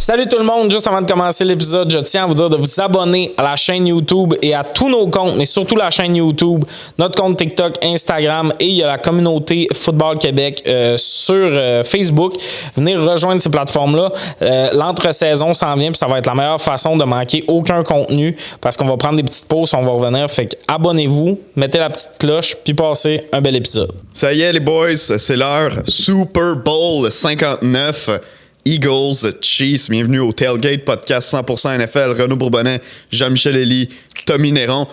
Salut tout le monde, juste avant de commencer l'épisode, je tiens à vous dire de vous abonner à la chaîne YouTube et à tous nos comptes, mais surtout la chaîne YouTube, notre compte TikTok, Instagram et il y a la communauté Football Québec sur Facebook. Venez rejoindre ces plateformes-là. L'entre-saison s'en vient puis ça va être la meilleure façon de manquer aucun contenu parce qu'on va prendre des petites pauses, on va revenir. Fait que abonnez-vous, mettez la petite cloche puis passez un bel épisode. Ça y est les boys, c'est l'heure. Super Bowl 59. Eagles, Chiefs, bienvenue au Tailgate Podcast 100% NFL, Renaud Bourbonnais, Jean-Michel Elie, Tommy Néron.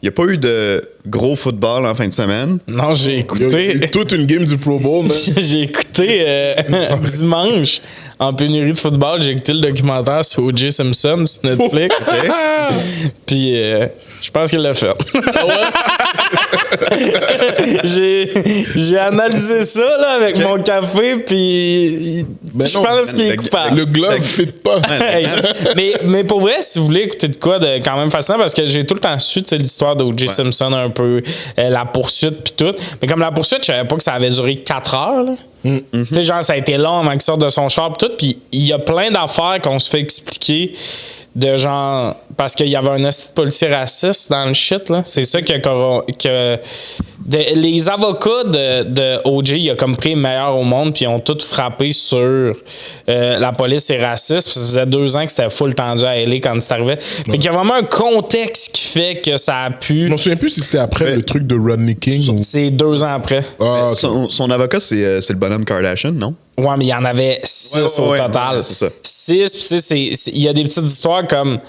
Il n'y a pas eu de gros football en fin de semaine. Non, j'ai écouté... toute une game du Pro Bowl, man. J'ai écouté dimanche, en pénurie de football, j'ai écouté le documentaire sur O.J. Simpson sur Netflix. Puis je pense qu'il l'a fait. Ah ouais? J'ai analysé ça là, avec mon café, puis je pense qu'il est coupable. Le glove ne fit pas. Hey, mais pour vrai, si vous voulez écouter de quoi de quand même fascinant, parce que j'ai tout le temps su l'histoire d'O.J. Simpson un peu, la poursuite puis tout. Mais comme la poursuite, je savais pas que ça avait duré 4 heures. Là. Tu sais, genre, ça a été long avant qu'il sorte de son char pis tout. Puis il y a plein d'affaires qu'on se fait expliquer de genre... Parce qu'il y avait un assistant policier raciste dans le shit, là. C'est ça les avocats de O.J., il a comme pris le meilleur au monde, puis ils ont tous frappé sur la police est raciste. Puis ça faisait 2 ans que c'était full tendu à LA quand c'est arrivé. Fait qu'il y a vraiment un contexte qui fait que ça a pu... Je me souviens plus si c'était après le truc de Rodney King ou... C'est 2 ans après. Ah, okay. Son avocat, c'est le bonhomme Kardashian, non? Ouais, mais il y en avait 6 au total. Ouais, c'est ça. 6, puis tu sais, il y a des petites histoires comme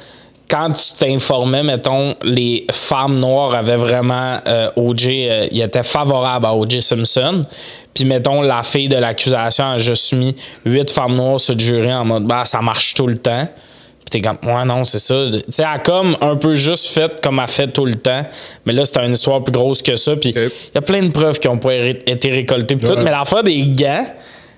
quand tu t'informais, mettons, les femmes noires avaient vraiment O.J., il était favorable à O.J. Simpson. Puis, mettons, la fille de l'accusation a juste mis 8 femmes noires sur le jury en mode, bah, ça marche tout le temps. Puis t'es comme, ouais, non, c'est ça. Tu sais, elle a comme un peu juste fait comme elle fait tout le temps. Mais là, c'était une histoire plus grosse que ça. Puis, il y a plein de preuves qui ont pas été récoltées. Puis tout. Mais l'affaire des gants,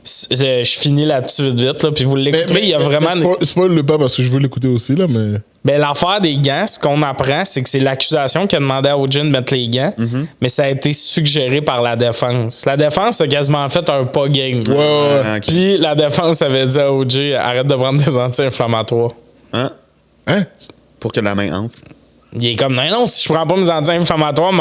je finis là-dessus vite, là, puis vous l'écouterez, il y a vraiment... Spoil-le pas parce que je veux l'écouter aussi, là, mais... Ben, l'affaire des gants, ce qu'on apprend, c'est que c'est l'accusation qui a demandé à O.J. de mettre les gants, mais ça a été suggéré par la défense. La défense a quasiment fait un pas game. Ouais. Okay. Puis la défense avait dit à O.J. arrête de prendre des anti-inflammatoires. Hein? Pour que la main enfle. Il est comme, non, si je prends pas mes anti-inflammatoires,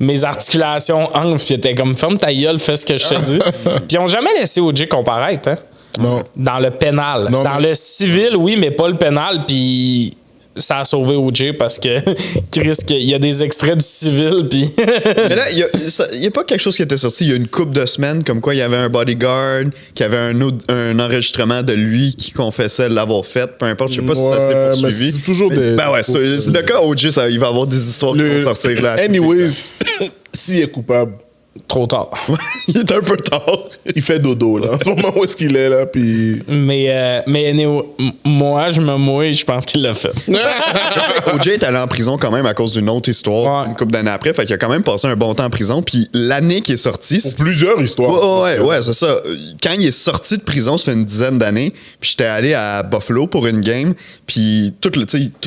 mes articulations enflent. Puis il était comme, ferme ta gueule, fais ce que je te dis. Puis ils ont jamais laissé O.J. comparaître, hein? Non. Dans le pénal. Non, dans le civil, oui, mais pas le pénal. Puis ça a sauvé O.J. parce que Chris, il y a des extraits du civil. Puis Mais là, il n'y a pas quelque chose qui était sorti il y a une couple de semaines, comme quoi il y avait un bodyguard, qui avait un enregistrement de lui qui confessait l'avoir fait. Peu importe, je sais pas si ça s'est poursuivi. C'est toujours des... Ben ouais, c'est le cas O.J., il va y avoir des histoires qui vont sortir là. Anyways, s'il est coupable... trop tard. Il est un peu tard. Il fait dodo, là. En ce moment où est-ce qu'il est, là, puis... Mais moi, je me mouille, je pense qu'il l'a fait. O.J. est allé en prison quand même à cause d'une autre histoire une couple d'années après. Fait qu'il a quand même passé un bon temps en prison. Puis l'année qui est sortie... Pour plusieurs histoires. Ouais, c'est ça. Quand il est sorti de prison, ça fait une dizaine d'années. Puis j'étais allé à Buffalo pour une game. Puis toute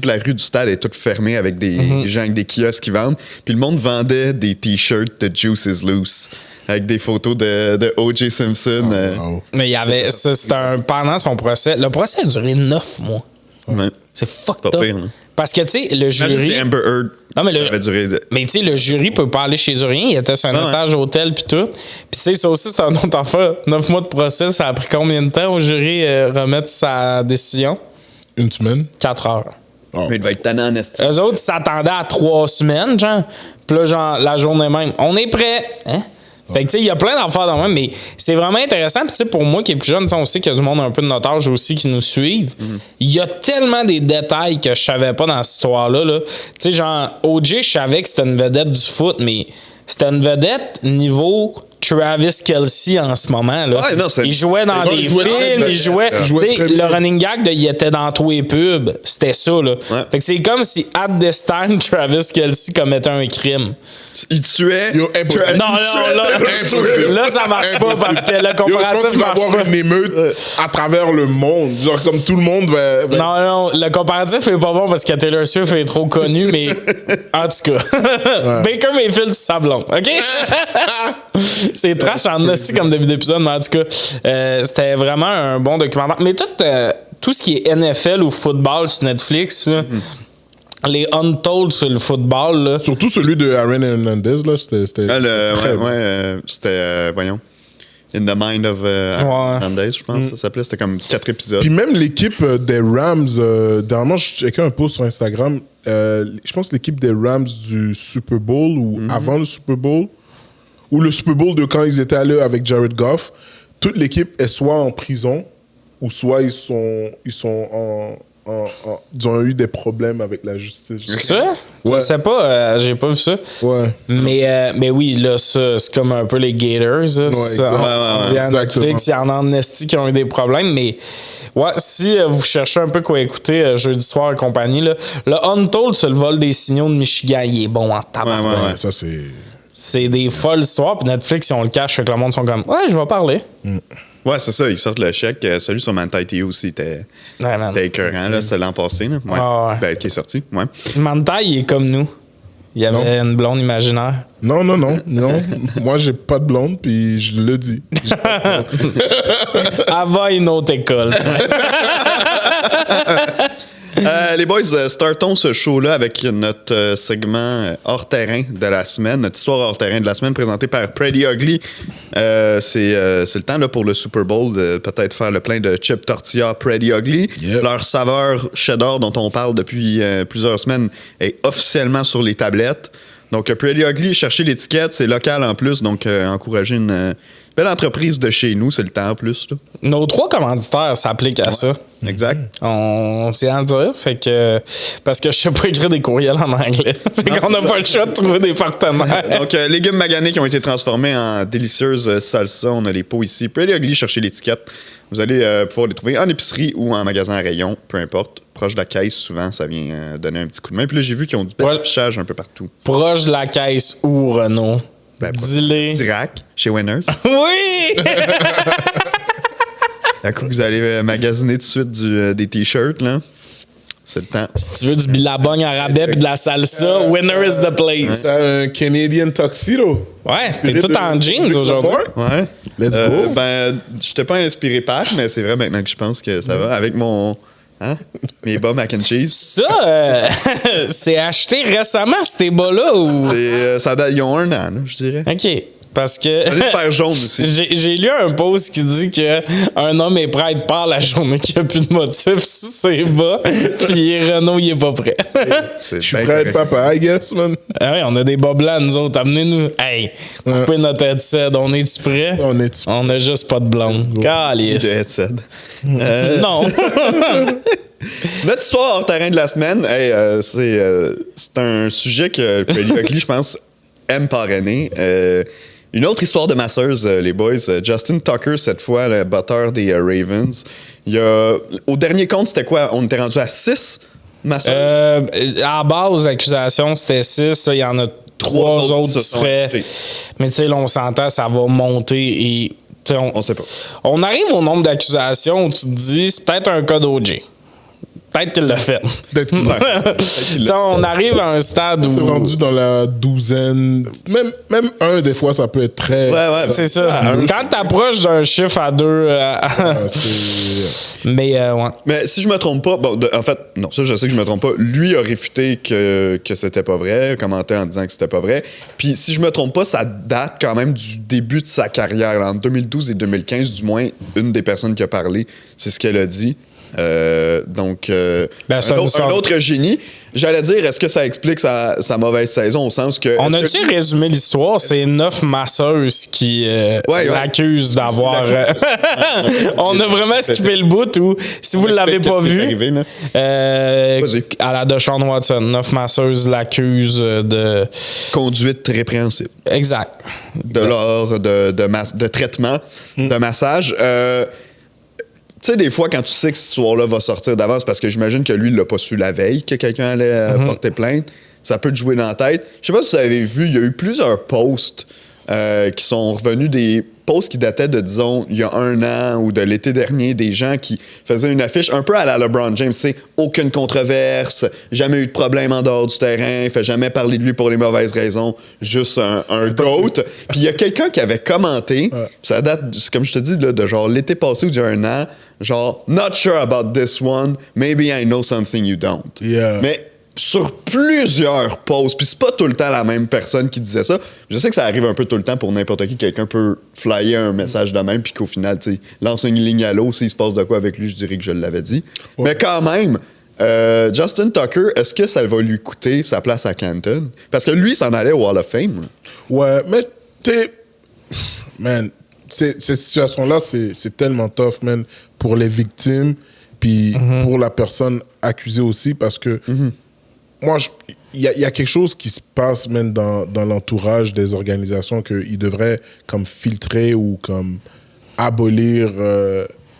la rue du stade est toute fermée avec des gens avec des kiosques qui vendent. Puis le monde vendait des t-shirts de Juice is Loose avec des photos de O.J. Simpson. Wow. Mais il y avait... C'était pendant son procès. Le procès a duré 9 mois. Ouais. C'est fucked Pas up. pire, là. Parce que, tu sais, le jury... Imagine si Amber Heard avait duré... Mais tu sais, le jury peut pas aller chez eux rien. Il était sur un étage hôtel puis tout. Puis tu sais, ça aussi, c'est un autre affaire. 9 mois de procès, ça a pris combien de temps au jury remettre sa décision? 1 semaine? 4 heures. Oh. Il va être tannant en esti. Eux autres, ils s'attendaient à 3 semaines, genre. Puis là, genre, la journée même, on est prêt. Hein? Fait que, tu sais, il y a plein d'affaires dans le même, mais c'est vraiment intéressant. Puis, tu sais, pour moi qui est plus jeune, on sait qu'il y a du monde un peu de notre âge aussi qui nous suivent. Il y a tellement des détails que je savais pas dans cette histoire-là. Là. Tu sais, genre, O.J., je savais que c'était une vedette du foot, mais c'était une vedette niveau Travis Kelce en ce moment. Là. Ouais, non, il jouait dans des films, il jouait. Tu sais, le running gag de il était dans tous les pubs, c'était ça. Là. Ouais. Fait que c'est comme si, at this time, Travis Kelce commettait un crime. Il tuait... Yo, impossible. Non, là, ça marche pas parce que le comparatif il va marche avoir pas. une émeute à travers le monde. Genre, comme tout le monde va... Non, le comparatif est pas bon parce que Taylor Swift est trop connu, mais en tout cas, Baker Mayfield, c'est sa blonde, OK? C'est trash en hostie comme début d'épisode, mais en tout cas, c'était vraiment un bon documentaire. Mais tout ce qui est NFL ou football sur Netflix, là, les Untold sur le football, là, Surtout celui de Aaron Hernandez, là, c'était très bon. C'était, voyons, In the Mind of Hernandez, je pense, ça s'appelait. C'était comme 4 épisodes. Puis même l'équipe des Rams, dernièrement, je checkais un post sur Instagram, je pense l'équipe des Rams du Super Bowl ou avant le Super Bowl, ou le Super Bowl de quand ils étaient allés avec Jared Goff, toute l'équipe est soit en prison ou soit ils ont eu des problèmes avec la justice. c'est ça? Ouais. Je sais pas, j'ai pas vu ça. Ouais. Mais oui, là, ça, c'est comme un peu les Gators. Là, ça, exactement. via Netflix, il y en a en esti qui ont eu des problèmes. Mais ouais, si vous cherchez un peu quoi écouter jeudi soir et compagnie, là, le Untold sur le vol des signaux de Michigan, il est bon en tabac. Ouais, ça c'est... C'est des folles histoires. Puis Netflix, ils ont le cash, fait que le monde sont comme, ouais, je vais parler. Ouais, c'est ça, ils sortent le chèque. Celui sur Manti Te'o aussi était écœurant, là, c'était l'an passé. Là. Ouais. Ah ouais. Ben, qui est sorti, ouais. Mantai, il est comme nous. Il y avait une blonde imaginaire. Non. Moi, j'ai pas de blonde, puis je le dis. Avant une autre école. Les boys, startons ce show-là avec notre segment hors-terrain de la semaine, notre histoire hors-terrain de la semaine présentée par Pretty Ugly. C'est le temps là, pour le Super Bowl de peut-être faire le plein de chips tortilla Pretty Ugly. Yep. Leur saveur cheddar dont on parle depuis plusieurs semaines est officiellement sur les tablettes. Donc, Pretty Ugly, cherchez l'étiquette, c'est local en plus, donc encouragez une belle entreprise de chez nous, c'est le temps en plus. Là. Nos 3 commanditaires s'appliquent à ça. Exact. On sait en dire, fait que parce que je sais pas écrire des courriels en anglais. Fait qu'on n'a pas le choix de trouver des partenaires. Donc, légumes maganés qui ont été transformés en délicieuses salsa. On a les pots ici. Pretty Ugly, cherchez l'étiquette. Vous allez pouvoir les trouver en épicerie ou en magasin à rayon, peu importe. Proche de la caisse, souvent, ça vient donner un petit coup de main. Puis là, j'ai vu qu'ils ont du bel affichage un peu partout. Proche de la caisse ou Renault. Dis-les. Dirac, chez Winners. Oui! À coup que vous allez magasiner tout de suite des t-shirts, là. C'est le temps. Si tu veux du bilabogne en rabais pis de la salsa, winner is the place. C'est un Canadian tuxedo. Ouais, t'es tout en jeans aujourd'hui. Ouais. Let's go. Ben, j'étais pas inspiré par, mais c'est vrai maintenant que je pense que ça va. Avec mon... mes bas mac and cheese. Ça, c'est acheté récemment, ces bas-là, ou... Ça date, ils ont 1 an, là, je dirais. OK. Parce que. Ça allait faire jaune aussi. J'ai lu un post qui dit qu'un homme est prêt à être part la journée qu'il n'y a plus de motif sur ses bas, puis Renault, il est pas prêt. Je suis prêt à être papa, I guess, man. Ah oui, on a des bas blancs, nous autres. Amenez-nous. Hey, coupez notre headset. On est-tu prêt? On a juste pas de blonde. Calice. De headset. Non. Notre histoire hors terrain de la semaine, hey, c'est un sujet que Pretty Ugly, je pense, aime parrainer. Une autre histoire de masseuse, les boys. Justin Tucker, cette fois, le batteur des Ravens. Au dernier compte, c'était quoi? On était rendu à 6 masseuses? À base, l'accusation, c'était 6. Il y en a 3 autres qui seraient... Mais tu sais, là, on s'entend, ça va monter et... On sait pas. On arrive au nombre d'accusations où tu te dis, c'est peut-être un cas d'OJ. Peut-être qu'il l'a fait. Peut-être qu'il l'a fait. On arrive à un stade où... C'est rendu dans la douzaine. Même un, des fois, ça peut être très... Ouais, c'est ça. Quand t'approches d'un chiffre à 2... Mais, ouais. Mais si je me trompe pas... Bon, en fait, non, ça, je sais que je me trompe pas. Lui a réfuté que c'était pas vrai, commenté en disant que c'était pas vrai. Puis si je me trompe pas, ça date quand même du début de sa carrière. Là, entre 2012 et 2015, du moins, une des personnes qui a parlé, c'est ce qu'elle a dit. Donc, un autre génie. J'allais dire, est-ce que ça explique sa mauvaise saison au sens que... On a-tu résumé l'histoire? C'est 9 masseuses qui l'accusent d'avoir... On a vraiment skippé le bout où, si vous ne l'avez pas vu, arrivé, à la Deshaun Watson, 9 masseuses l'accusent de... Conduite répréhensible. Exact. De l'ordre de traitement, de massage. Tu sais, des fois, quand tu sais que cette histoire-là va sortir d'avance, parce que j'imagine que lui, il l'a pas su la veille que quelqu'un allait porter plainte, ça peut te jouer dans la tête. Je sais pas si vous avez vu, il y a eu plusieurs posts qui sont revenus des posts qui dataient de, disons, il y a 1 an ou de l'été dernier, des gens qui faisaient une affiche un peu à la LeBron James, c'est aucune controverse, jamais eu de problème en dehors du terrain, il fait jamais parler de lui pour les mauvaises raisons, juste un GOAT. Puis il y a quelqu'un qui avait commenté, ça date, comme je te dis, là, de genre l'été passé ou d'il y a 1 an, genre, not sure about this one, maybe I know something you don't. Yeah. Mais sur plusieurs posts, puis c'est pas tout le temps la même personne qui disait ça. Je sais que ça arrive un peu tout le temps pour n'importe qui. Quelqu'un peut flyer un message de même, puis qu'au final, tu sais, lance une ligne à l'eau. S'il se passe de quoi avec lui, je dirais que je l'avais dit. Ouais. Mais quand même, Justin Tucker, est-ce que ça va lui coûter sa place à Canton? Parce que lui, s'en allait au Hall of Fame. Là. Ouais, mais tu sais, man, ces situations-là, c'est tellement tough, man, pour les victimes, puis pour la personne accusée aussi, parce que moi, il y a quelque chose qui se passe même dans l'entourage des organisations qu'ils devraient comme filtrer ou comme abolir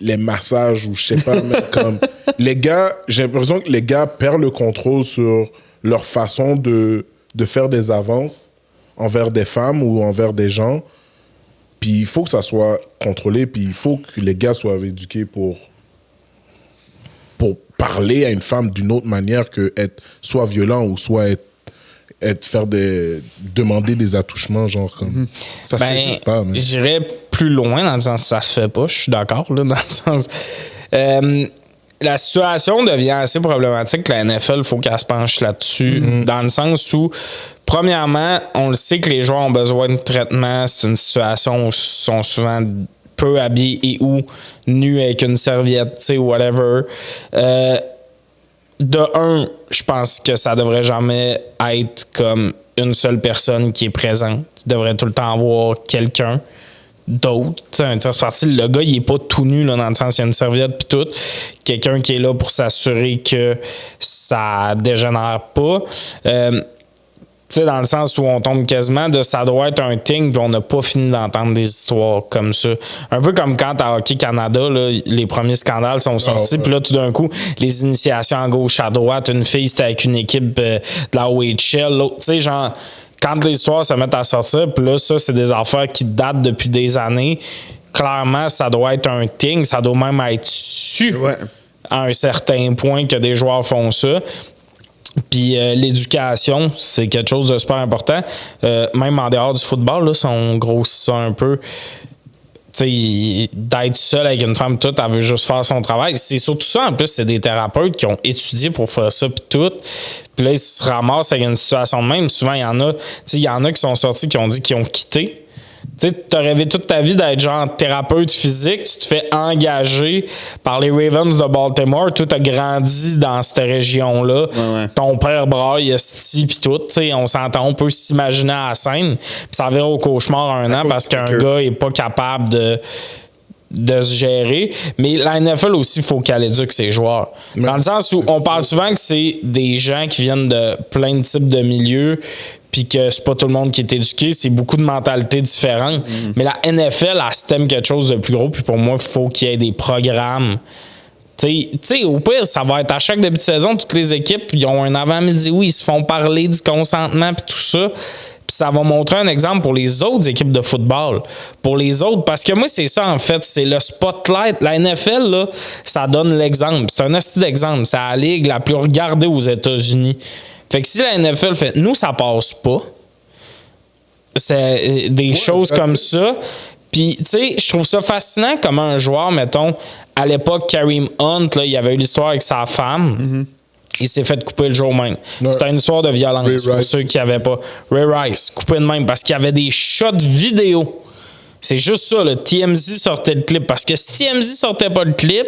les massages ou je sais pas, mais comme les gars, j'ai l'impression que les gars perdent le contrôle sur leur façon de faire des avances envers des femmes ou envers des gens. Puis il faut que ça soit contrôlé, puis il faut que les gars soient éduqués pour parler à une femme d'une autre manière que être soit violent ou soit demander des attouchements, genre comme ça se fait juste pas. J'irais plus loin dans le sens ça se fait pas, je suis d'accord là, dans le sens la situation devient assez problématique que la NFL, il faut qu'elle se penche là-dessus, dans le sens où, premièrement, on le sait que les joueurs ont besoin de traitement. C'est une situation où ils sont souvent peu habillés et ou nus avec une serviette, tu sais, whatever. De un, je pense que ça devrait jamais être comme une seule personne qui est présente. Il devrait tout le temps avoir quelqu'un d'autre. Un tierce partie, le gars, il est pas tout nu, là, dans le sens, il y a une serviette puis tout. Quelqu'un qui est là pour s'assurer que ça dégénère pas. Tu sais, dans le sens où on tombe quasiment de ça doit être un thing, puis on n'a pas fini d'entendre des histoires comme ça. Un peu comme quand à Hockey Canada, là, les premiers scandales sont sortis, puis là, tout d'un coup, les initiations à gauche, à droite, une fille, c'était avec une équipe de la OHL, l'autre, tu sais, genre, quand les histoires se mettent à sortir, puis là, ça, c'est des affaires qui datent depuis des années. Clairement, ça doit être un thing, ça doit même être su à un certain point que des joueurs font ça. Puis l'éducation, c'est quelque chose de super important. Même en dehors du football, là, si on grossit ça un peu, d'être seul avec une femme toute, elle veut juste faire son travail. C'est surtout ça, en plus, c'est des thérapeutes qui ont étudié pour faire ça, puis tout. Puis là, ils se ramassent avec une situation de même. Souvent, il y en a qui sont sortis, qui ont dit qu'ils ont quitté. Tu sais, t'as rêvé toute ta vie d'être genre thérapeute physique, tu te fais engager par les Ravens de Baltimore, tu as grandi dans cette région-là. Ton père braille, esti, pis tout, tu sais, on s'entend, on peut s'imaginer à la scène, pis ça vire au cauchemar un an parce qu'un gars est pas capable de se gérer. Mais la NFL aussi, il faut qu'elle éduque ses joueurs. Dans le sens où on parle souvent que c'est des gens qui viennent de plein de types de milieux, puis que c'est pas tout le monde qui est éduqué, c'est beaucoup de mentalités différentes. Mais la NFL, elle se t'aime quelque chose de plus gros, puis pour moi, il faut qu'il y ait des programmes. Tu sais, au pire, ça va être à chaque début de saison, toutes les équipes, ils ont un avant-midi où ils se font parler du consentement, puis tout ça. Puis ça va montrer un exemple pour les autres équipes de football. Pour les autres, parce que moi, c'est ça, en fait, c'est le spotlight. La NFL, là, ça donne l'exemple. C'est un hostie d'exemple. C'est la ligue la plus regardée aux États-Unis. Fait que si la NFL fait, nous, ça passe pas. C'est des choses comme ça. Puis, tu sais, je trouve ça fascinant comme un joueur, mettons, à l'époque, Kareem Hunt, là, il y avait eu l'histoire avec sa femme. Il s'est fait couper le jour même. C'était une histoire de violence pour ceux qui n'avaient pas. Ray Rice, coupé de même parce qu'il y avait des shots vidéo. C'est juste ça, le TMZ sortait le clip. Parce que si TMZ sortait pas le clip,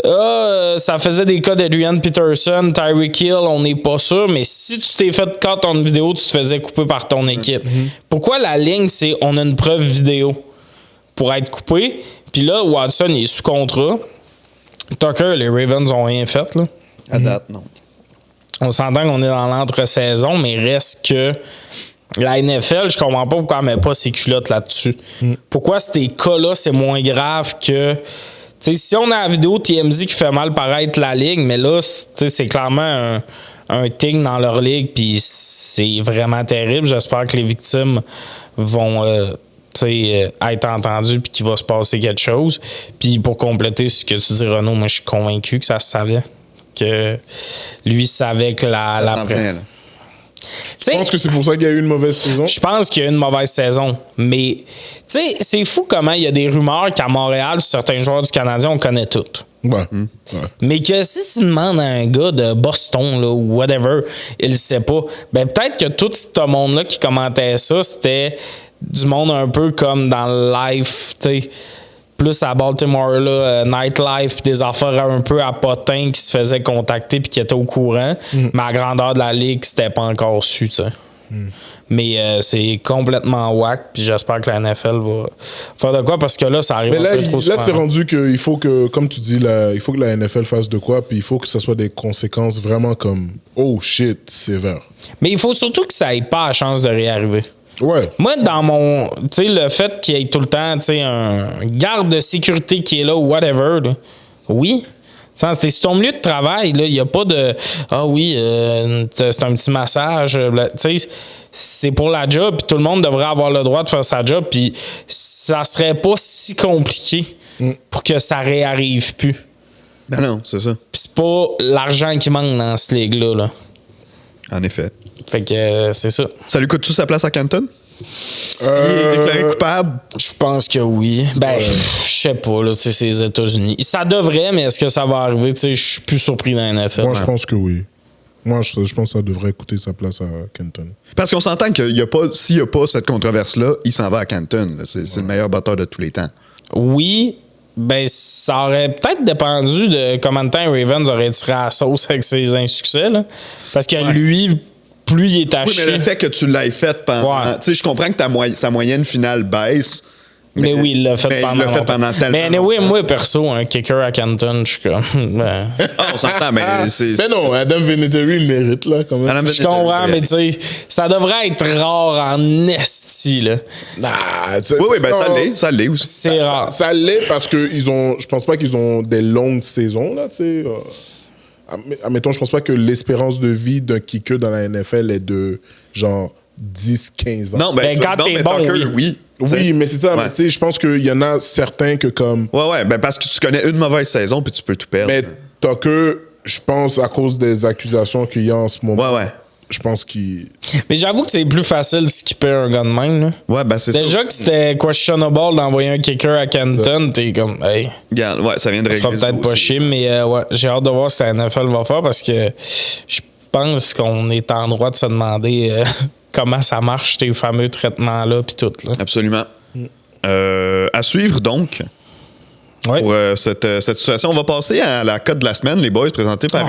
ça faisait des cas d'Adrian Peterson, Tyreek Hill, on n'est pas sûr, mais si tu t'es fait cut en vidéo, tu te faisais couper par ton équipe. Pourquoi la ligne, c'est on a une preuve vidéo pour être coupé? Puis là, Watson, il est sous contrat. Tucker, les Ravens ont rien fait, là. À date, non. On s'entend qu'on est dans l'entre-saison, mais reste que la NFL, je comprends pas pourquoi elle met pas ses culottes là-dessus. Pourquoi ces cas-là, c'est moins grave que... T'sais, si on a la vidéo TMZ qui fait mal paraître la ligue, mais là, c'est clairement un thing dans leur ligue, puis c'est vraiment terrible. J'espère que les victimes vont être entendu puis qu'il va se passer quelque chose. Puis pour compléter ce que tu dis, Renaud, moi je suis convaincu que ça se savait. Que lui savait que Je pense que c'est pour ça qu'il y a eu une mauvaise saison. Je pense qu'il y a eu une mauvaise saison. Mais c'est fou comment il y a des rumeurs qu'à Montréal, certains joueurs du Canadien, on connaît toutes. Ouais. Mais que si tu demandes à un gars de Boston là, ou whatever, il le sait pas, ben peut-être que tout ce monde-là qui commentait ça, c'était du monde un peu comme dans le life, tu sais, plus à Baltimore, là, nightlife, puis des affaires un peu à potin qui se faisaient contacter puis qui étaient au courant. Mais à la grandeur de la ligue, c'était pas encore su, tu sais. Mais c'est complètement whack, puis j'espère que la NFL va faire de quoi, parce que là, ça arrive Mais là, un peu trop souvent. là, c'est rendu qu'il faut que, comme tu dis, il faut que la NFL fasse de quoi, puis il faut que ça soit des conséquences vraiment comme « Oh shit, sévère ». Mais il faut surtout que ça ait pas la chance de réarriver. Ouais. Moi, dans mon. Tu sais, le fait qu'il y ait tout le temps, tu sais, un garde de sécurité qui est là ou whatever, là, oui. C'est sur ton milieu de travail, il n'y a pas de ah oui, c'est un petit massage. Tu sais, c'est pour la job, puis tout le monde devrait avoir le droit de faire sa job, puis ça serait pas si compliqué pour que ça réarrive plus. Ben non, c'est ça. Puis c'est pas l'argent qui manque dans cette ligue-là. Là. En effet. Fait que c'est ça. Ça lui coûte-tu sa place à Canton? S'il est déclaré coupable? Je pense que oui. Ben, je sais pas, là, tu sais, c'est les États-Unis. Ça devrait, mais est-ce que ça va arriver? Tu sais, je suis plus surpris dans la NFL. Moi, je pense que oui. Moi, je pense que ça devrait coûter sa place à Canton. Parce qu'on s'entend qu'il n'y a pas, s'il n'y a pas cette controverse-là, il s'en va à Canton. C'est le meilleur batteur de tous les temps. Oui. Ben, ça aurait peut-être dépendu de combien de temps Ravens aurait tiré à la sauce avec ses insuccès, là. Parce que lui, plus il est taché. Oui, mais le fait que tu l'aies fait pendant... Tu sais, je comprends que sa moyenne finale baisse. Mais oui, il l'a fait pendant tellement Mais anyway, moi, perso, un kicker à Canton, je suis comme... Ben. On s'entend, mais c'est... Mais non, Adam Vinatieri, il mérite, là, quand même. Je comprends, mais tu sais, ça devrait être rare en esti, là. Oui, ben ça l'est aussi. C'est rare. Ça l'est parce que je pense pas qu'ils ont des longues saisons, là, tu sais. Admettons, je pense pas que l'espérance de vie d'un kicker dans la NFL est de, genre, 10-15 ans. Non, ben quand t'es bon, oui. Oui, mais c'est ça. Ouais. Tu sais, je pense qu'il y en a certains que comme... Ouais, ben parce que tu connais une mauvaise saison puis tu peux tout perdre. Mais Tucker, je pense, à cause des accusations qu'il y a en ce moment... Ouais. Je pense qu'il... Mais j'avoue que c'est plus facile de skipper un gars de même, là. Ouais, ben c'est ça. Déjà que c'était questionable d'envoyer un kicker à Canton, t'es comme, hey... Yeah, ouais, ça vient de régler. Ça sera peut-être pas chier, mais ouais, j'ai hâte de voir ce que la NFL va faire parce que je pense qu'on est en droit de se demander... comment ça marche, tes fameux traitements-là, puis tout. Là. Absolument. À suivre, donc, pour cette situation. On va passer à la cote de la semaine, les boys, présentée par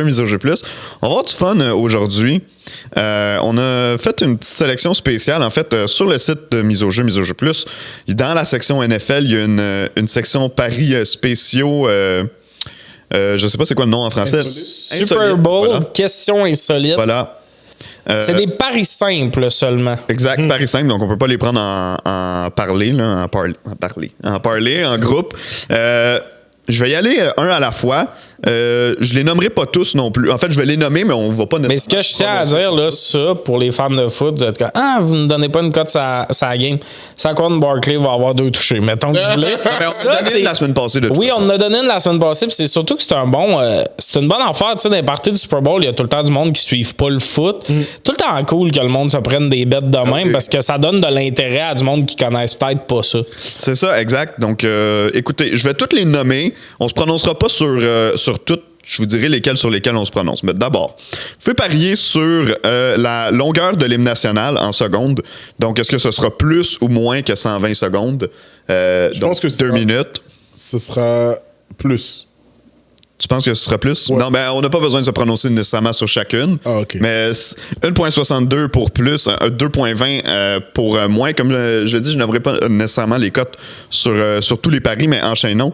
Mise au jeu plus. On va avoir du fun aujourd'hui. On a fait une petite sélection spéciale, en fait, sur le site de Mise au jeu plus. Dans la section NFL, il y a une section paris spéciaux... je sais pas c'est quoi le nom en français. Super Bowl, voilà. Question insolite. Voilà. C'est des paris simples seulement. Exact, paris simples, donc on peut pas les prendre en parler, là, en parler, en groupe. Je vais y aller un à la fois. Je les nommerai pas tous non plus. En fait, je vais les nommer, mais on va pas... Mais ce que je tiens à dire, là, ça, pour les fans de foot, vous êtes comme, vous ne donnez pas une cote à sa game. Saquon Barkley va avoir 2 touchés. Mettons que vous voulez. On en a donné une la semaine passée. Oui, on en a donné une la semaine passée, puis c'est surtout que c'est une bonne affaire. Tu sais, dans les parties du Super Bowl, il y a tout le temps du monde qui ne suivent pas le foot. Tout le temps cool que le monde se prenne des bêtes de même, parce que ça donne de l'intérêt à du monde qui connaissent peut-être pas ça. C'est ça, exact. Donc, écoutez, je vais toutes les nommer. On se prononcera pas sur toutes. Je vous dirai sur lesquels on se prononce. Mais d'abord, vous pouvez parier sur la longueur de l'hymne national en secondes. Donc, est-ce que ce sera plus ou moins que 120 secondes? Je pense que 2 minutes. Ce sera plus. Tu penses que ce sera plus? Ouais. Non, ben on n'a pas besoin de se prononcer nécessairement sur chacune. Ah, OK. Mais 1,62 pour plus, 2,20 pour moins. Comme je dis, je n'aimerais pas nécessairement les cotes sur tous les paris, mais enchaînons.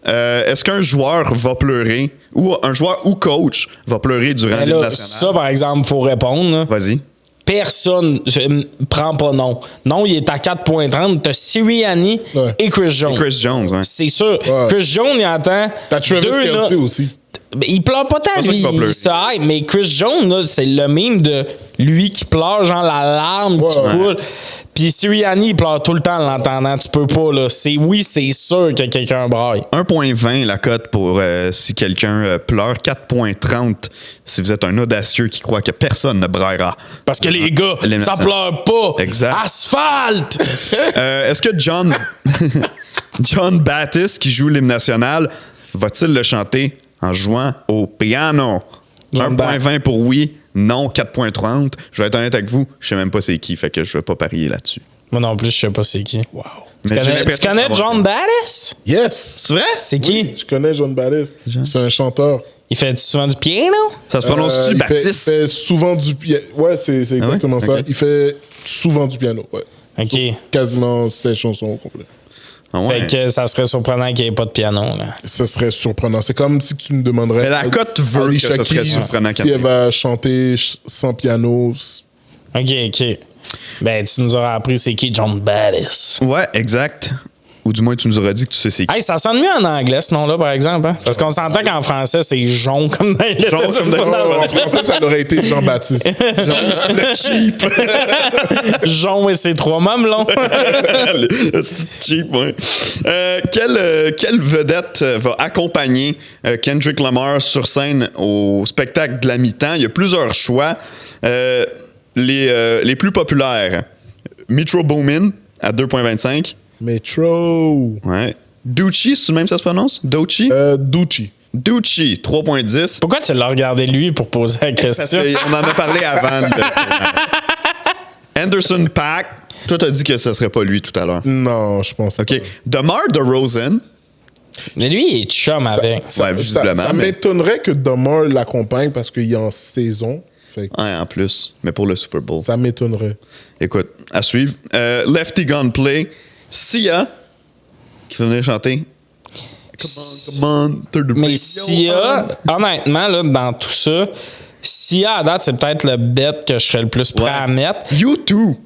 Est-ce qu'un joueur va pleurer ou un joueur ou coach va pleurer durant l'hymne national? Ça, par exemple, il faut répondre. Là. Vas-y. Personne prend pas non. Non, il est à 4,30. T'as Sirianni et Chris Jones. Et Chris Jones, ouais. C'est sûr. Ouais. Chris Jones, il attend. T'as Travis Kelce aussi. Il pleure pas tant, lui. Mais Chris Jones, là, c'est le meme de lui qui pleure, genre la larme qui coule. Puis Sirianni, il pleure tout le temps en l'entendant. Tu peux pas, là. C'est sûr que quelqu'un braille. 1,20 la cote pour si quelqu'un pleure. 4,30 si vous êtes un audacieux qui croit que personne ne braillera. Parce que les gars, ça pleure pas. Exact. Asphalte! Est-ce que John Baptiste, qui joue l'hymne national, va-t-il le chanter en jouant au piano? 1,20 pour oui, non, 4,30. Je vais être honnête avec vous, je sais même pas c'est qui, fait que je vais pas parier là-dessus. Moi non plus, je sais pas c'est qui. Wow. Tu connais John Baptiste? Yes! C'est vrai? C'est qui? Oui, je connais John Baptiste. C'est un chanteur. Il fait souvent du piano? Ça se prononce-tu Il Baptiste? fait souvent du piano. Ouais, c'est exactement ça. Ok. Il fait souvent du piano, ouais. OK. Quasiment 7 chansons au complet. Ah ouais. Fait que ça serait surprenant qu'il n'y ait pas de piano, là. Ce serait surprenant. C'est comme si tu me demanderais. Mais la cote veut que Alicia ce serait Keys, surprenant si elle va chanter sans piano. OK. Ben, tu nous auras appris c'est qui John Baptiste. Ouais, exact. Ou du moins, tu nous auras dit que tu sais c'est qui. Hey, ça sonne mieux en anglais, ce nom-là, par exemple. Hein? Parce qu'on s'entend qu'en français, c'est Jon comme dans les Jon comme dans- Non, en français, ça aurait été Jean-Baptiste. Le cheap. Jon et ses 3 mamelons. C'est cheap, ouais. Quelle vedette va accompagner Kendrick Lamar sur scène au spectacle de la mi-temps? Il y a plusieurs choix. Les plus populaires. Metro Boomin à 2,25. Metro. Ouais. Doechii, c'est le même ça se prononce? Doechii? Doechii. Doechii, 3,10. Pourquoi tu l'as regardé lui pour poser la Parce question? qu'on en a parlé avant. Anderson .Paak, toi t'as dit que ce serait pas lui tout à l'heure. Non, je pense OK. pas. DeMar DeRozan. Mais lui, il est chum avec. Ouais, visiblement. Ça mais- m'étonnerait que Damar l'accompagne parce qu'il est en saison. Fait que Ouais, en plus. Mais pour le Super Bowl. ça m'étonnerait. Écoute, à suivre. Lefty Gunplay. Sia, qui va venir chanter. Come on, turn the Mais radio Sia, honnêtement, là, dans tout ça, Sia, à date, c'est peut-être le bet que je serais le plus prêt Ouais. à mettre. You too.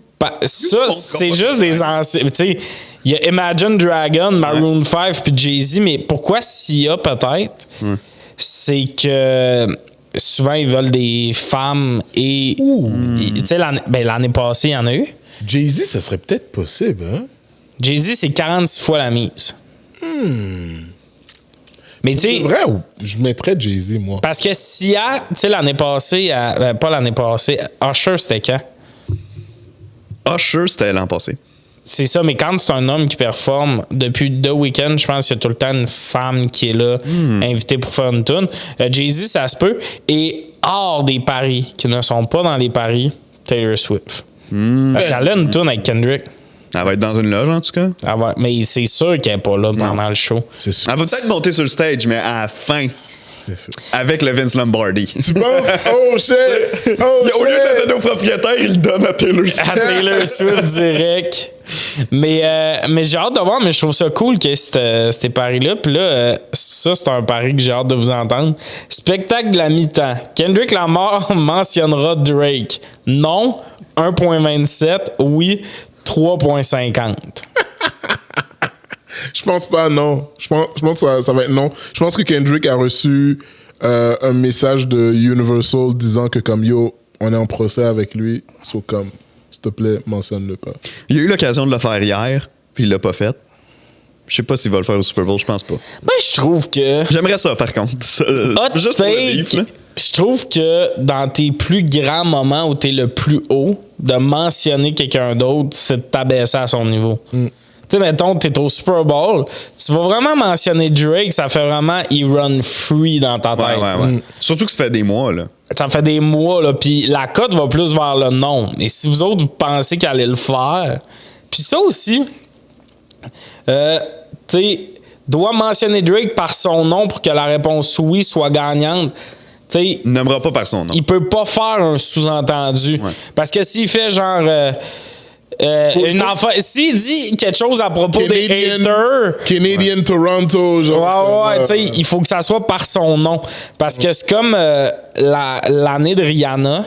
Ça, c'est juste des anciens. Tu sais, il y a Imagine Dragon, Maroon 5 puis Jay-Z, mais pourquoi Sia peut-être? C'est que souvent ils veulent des femmes et. Tu sais, l'année passée, il y en a eu. Jay-Z, ça serait peut-être possible, hein? Jay-Z, c'est 46 fois la mise. Mais tu C'est sais, vrai ou je mettrais Jay-Z, moi? parce que Sia, tu sais, l'année passée, pas l'année passée, Usher, c'était quand? Usher, c'était l'an passé. C'est ça, mais quand c'est un homme qui performe depuis The Weeknd, je pense qu'il y a tout le temps une femme qui est là, invitée pour faire une tune. Jay-Z, ça se peut. Et hors des paris, qui ne sont pas dans les paris, Taylor Swift. Parce qu'elle a une tune avec Kendrick. Elle va être dans une loge, en tout cas. Ah ouais, mais c'est sûr qu'elle n'est pas là pendant le show. C'est sûr. Elle va peut-être monter sur le stage, mais à la fin, C'est sûr. avec le Vince Lombardi. Tu penses? Oh shit! Oh Au lieu de le shit! donner au propriétaire, il le donne à Taylor Swift. À Taylor Swift direct. Mais j'ai hâte de voir, mais je trouve ça cool qu'il y ait ces paris-là. Puis là, ça, c'est un pari que j'ai hâte de vous entendre. Spectacle de la mi-temps. Kendrick Lamar mentionnera Drake. Non, 1,27. Oui, 3,50. Je pense pas, non. Je pense que ça va être non. Je pense que Kendrick a reçu un message de Universal disant que comme yo, on est en procès avec lui. So comme, s'il te plaît, mentionne-le pas. Il a eu l'occasion de le faire hier, puis il l'a pas fait. Je sais pas s'il va le faire au Super Bowl, je pense pas. Moi, je trouve que. J'aimerais ça, par contre. Ça, Hot juste pour le take, beef, là. je trouve que dans tes plus grands moments où tu es le plus haut, de mentionner quelqu'un d'autre, c'est de t'abaisser à son niveau. Tu sais, mettons, t'es au Super Bowl, tu vas vraiment mentionner Drake, ça fait vraiment he run free dans ta tête. Ouais. Surtout que ça fait des mois, là. Ça fait des mois, là, puis la cote va plus vers le nom. Et si vous autres, vous pensez qu'elle allait le faire, puis ça aussi, tu sais, doit mentionner Drake par son nom pour que la réponse oui soit gagnante. Tu sais, Il nommera pas par son nom. il peut pas faire un sous-entendu. Ouais. Parce que s'il fait genre une affaire. S'il dit quelque chose à propos des haters. Canadian Toronto, genre. Ouais, tu sais, il faut que ça soit par son nom. Parce que c'est comme l'année de Rihanna.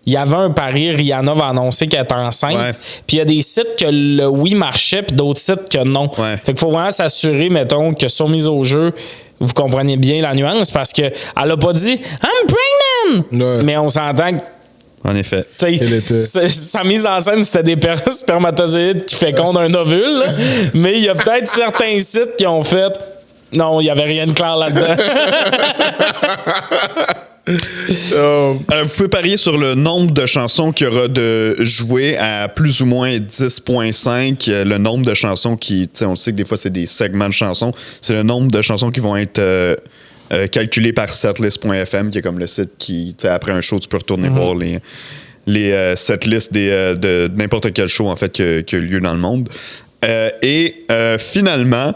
Il y avait un pari, Rihanna va annoncer qu'elle est enceinte. Ouais. Puis il y a des sites que le oui marchait, puis d'autres sites que non. Ouais. Fait qu'il faut vraiment s'assurer, mettons, que sur mise au jeu, vous comprenez bien la nuance, parce que elle a pas dit I'm pregnant! Ouais. Mais on s'entend que En effet. Sa mise en scène, c'était des spermatozoïdes qui fécondent un ovule, là. Mais il y a peut-être certains sites qui ont fait... Non, il n'y avait rien de clair là-dedans. Vous pouvez parier sur le nombre de chansons qu'il y aura de jouer à plus ou moins 10.5. Le nombre de chansons qui... On sait que des fois, c'est des segments de chansons. C'est le nombre de chansons qui vont être calculées par setlist.fm, qui est comme le site qui... Après un show, tu peux retourner voir les setlists de n'importe quel show, en fait, qui a lieu dans le monde. Finalement...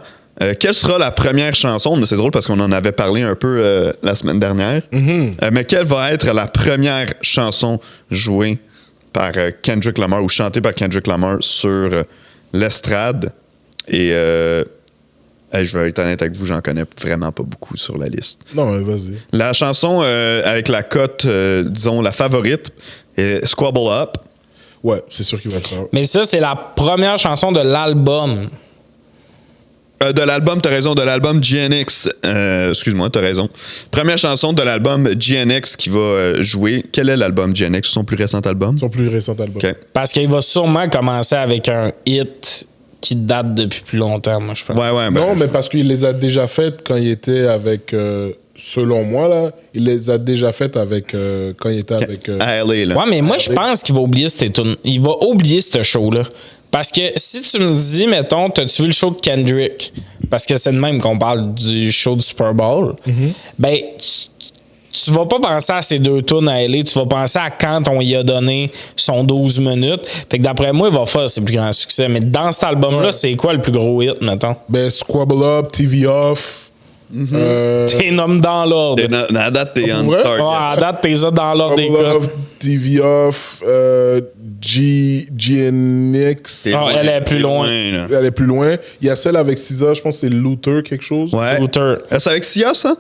quelle sera la première chanson? C'est drôle parce qu'on en avait parlé un peu la semaine dernière. Mais quelle va être la première chanson jouée par Kendrick Lamar ou chantée par Kendrick Lamar sur l'estrade? Et je vais être honnête avec vous, j'en connais vraiment pas beaucoup sur la liste. Non, vas-y. La chanson avec la cote, disons, la favorite, est Squabble Up. Ouais, c'est sûr qu'il va être là. Mais ça, c'est la première chanson de l'album. De l'album, t'as raison, de l'album GNX. Excuse-moi, t'as raison. Première chanson de l'album GNX qui va jouer. Quel est l'album GNX? Son plus récent album? Son plus récent album. Okay. Parce qu'il va sûrement commencer avec un hit qui date depuis plus longtemps, moi, je pense. Ouais, non, mais parce qu'il les a déjà faites quand il était avec... selon moi, là, il les a déjà faites avec... quand il était avec... à LA, là. Ouais, mais moi, je pense qu'il va oublier cette tune. Il va oublier ce show-là. Parce que si tu me dis, mettons, t'as-tu vu le show de Kendrick? Parce que c'est de même qu'on parle du show du Super Bowl. Ben, tu vas pas penser à ces deux tunes à LA, tu vas penser à quand on y a donné son 12 minutes. Fait que d'après moi, il va faire ses plus grands succès. Mais dans cet album-là, c'est quoi le plus gros hit, mettons? Ben, Squabble Up, TV Off. T'es nomme dans l'ordre. À date, t'es on Ouais? target. Ouais, à date, t'es ça dans l'ordre des Squabble gars. Up, TV Off, GNX. Ah, elle est plus loin. Là. Elle est plus loin. Il y a celle avec SZA, je pense que c'est Luther quelque chose. Ouais. Luther. C'est avec Sia, ça?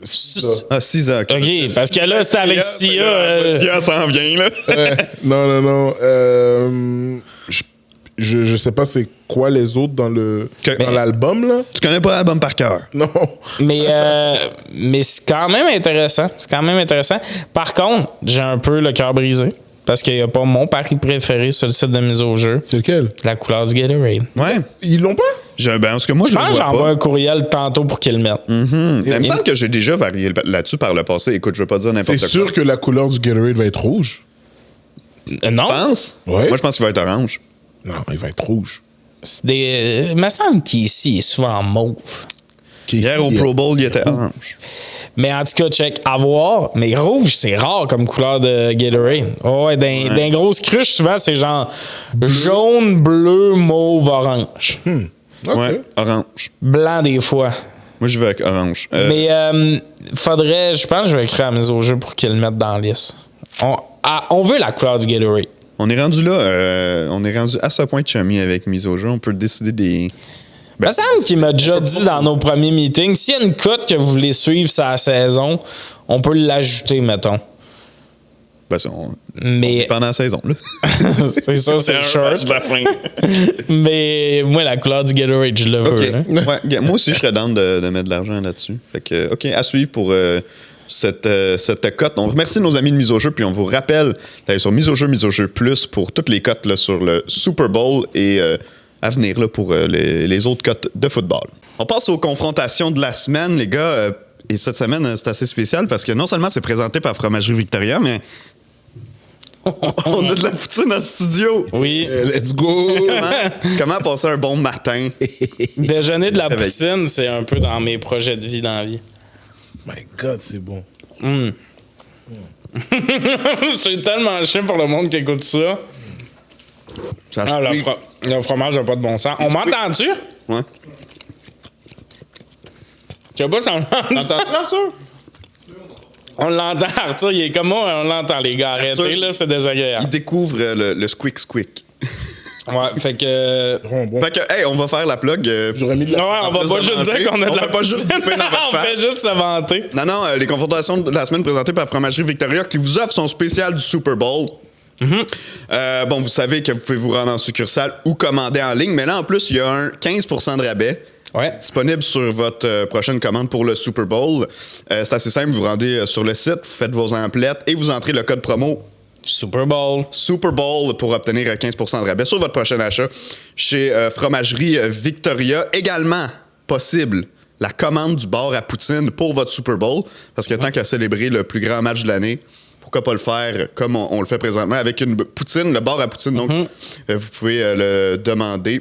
Ça. Ah, Sia, OK. OK, parce que là, c'était avec Sia. Sia s'en vient, là. Non. Je sais pas c'est quoi les autres dans l'album, là. Tu connais pas l'album par cœur? Non. Mais c'est quand même intéressant. Par contre, j'ai un peu le cœur brisé. Parce qu'il n'y a pas mon pari préféré sur le site de mise au jeu. C'est lequel? La couleur du Gatorade. Ouais. Ils l'ont pas? En tout cas, moi, je Je le pense que vois j'envoie pas. un courriel tantôt pour qu'ils le mettent. Il me semble que j'ai déjà varié là-dessus par le passé. Écoute, je veux pas dire n'importe C'est quoi. sûr que la couleur du Gatorade va être rouge. Non. Tu penses? Ouais. Moi, je pense qu'il va être orange. Non, il va être rouge. Il me semble qu'ici, il est souvent mauve. Hier, au Pro Bowl, il était orange. Mais en tout cas, check, à voir. Mais rouge, c'est rare comme couleur de Gatorade. Oh, ouais, dans les grosses cruches, souvent, c'est genre jaune, bleu, mauve, orange. Ok. Ouais, orange. Blanc des fois. Moi, je vais avec orange. Mais faudrait, je pense que je vais écrire à la mise au jeu pour qu'ils le mettent dans la liste. On veut la couleur du Gatorade. On est rendu là. On est rendu à ce point de chummy avec mise au jeu. On peut décider des... Il me semble qu'il m'a déjà dit dans nos premiers meetings, s'il y a une cote que vous voulez suivre sa saison, on peut l'ajouter, mettons. Ben, Mais pendant la saison, là. c'est ça, c'est short. la fin. Mais moi, la couleur du Gatorade, je le veux. OK. Hein. Ouais, moi aussi, je serais down de mettre de l'argent là-dessus. Fait que, OK, à suivre pour cette cote. On remercie nos amis de Mise au jeu, puis on vous rappelle d'aller sur Mise au jeu Plus pour toutes les cotes là, sur le Super Bowl et à venir là, pour les autres cotes de football. On passe aux confrontations de la semaine, les gars. Et cette semaine, c'est assez spécial parce que non seulement c'est présenté par Fromagerie Victoria, mais on a de la poutine en studio. Oui. Let's go! Comment passer un bon matin? Déjeuner de la poutine, c'est un peu dans mes projets de vie dans la vie. My God, c'est bon. C'est tellement chiant pour le monde qui écoute ça. Le fromage n'a pas de bon sens. On m'entend-tu? Ouais. Je sais pas si on l'entend. Arthur? On l'entend, Arthur. Il est comme moi, on l'entend, les gars. Arrêtez, Arthur, là, c'est désagréable. Il découvre le squeak. Ouais, fait que... Bon. Fait que, hey, on va faire la plug. J'aurais mis de Ouais, la... on va pas juste dire qu'on a de la poutine. On fait juste se vanter. Non, les confrontations de la semaine présentées par Fromagerie Victoria qui vous offre son spécial du Super Bowl. Bon, vous savez que vous pouvez vous rendre en succursale ou commander en ligne, mais là, en plus, il y a un 15% de rabais. Ouais. Disponible sur votre prochaine commande pour le Super Bowl. C'est assez simple, vous vous rendez sur le site, vous faites vos emplettes et vous entrez le code promo Super Bowl. Super Bowl pour obtenir 15% de rabais sur votre prochain achat chez Fromagerie Victoria. Également possible la commande du bar à poutine pour votre Super Bowl, parce que tant qu'à célébrer le plus grand match de l'année, pourquoi pas le faire comme on le fait présentement avec une poutine, le bar à poutine. Donc, vous pouvez le demander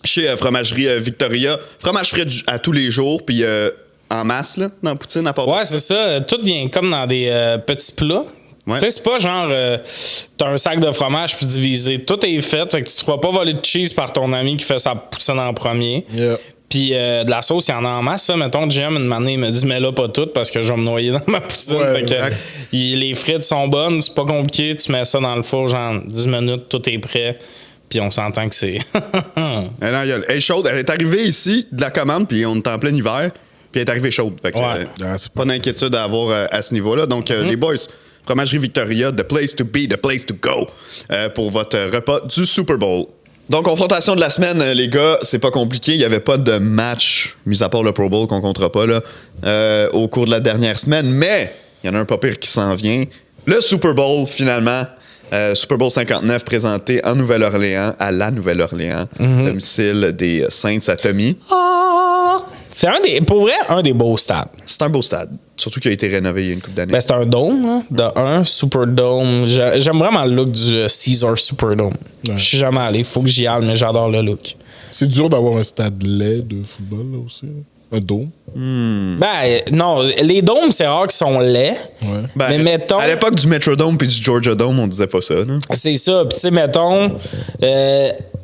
chez Fromagerie Victoria. Fromage frais à tous les jours, puis en masse, là, dans la poutine à part. Ouais, c'est ça. Tout vient comme dans des petits plats. Ouais. Tu sais, c'est pas genre t'as un sac de fromage puis divisé. Tout est fait que tu te feras pas voler de cheese par ton ami qui fait sa poutine en premier. Yeah. Puis de la sauce, il y en a en masse. Ça. Mettons, Jim, une année, il me dit, mais là, pas toutes parce que je vais me noyer dans ma poutine. Ouais, Fait que, les frites sont bonnes, c'est pas compliqué. Tu mets ça dans le four, genre 10 minutes, tout est prêt. Puis on s'entend que c'est. Elle est chaude. Elle est arrivée ici de la commande, puis on est en plein hiver, puis elle est arrivée chaude. Fait que, c'est pas d'inquiétude à avoir à ce niveau-là. Donc, les boys, Fromagerie Victoria, the place to be, the place to go pour votre repas du Super Bowl. Donc, confrontation de la semaine, les gars, c'est pas compliqué. Il n'y avait pas de match, mis à part le Pro Bowl qu'on comptera pas là, au cours de la dernière semaine. Mais il y en a un pas pire qui s'en vient. Le Super Bowl, finalement. Super Bowl 59 présenté en Nouvelle-Orléans, à la Nouvelle-Orléans, domicile des Saints à Tommy. C'est pour vrai, un des beaux stades. C'est un beau stade, surtout qu'il a été rénové il y a une couple d'années. Ben, c'est un dôme, hein, de un Superdome. J'aime vraiment le look du Caesar Superdome. Je suis jamais allé, faut que j'y aille, mais j'adore le look. C'est dur d'avoir un stade laid de football, là, aussi. Un dôme. Ben, non, les dômes, c'est rare qu'ils sont laids. Ouais. Ben, mais mettons. à l'époque du Metrodome puis du Georgia Dome, on disait pas ça. Non? C'est ça. Puis, tu sais, mettons,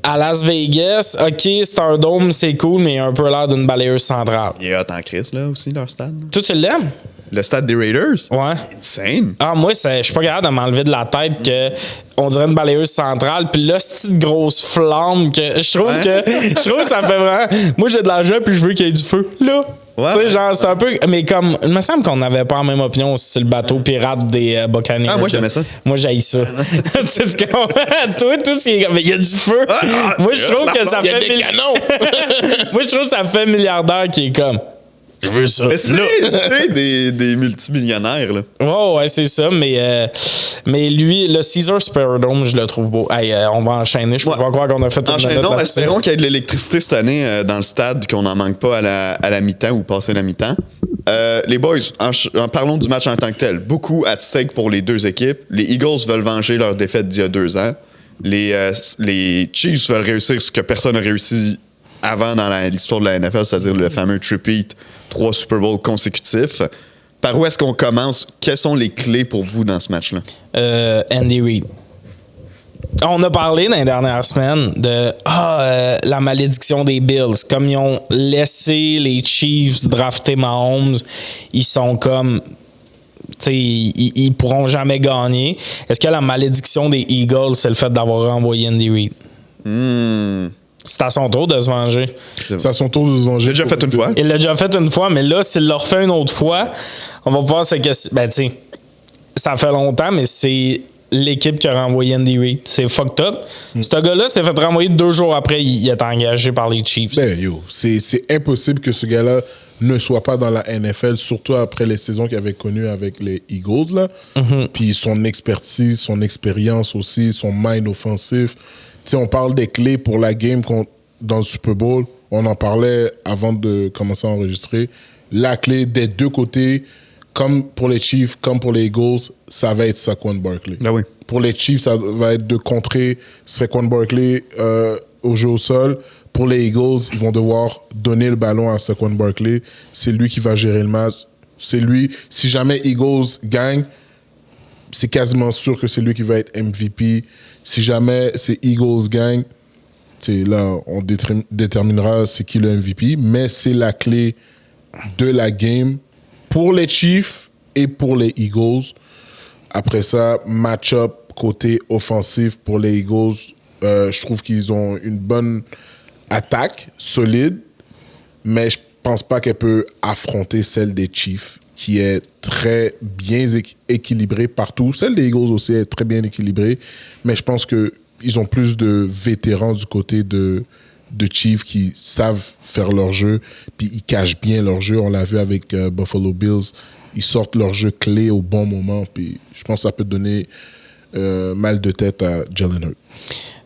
à Las Vegas, OK, c'est un dôme, c'est cool, mais il a un peu l'air d'une balayeuse centrale. Il est hot en crise, là, aussi, leur stade. Là. Toi, tu l'aimes? Le stade des Raiders? Ouais. Insane. Ah, moi, je suis pas capable de m'enlever de la tête que on dirait une balayeuse centrale. Puis là, cette petite grosse flamme que je trouve que ça fait vraiment. Moi, j'ai de l'argent puis je veux qu'il y ait du feu. Là. Ouais, Tu sais, genre, c'est un peu. Mais comme. Il me semble qu'on n'avait pas la même opinion sur le bateau pirate des Buccaneers. Ah, moi, j'aimais ça. Moi, j'haïs ça. Tu sais, tu comprends? Toi, tout ce qui est. Mais il y a du feu. Moi, je trouve que ça fait. des canons! Moi, je trouve que ça fait milliardaire qui est comme. Je veux ça. Mais c'est des multimillionnaires, là. Ouais, c'est ça, mais lui, le Caesar Superdome, je le trouve beau. Hey, on va enchaîner, je peux pas croire qu'on a fait une minute Non, là-dessus. espérons qu'il y ait de l'électricité cette année dans le stade, qu'on n'en manque pas à la mi-temps ou passer la mi-temps. Les boys, en parlons du match en tant que tel. Beaucoup at stake pour les deux équipes. Les Eagles veulent venger leur défaite d'il y a 2 ans. Les Chiefs veulent réussir ce que personne n'a réussi avant dans l'histoire de la NFL, c'est-à-dire le fameux tripit, 3 Super Bowls consécutifs. Par où est-ce qu'on commence? Quelles sont les clés pour vous dans ce match-là? Andy Reid. On a parlé dans les dernières semaines de la malédiction des Bills. Comme ils ont laissé les Chiefs drafter Mahomes, ils sont comme... Tu sais, ils pourront jamais gagner. Est-ce que la malédiction des Eagles, c'est le fait d'avoir renvoyé Andy Reid? C'est à son tour de se venger. C'est à son tour de se venger. J'ai déjà fait une fois. Il l'a déjà fait une fois, mais là, s'il le refait une autre fois, on va voir c'est que... Ben, tu sais, ça fait longtemps, mais c'est l'équipe qui a renvoyé Andy Reid. C'est fucked up. Ce gars-là s'est fait renvoyer 2 jours après, il est engagé par les Chiefs. Ben, yo, c'est impossible que ce gars-là ne soit pas dans la NFL, surtout après les saisons qu'il avait connues avec les Eagles, là. Puis son expertise, son expérience aussi, son mind offensif. Tu sais, on parle des clés pour la game dans le Super Bowl. On en parlait avant de commencer à enregistrer. La clé des deux côtés, comme pour les Chiefs, comme pour les Eagles, ça va être Saquon Barkley. Ah oui. Pour les Chiefs, ça va être de contrer Saquon Barkley au jeu au sol. Pour les Eagles, ils vont devoir donner le ballon à Saquon Barkley. C'est lui qui va gérer le match. C'est lui. Si jamais Eagles gagne, c'est quasiment sûr que c'est lui qui va être MVP. Si jamais c'est Eagles gagne, là, on déterminera c'est qui le MVP. Mais c'est la clé de la game pour les Chiefs et pour les Eagles. Après ça, match-up côté offensif pour les Eagles. Je trouve qu'ils ont une bonne attaque, solide, mais je pense pas qu'elle peut affronter celle des Chiefs, qui est très bien équilibrée partout. Celle des Eagles aussi est très bien équilibrée, mais je pense qu'ils ont plus de vétérans du côté de Chiefs qui savent faire leur jeu, puis ils cachent bien leur jeu. On l'a vu avec Buffalo Bills. Ils sortent leur jeu clé au bon moment, puis je pense que ça peut donner mal de tête à Jalen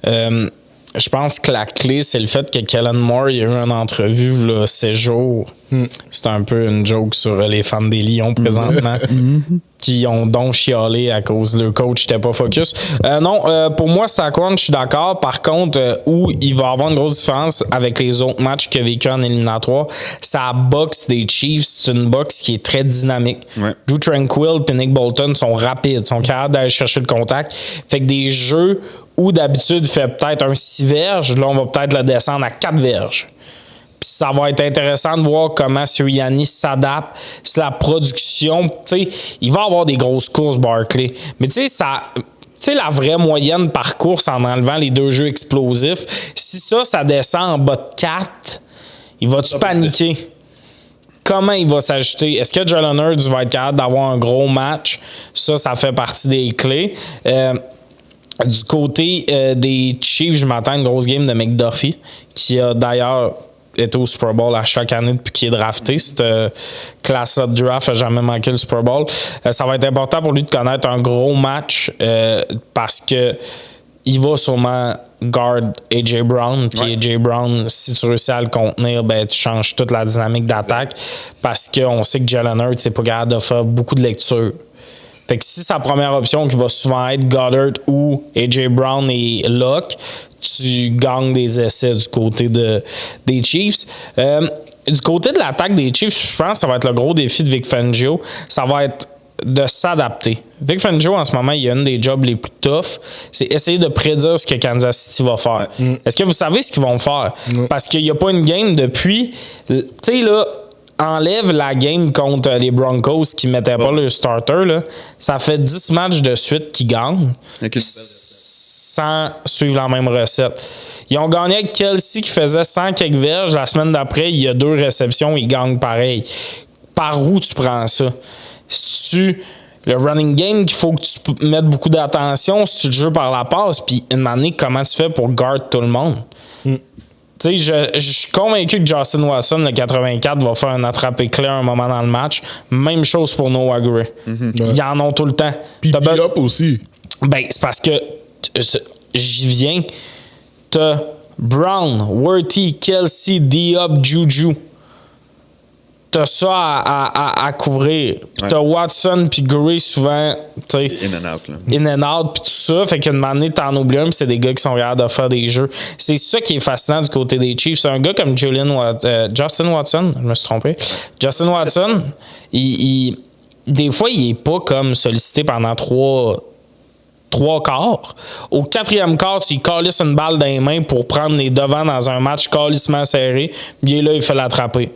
Hurts? Je pense que la clé, c'est le fait que Kellen Moore, il y a eu une entrevue là, ces jours. C'est un peu une joke sur les fans des Lions présentement qui ont donc chialé à cause de leur coach n'était pas focus. Pour moi, Saquon, je suis d'accord. Par contre, où il va avoir une grosse différence avec les autres matchs qu'il a vécu en éliminatoire, sa boxe des Chiefs, c'est une boxe qui est très dynamique. Ouais. Drew Tranquill et Nick Bolton sont rapides, sont capables d'aller chercher le contact. Fait que des jeux où d'habitude il fait peut-être un 6 verges, là on va peut-être le descendre à 4 verges. Puis ça va être intéressant de voir comment Sirianni s'adapte. Si la production, tu sais, il va avoir des grosses courses, Barkley. Mais tu sais, la vraie moyenne par course en enlevant les 2 jeux explosifs, si ça descend en bas de 4, il va-tu paniquer? Comment il va s'ajuster? Est-ce que Jalen Hurts va être capable d'avoir un gros match? Ça fait partie des clés. Du côté des Chiefs, je m'attends à une grosse game de McDuffie, qui a d'ailleurs été au Super Bowl à chaque année depuis qu'il est drafté. Cette classe-là de draft n'a jamais manqué le Super Bowl. Ça va être important pour lui de connaître un gros match parce que il va sûrement guard A.J. Brown. Puis A.J. Brown, si tu réussis à le contenir, ben, tu changes toute la dynamique d'attaque parce qu'on sait que Jalen Hurts n'est pas capable de faire beaucoup de lecture. Fait que si sa première option, qui va souvent être Goddard ou A.J. Brown et Locke, tu gagnes des essais du côté des Chiefs. Du côté de l'attaque des Chiefs, je pense que ça va être le gros défi de Vic Fangio. Ça va être de s'adapter. Vic Fangio, en ce moment, il y a une des jobs les plus tough, c'est essayer de prédire ce que Kansas City va faire. Est-ce que vous savez ce qu'ils vont faire? Parce qu'il n'y a pas une game depuis... Tu sais, là... Enlève la game contre les Broncos qui ne mettaient pas le starter. Là. Ça fait 10 matchs de suite qu'ils gagnent sans suivre la même recette. Ils ont gagné avec Kelsey qui faisait 100 quelques verges. La semaine d'après, il y a 2 réceptions, ils gagnent pareil. Par où tu prends ça? Si le running game qu'il faut que tu mettes beaucoup d'attention, si tu le joues par la passe, puis une année, comment tu fais pour guard tout le monde? Tu sais, je suis convaincu que Justin Watson, le 84, va faire un attrapé clair un moment dans le match. Même chose pour Noah Gray. Ils en ont tout le temps. Puis Diop aussi. Ben, c'est parce que j'y viens. T'as Brown, Worthy, Kelsey, Diop, Juju. T'as ça à couvrir. T'as Watson puis Gray souvent, tu sais. In and out, là. In and out puis tout ça. Fait qu'une année, t'en oublies un puis c'est des gars qui sont capables de faire des jeux. C'est ça qui est fascinant du côté des Chiefs. C'est un gars comme Justin Watson, je me suis trompé. Justin Watson, des fois, il est pas comme sollicité pendant 3 quarts. Au 4e quart, tu lui calisses une balle dans les mains pour prendre les devants dans un match calissement serré. Il est là, il fait l'attraper.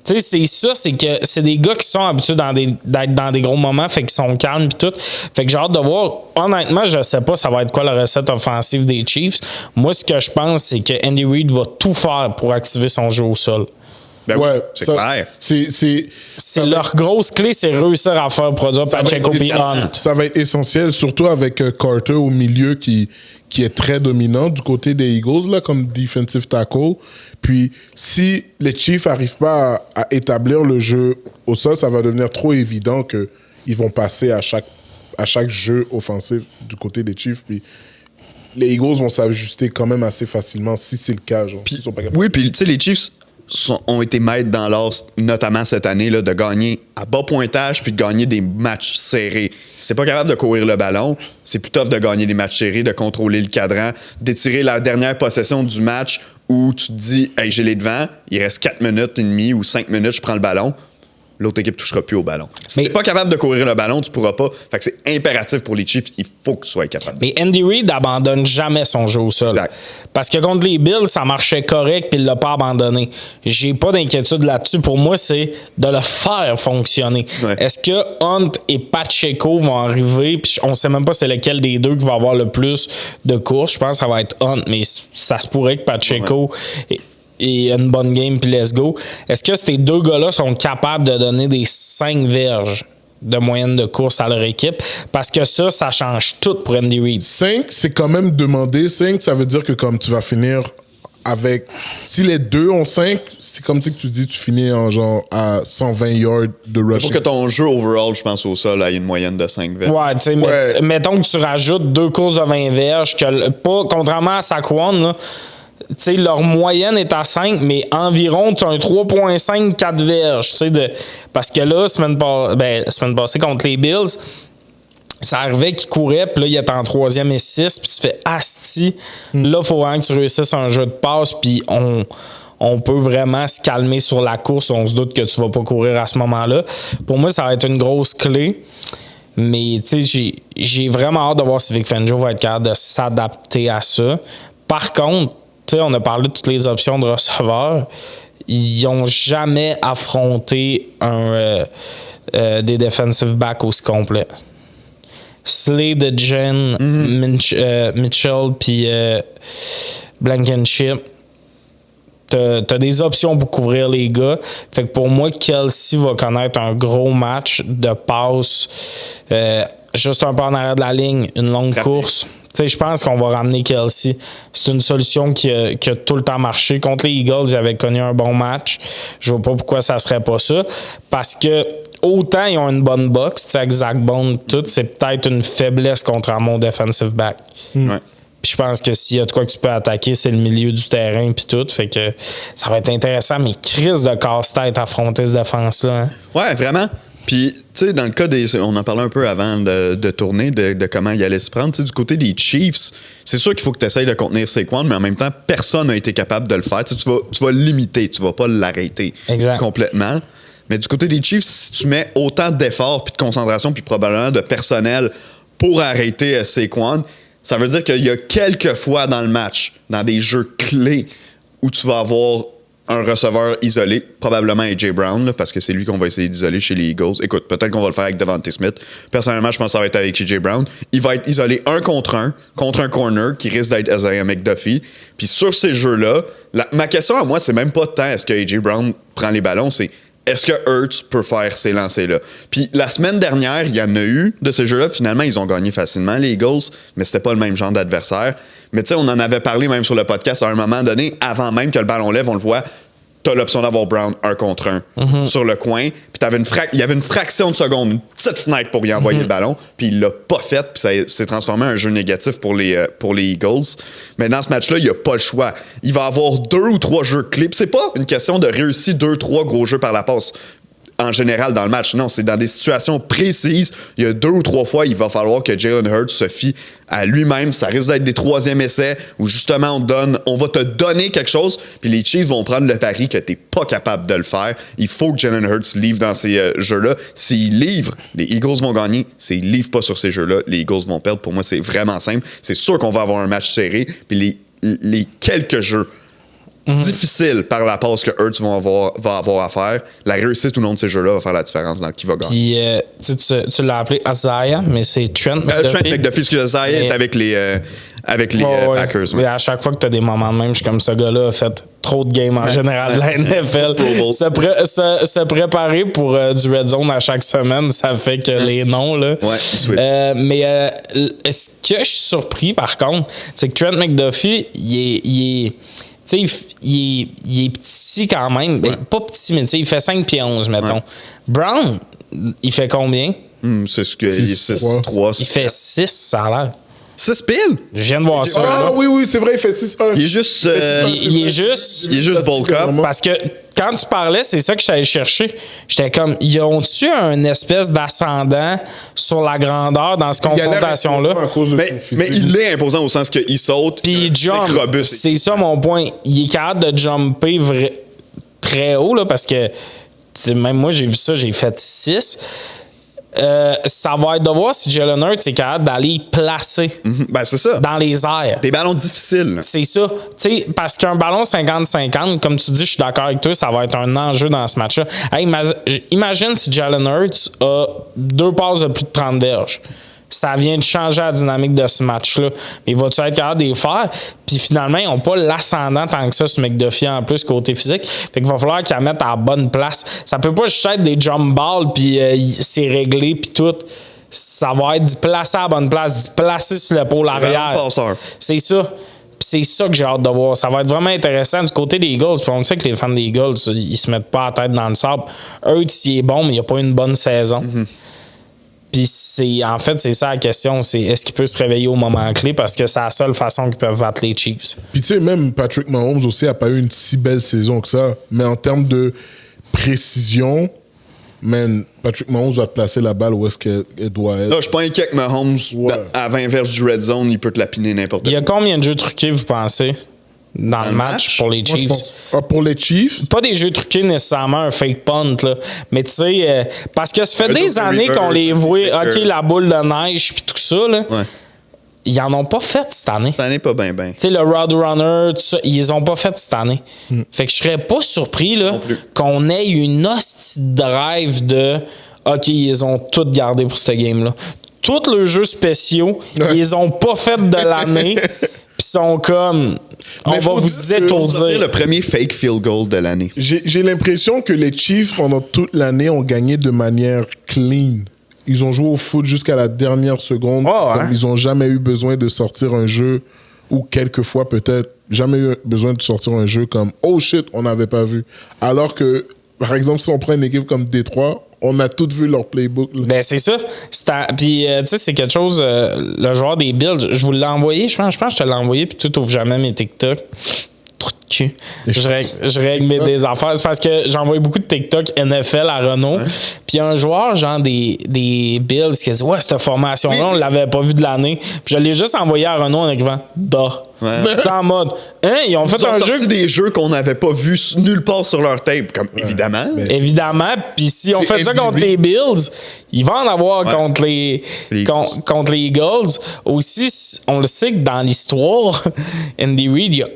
Tu sais, c'est ça, c'est que c'est des gars qui sont habitués d'être dans des gros moments, fait qu'ils sont calmes et tout. Fait que j'ai hâte de voir. Honnêtement, je sais pas ça va être quoi la recette offensive des Chiefs. Moi, ce que je pense, c'est que Andy Reid va tout faire pour activer son jeu au sol. Ben ouais, c'est clair. C'est leur grosse clé, c'est réussir à faire produire Pacheco et Hunt. Ça va être essentiel, surtout avec Carter au milieu qui est très dominant du côté des Eagles, là, comme defensive tackle. Puis, si les Chiefs n'arrivent pas à établir le jeu au sol, ça va devenir trop évident qu'ils vont passer à chaque jeu offensif du côté des Chiefs. Puis, les Eagles vont s'ajuster quand même assez facilement si c'est le cas. Genre, puis, oui, puis tu sais, les Chiefs ont été maîtres dans l'art, notamment cette année, là, de gagner à bas pointage puis de gagner des matchs serrés. Si t'es pas capable de courir le ballon, c'est plus tough de gagner des matchs serrés, de contrôler le cadran, d'étirer la dernière possession du match où tu te dis « Hey, j'ai les devants, il reste 4 minutes et demie ou 5 minutes, je prends le ballon ». L'autre équipe ne touchera plus au ballon. Si t'es pas capable de courir le ballon, tu pourras pas. Fait que c'est impératif pour les Chiefs, il faut que tu sois capable. Mais Andy Reid abandonne jamais son jeu au sol. Exact. Parce que contre les Bills, ça marchait correct puis il l'a pas abandonné. J'ai pas d'inquiétude là-dessus. Pour moi, c'est de le faire fonctionner. Ouais. Est-ce que Hunt et Pacheco vont arriver puis on sait même pas c'est lequel des deux qui va avoir le plus de courses. Je pense que ça va être Hunt, mais ça se pourrait que Pacheco... Ouais. Et une bonne game, puis let's go. Est-ce que ces 2 gars-là sont capables de donner des 5 verges de moyenne de course à leur équipe? Parce que ça change tout pour Andy Reid. 5, c'est quand même demandé. 5, ça veut dire que comme tu vas finir avec. Si les deux ont 5, c'est comme si que tu dis, tu finis en genre à 120 yards de rushing. Pour que ton jeu overall, je pense au sol, ait une moyenne de 5 verges. Ouais, tu sais, Ouais. mettons que tu rajoutes 2 courses de 20 verges, pas, contrairement à Saquon, là, tu sais, leur moyenne est à 5, mais environ, tu as un 3,5, 4 verges. Tu sais, parce que là, semaine passée contre les Bills, ça arrivait qu'il courait, puis là, il était en 3e et 6, puis tu fais asti. Là, il faut vraiment que tu réussisses un jeu de passe, puis on peut vraiment se calmer sur la course. On se doute que tu vas pas courir à ce moment-là. Pour moi, ça va être une grosse clé. Mais, tu sais, j'ai vraiment hâte de voir si Vic Fangio va être capable de s'adapter à ça. Par contre, tu sais, on a parlé de toutes les options de receveurs. Ils n'ont jamais affronté des defensive backs aussi complets. Slade, Jen, Mitchell, puis Blankenship. T'as des options pour couvrir les gars. Fait que pour moi, Kelsey va connaître un gros match de passe. Juste un peu en arrière de la ligne, une longue course. Tu sais, je pense qu'on va ramener Kelsey. C'est une solution qui a tout le temps marché. Contre les Eagles, ils avaient connu un bon match. Je vois pas pourquoi ça serait pas ça. Parce que autant ils ont une bonne boxe, tu sais, avec Zach Bone, tout, c'est peut-être une faiblesse contre un bon defensive back. Ouais. Puis je pense que s'il y a de quoi que tu peux attaquer, c'est le milieu du terrain puis tout. Fait que ça va être intéressant, mais crise de casse-tête à affronter cette défense-là. Hein? Ouais, vraiment. Puis, tu sais, dans le cas des... On en parlait un peu avant de tourner, de comment il allait se prendre. Tu sais, du côté des Chiefs, c'est sûr qu'il faut que tu essayes de contenir Saquon, mais en même temps, personne n'a été capable de le faire. Tu sais, tu vas le limiter, tu vas pas l'arrêter complètement. Mais du côté des Chiefs, si tu mets autant d'efforts, puis de concentration, puis probablement de personnel pour arrêter Saquon, ça veut dire qu'il y a quelques fois dans le match, dans des jeux clés, où tu vas avoir un receveur isolé, probablement AJ Brown, là, parce que c'est lui qu'on va essayer d'isoler chez les Eagles. Écoute, peut-être qu'on va le faire avec Devontae Smith. Personnellement, je pense que ça va être avec AJ Brown. Il va être isolé un contre un corner qui risque d'être Isaiah McDuffie. Puis sur ces jeux-là, ma question à moi, c'est même pas tant est-ce que AJ Brown prend les ballons, c'est est-ce que Hurts peut faire ces lancers-là? Puis la semaine dernière, il y en a eu de ces jeux-là. Finalement, ils ont gagné facilement, les Eagles, mais c'était pas le même genre d'adversaire. Mais tu sais, on en avait parlé même sur le podcast à un moment donné, avant même que le ballon lève, on le voit, t'as l'option d'avoir Brown un contre un sur le coin. Puis il y avait une fraction de seconde, une petite fenêtre pour y envoyer le ballon. Puis il l'a pas fait. Puis ça s'est transformé en un jeu négatif pour les Eagles. Mais dans ce match-là, il n'y a pas le choix. Il va avoir 2 ou 3 jeux clés. Puis c'est pas une question de réussir 2-3 gros jeux par la passe en général dans le match. Non, c'est dans des situations précises. Il y a 2 ou 3 fois, il va falloir que Jalen Hurts se fie à lui-même. Ça risque d'être des 3e essais où justement on va te donner quelque chose, puis les Chiefs vont prendre le pari que t'es pas capable de le faire. Il faut que Jalen Hurts livre dans ces jeux-là. S'il livre, les Eagles vont gagner. S'il livre pas sur ces jeux-là, les Eagles vont perdre. Pour moi, c'est vraiment simple. C'est sûr qu'on va avoir un match serré, puis les quelques jeux difficile par la passe que Hurts va avoir à faire, la réussite ou non de ces jeux-là va faire la différence dans qui va gagner. Puis tu l'as appelé Isaiah, mais c'est Trent McDuffie. Trent McDuffie, parce que Isaiah est avec les Packers. Mais à chaque fois que tu as des moments de même, je suis comme ce gars-là a fait trop de games en général de la NFL. Se préparer pour du Red Zone à chaque semaine, ça fait que les noms, là. Ouais, mais ce que je suis surpris, par contre, c'est que Trent McDuffie, il est petit quand même. Ouais. Pas petit, mais il fait 5 pieds 11, mettons. Ouais. Brown, il fait combien? C'est ce que... 6-3. Il fait 6, ça a l'air. 6 piles? Je viens de voir ça. Ah oui, c'est vrai, il fait 6-1. Il est juste... il est juste bulk up. Parce que quand tu parlais, c'est ça que je t'allais chercher. J'étais comme, ils ont-tu un espèce d'ascendant sur la grandeur dans cette confrontation-là? Mais il est imposant au sens qu'il saute. Puis il jump. C'est ça mon point. Il est capable de jumper très haut, là, parce que même moi, j'ai vu ça, j'ai fait 6. Ça va être de voir si Jalen Hurts est capable d'aller placer c'est ça. Dans les airs. Des ballons difficiles. C'est ça. T'sais, parce qu'un ballon 50-50, comme tu dis, je suis d'accord avec toi, ça va être un enjeu dans ce match-là. Hey, imagine si Jalen Hurts a 2 passes de plus de 30 verges. Ça vient de changer la dynamique de ce match-là. Mais va-tu être capable de les faire? Puis finalement, ils n'ont pas l'ascendant tant que ça sur McDuffie en plus côté physique. Fait qu'il va falloir qu'ils la mettent à la bonne place. Ça peut pas juste être des jump balls puis c'est réglé puis tout. Ça va être d'y placer à la bonne place, d'y placer sur l'épaule arrière. C'est ça. c'est ça que j'ai hâte de voir. Ça va être vraiment intéressant du côté des Eagles. Puis on sait que les fans des Eagles, ils se mettent pas la tête dans le sable. Hurts, il est bon, mais il n'a pas eu une bonne saison. Puis en fait, c'est ça la question. C'est est-ce qu'il peut se réveiller au moment clé? Parce que c'est la seule façon qu'ils peuvent battre les Chiefs. Puis tu sais, même Patrick Mahomes aussi n'a pas eu une si belle saison que ça. Mais en termes de précision, man, Patrick Mahomes va te placer la balle où est-ce qu'elle doit être. Là, je suis pas inquiet que Mahomes, à 20 verges du red zone, il peut te lapiner n'importe où. Il y a combien de jeux truqués, vous pensez, dans le match pour les Moi, je Chiefs? pense, pour les Chiefs, Pas des jeux truqués nécessairement, un fake punt, là. Mais tu sais, parce que ça fait des années qu'on les voit, OK, la boule de neige puis tout ça, là. Ouais. Ils en ont pas fait cette année. Cette année, pas bien. Tu sais, le Roadrunner, tout ça, ils les ont pas fait cette année. Fait que je serais pas surpris là, qu'on ait une hostie de drive de OK, ils ont tout gardé pour ce game-là. Tous leurs jeux spéciaux, ils les ont pas fait de l'année. Puis sont comme on va vous étourdir. Le premier fake field goal de l'année. j'ai l'impression que les Chiefs, pendant toute l'année, ont gagné de manière clean. Ils ont joué au foot jusqu'à la dernière seconde. Comme ils n'ont jamais eu besoin de sortir un jeu, ou quelquefois peut-être, jamais eu besoin de sortir un jeu comme « Oh shit, on n'avait pas vu ». Alors que, par exemple, si on prend une équipe comme Détroit, on a tous vu leur playbook. Là. Ben, c'est ça. Puis, tu sais, c'est quelque chose... le joueur des Bills, je vous l'ai envoyé. Je pense que je te l'ai envoyé, puis tu n'ouvres jamais mes TikTok. Trou de cul. Je règle mes des affaires. C'est parce que j'envoie beaucoup de TikTok NFL à Renault. Puis, un joueur, genre des Bills, qui a dit « Ouais, cette formation-là, on l'avait pas vu de l'année. » Puis, je l'ai juste envoyé à Renault en écrivant « Da. » En mode « Hein? Ils ont fait un jeu... » Ils ont des jeux qu'on n'avait pas vus nulle part sur leur tape. Comme, évidemment. Évidemment. Puis si on fait ça contre les Bills, ils vont en avoir contre les Eagles. Aussi, on le sait que dans l'histoire, Andy Reid, il a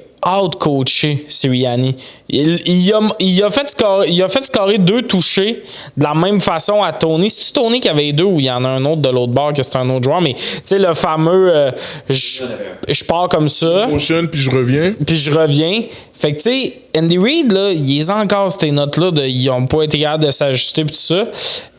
out-coaché Sirianni. Il a fait scorer 2 touchés de la même façon à Tony. C'est-tu Tony qui avait 2 ou il y en a un autre de l'autre bord que c'est un autre joueur? Mais tu sais, le fameux je pars comme ça. Motion, puis je reviens. Fait que tu sais, Andy Reid, là, il les a encore ces notes-là. Ils n'ont pas été capables de s'ajuster et tout ça.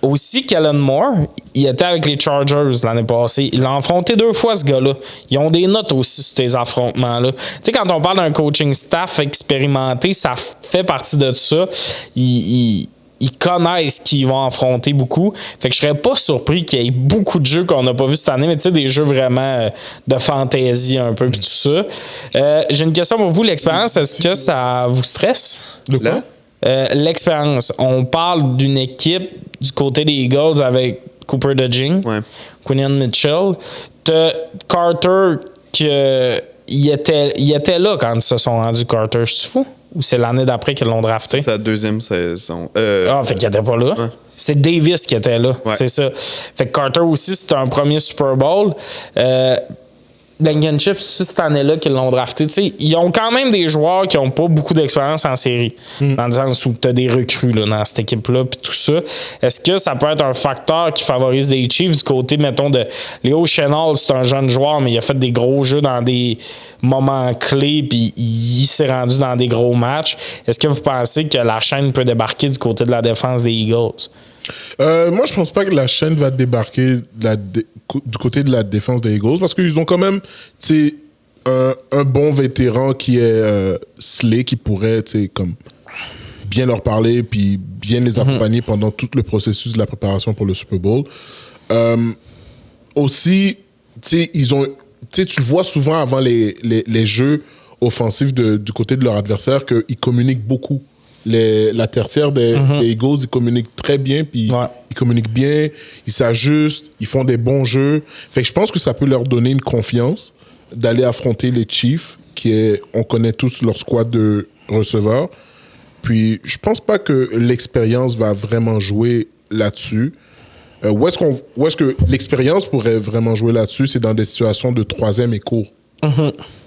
Aussi, Kellen Moore, il était avec les Chargers l'année passée. Il a affronté 2 fois ce gars-là. Ils ont des notes aussi sur ces affrontements-là. Tu sais, quand on parle d'un coaching staff expérimenté, ça fait partie de ça. Ils connaissent qu'ils vont affronter beaucoup. Fait que je serais pas surpris qu'il y ait beaucoup de jeux qu'on n'a pas vu cette année, mais tu sais, des jeux vraiment de fantaisie un peu, puis tout ça. J'ai une question pour vous. L'expérience, est-ce que ça vous stresse? De quoi? L'expérience. On parle d'une équipe du côté des Eagles avec Cooper DeJean, Quinion Mitchell. T'as Carter, il était là quand ils se sont rendus Carter. Je suis fou? Ou c'est l'année d'après qu'ils l'ont drafté? C'est la 2e saison. Fait qu'il était pas là. Ouais. C'est Davis qui était là. Ouais. C'est ça. Fait que Carter aussi, c'était un premier Super Bowl. Blankenship, c'est cette année-là qu'ils l'ont drafté. T'sais, ils ont quand même des joueurs qui n'ont pas beaucoup d'expérience en série. Dans le sens où tu as des recrues là, dans cette équipe-là puis tout ça. Est-ce que ça peut être un facteur qui favorise les Chiefs du côté, mettons, de Léo Chenal, c'est un jeune joueur, mais il a fait des gros jeux dans des moments clés puis il s'est rendu dans des gros matchs. Est-ce que vous pensez que la chaîne peut débarquer du côté de la défense des Eagles? Moi, je pense pas que la chaîne va débarquer du côté de la défense des Eagles parce qu'ils ont quand même un bon vétéran qui est Slay, qui pourrait comme bien leur parler puis bien les accompagner pendant tout le processus de la préparation pour le Super Bowl. Aussi, ils ont, tu le vois souvent avant les jeux offensifs du côté de leur adversaire qu'ils communiquent beaucoup. La tertiaire des Eagles, ils communiquent très bien, puis ils communiquent bien, ils s'ajustent, ils font des bons jeux. Fait que je pense que ça peut leur donner une confiance d'aller affronter les Chiefs, on connaît tous leur squad de receveurs. Puis je pense pas que l'expérience va vraiment jouer là-dessus. Où est-ce que l'expérience pourrait vraiment jouer là-dessus? C'est dans des situations de 3e et court.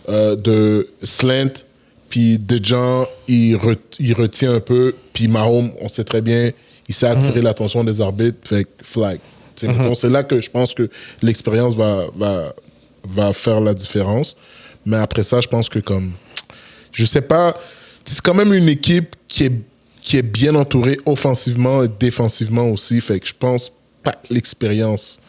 De slant, puis DeJean, il retient un peu. Puis Mahomes, on sait très bien, il sait attirer l'attention des arbitres. Fait que flag. Donc c'est là que je pense que l'expérience va faire la différence. Mais après ça, je pense que je sais pas, c'est quand même une équipe qui est bien entourée offensivement et défensivement aussi. Fait que je pense pas que l'expérience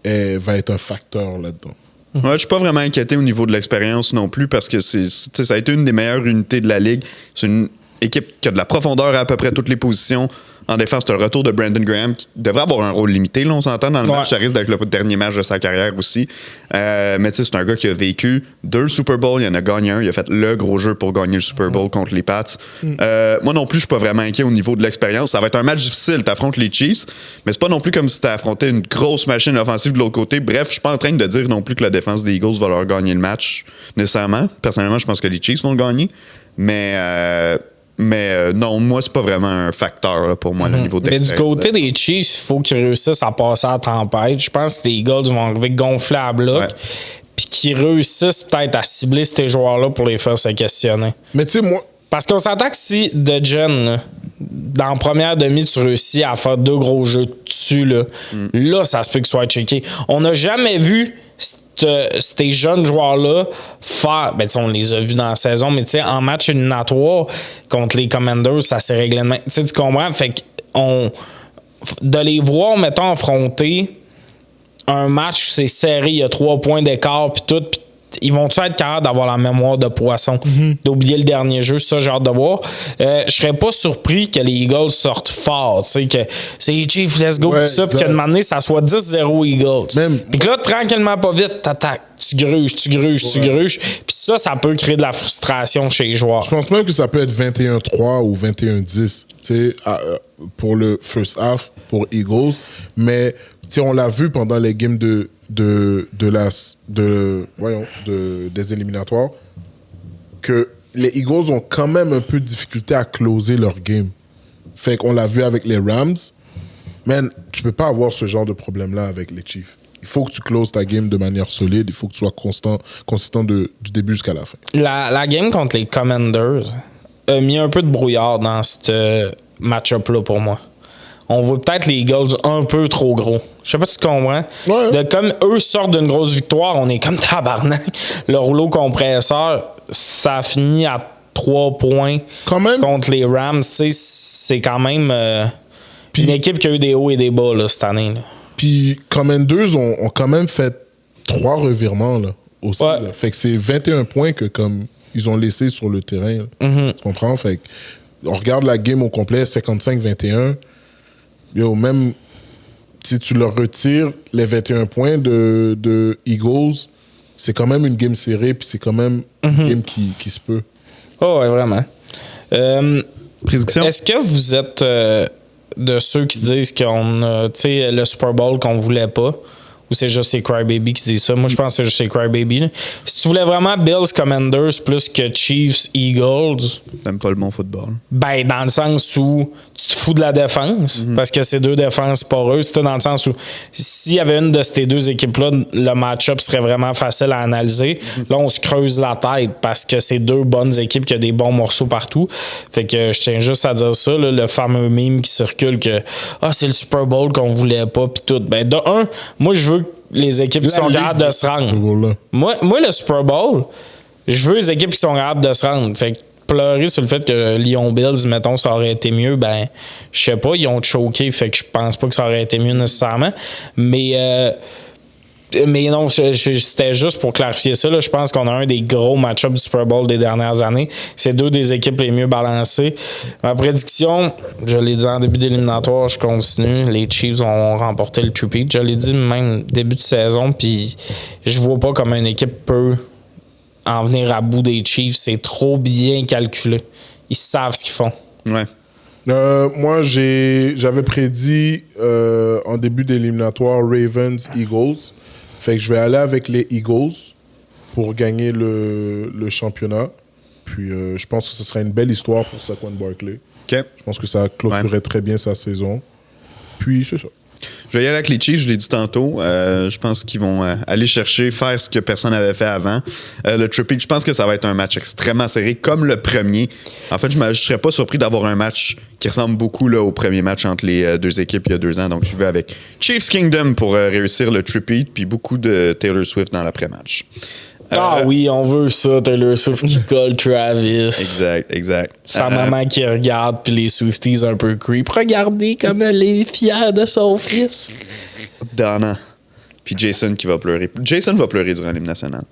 va être un facteur là-dedans. Ouais, je suis pas vraiment inquiété au niveau de l'expérience non plus parce que ça a été une des meilleures unités de la ligue. C'est une équipe qui a de la profondeur à peu près toutes les positions. En défense, c'est le retour de Brandon Graham qui devrait avoir un rôle limité, là, on s'entend dans le match. Ça risque d'être le dernier match de sa carrière aussi. Mais tu sais, c'est un gars qui a vécu 2 Super Bowls, il en a gagné un, il a fait le gros jeu pour gagner le Super Bowl contre les Pats. Moi non plus, je suis pas vraiment inquiet au niveau de l'expérience. Ça va être un match difficile, t'affrontes les Chiefs, mais c'est pas non plus comme si t'as affronté une grosse machine offensive de l'autre côté. Bref, je suis pas en train de dire non plus que la défense des Eagles va leur gagner le match nécessairement. Personnellement, je pense que les Chiefs vont le gagner. Mais non, moi, c'est pas vraiment un facteur là, pour moi, le niveau d'expérience. Mais du côté des Chiefs, il faut qu'ils réussissent à passer à la tempête. Je pense que les Eagles vont arriver gonflés à bloc. Puis qu'ils réussissent peut-être à cibler ces joueurs-là pour les faire se questionner. Mais tu sais, moi... Parce qu'on s'entend que si de Jen, dans la première demi, tu réussis à faire 2 gros jeux dessus, là, ça se peut que ce soit checké. On n'a jamais vu ces jeunes joueurs-là faire. Ben, on les a vus dans la saison, mais en match éliminatoire contre les Commanders, ça s'est réglé de main. Tu comprends? Fait que de les voir, mettons, affronter un match où c'est serré, il y a 3 points d'écart, puis tout, pis ils vont-tu être capables d'avoir la mémoire de poisson, d'oublier le dernier jeu? Ça, j'ai hâte de voir. Je serais pas surpris que les Eagles sortent fort, tu sais, que c'est les Chiefs, let's go, tout ça, puis qu'à un moment donné, ça soit 10-0 Eagles. Puis que là, tranquillement, pas vite, t'attaques. Tu gruges. Puis ça peut créer de la frustration chez les joueurs. Je pense même que ça peut être 21-3 ou 21-10, tu sais, pour le first half, pour Eagles. Mais, tu sais, on l'a vu pendant les games des éliminatoires, que les Eagles ont quand même un peu de difficulté à closer leur game. Fait qu'on l'a vu avec les Rams. Man, tu peux pas avoir ce genre de problème-là avec les Chiefs. Il faut que tu closes ta game de manière solide. Il faut que tu sois consistant du début jusqu'à la fin. La game contre les Commanders a mis un peu de brouillard dans ce match-up-là pour moi. On voit peut-être les Eagles un peu trop gros. Je sais pas si tu comprends. Ouais. Comme eux sortent d'une grosse victoire, on est comme tabarnak. Le rouleau compresseur, ça a fini à 3 points contre les Rams. C'est quand même une équipe qui a eu des hauts et des bas là, cette année. Là. Puis Commanders ont quand même fait 3 revirements là, aussi. Ouais. Là. Fait que c'est 21 points que comme ils ont laissé sur le terrain. Tu comprends? Fait que on regarde la game au complet, 55-21. Yo, même si tu leur retires les 21 points de Eagles, c'est quand même une game serrée, puis c'est quand même une game qui se peut. Oh, ouais, vraiment. Prédiction? Est-ce que vous êtes de ceux qui disent qu'on a le Super Bowl qu'on voulait pas? Ou c'est juste les Crybaby qui disent ça? Moi, je pense que c'est juste les Crybaby. Si tu voulais vraiment Bills Commanders plus que Chiefs Eagles... T'aimes pas le bon football? Ben, dans le sens où tu te fous de la défense, parce que c'est 2 défenses poreuses. Dans le sens où s'il y avait une de ces 2 équipes-là, le match-up serait vraiment facile à analyser. Là, on se creuse la tête parce que c'est 2 bonnes équipes qui ont des bons morceaux partout. Fait que je tiens juste à dire ça, là, le fameux meme qui circule que c'est le Super Bowl qu'on voulait pas, puis tout. Ben, de un, moi, je veux les équipes qui sont capables de se rendre. Moi, le Super Bowl, je veux les équipes qui sont capables de se rendre. Fait que pleurer sur le fait que Lyon Bills, mettons, ça aurait été mieux, ben, je sais pas, ils ont choqué, fait que je pense pas que ça aurait été mieux nécessairement. Mais non, c'était juste pour clarifier ça. Là, je pense qu'on a un des gros match-ups du Super Bowl des dernières années. C'est 2 des équipes les mieux balancées. Ma prédiction, je l'ai dit en début d'éliminatoire, je continue. Les Chiefs ont remporté le three-peat. Je l'ai dit même début de saison, puis je vois pas comment une équipe peut en venir à bout des Chiefs. C'est trop bien calculé. Ils savent ce qu'ils font. Ouais. Moi, j'avais prédit en début d'éliminatoire Ravens-Eagles. Fait que je vais aller avec les Eagles pour gagner le championnat. Puis je pense que ce serait une belle histoire pour Saquon Barkley. Okay. Je pense que ça clôturerait très bien sa saison. Puis c'est ça. Je vais y aller avec les Chiefs, je l'ai dit tantôt. Je pense qu'ils vont aller chercher, faire ce que personne n'avait fait avant. Le Trippy, je pense que ça va être un match extrêmement serré, comme le premier. En fait, je ne serais pas surpris d'avoir un match qui ressemble beaucoup là, au premier match entre les 2 équipes il y a 2 ans. Donc, je vais avec Chiefs Kingdom pour réussir le Trippy, puis beaucoup de Taylor Swift dans l'après-match. Oui, on veut ça, Taylor Swift qui colle Travis. Exact. Sa maman qui regarde, puis les Swifties un peu creep. Regardez comme elle est fière de son fils. Donna. puis Jason qui va pleurer. Jason va pleurer durant l'hymne national.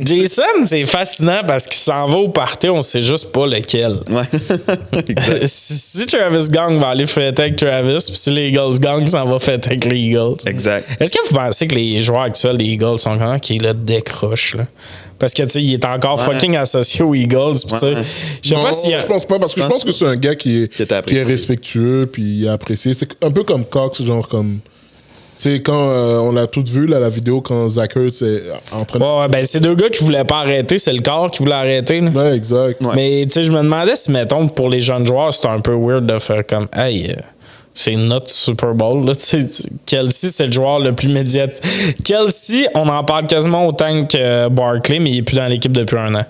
Jason, c'est fascinant parce qu'il s'en va au party, on sait juste pas lequel. Ouais. si Travis Gang va aller fêter avec Travis, puis si les Eagles Gang s'en va fêter avec les Eagles. Exact. Est-ce que vous pensez que les joueurs actuels des Eagles sont quand même qui le décrochent, là? Parce que, tu sais, il est encore fucking associé aux Eagles. Pis, tu sais, je sais pas si. Je pense pas, parce que je pense que c'est un gars qui est respectueux, puis il est apprécié. C'est un peu comme Cox, genre comme. Tu sais, quand on l'a tout vu, là, la vidéo, quand Zach Ertz est en train de. Ouais, ben, c'est deux gars qui voulaient pas arrêter, c'est le corps qui voulait arrêter. Là. Ouais, exact. Ouais. Mais, tu sais, je me demandais si, mettons, pour les jeunes joueurs, c'était un peu weird de faire comme, hey, c'est notre Super Bowl. Là, Kelsey, c'est le joueur le plus médiatique. Kelsey, on en parle quasiment autant que Barkley, mais il est plus dans l'équipe depuis un an.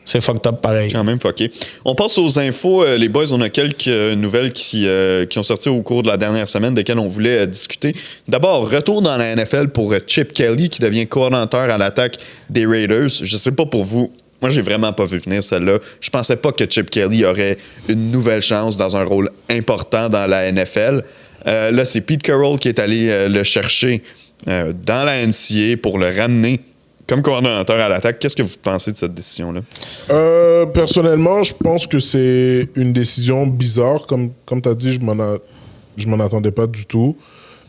C'est fucked up pareil. Quand même fucké. On passe aux infos. Les boys, on a quelques nouvelles qui ont sorti au cours de la dernière semaine, desquelles on voulait discuter. D'abord, retour dans la NFL pour Chip Kelly, qui devient coordonnateur à l'attaque des Raiders. Je sais pas pour vous. Moi, j'ai vraiment pas vu venir celle-là. Je pensais pas que Chip Kelly aurait une nouvelle chance dans un rôle important dans la NFL. Là, c'est Pete Carroll qui est allé le chercher dans la NCAA pour le ramener comme coordonnateur à l'attaque. Qu'est-ce que vous pensez de cette décision-là? Personnellement, je pense que c'est une décision bizarre. Comme tu as dit, je m'en attendais pas du tout.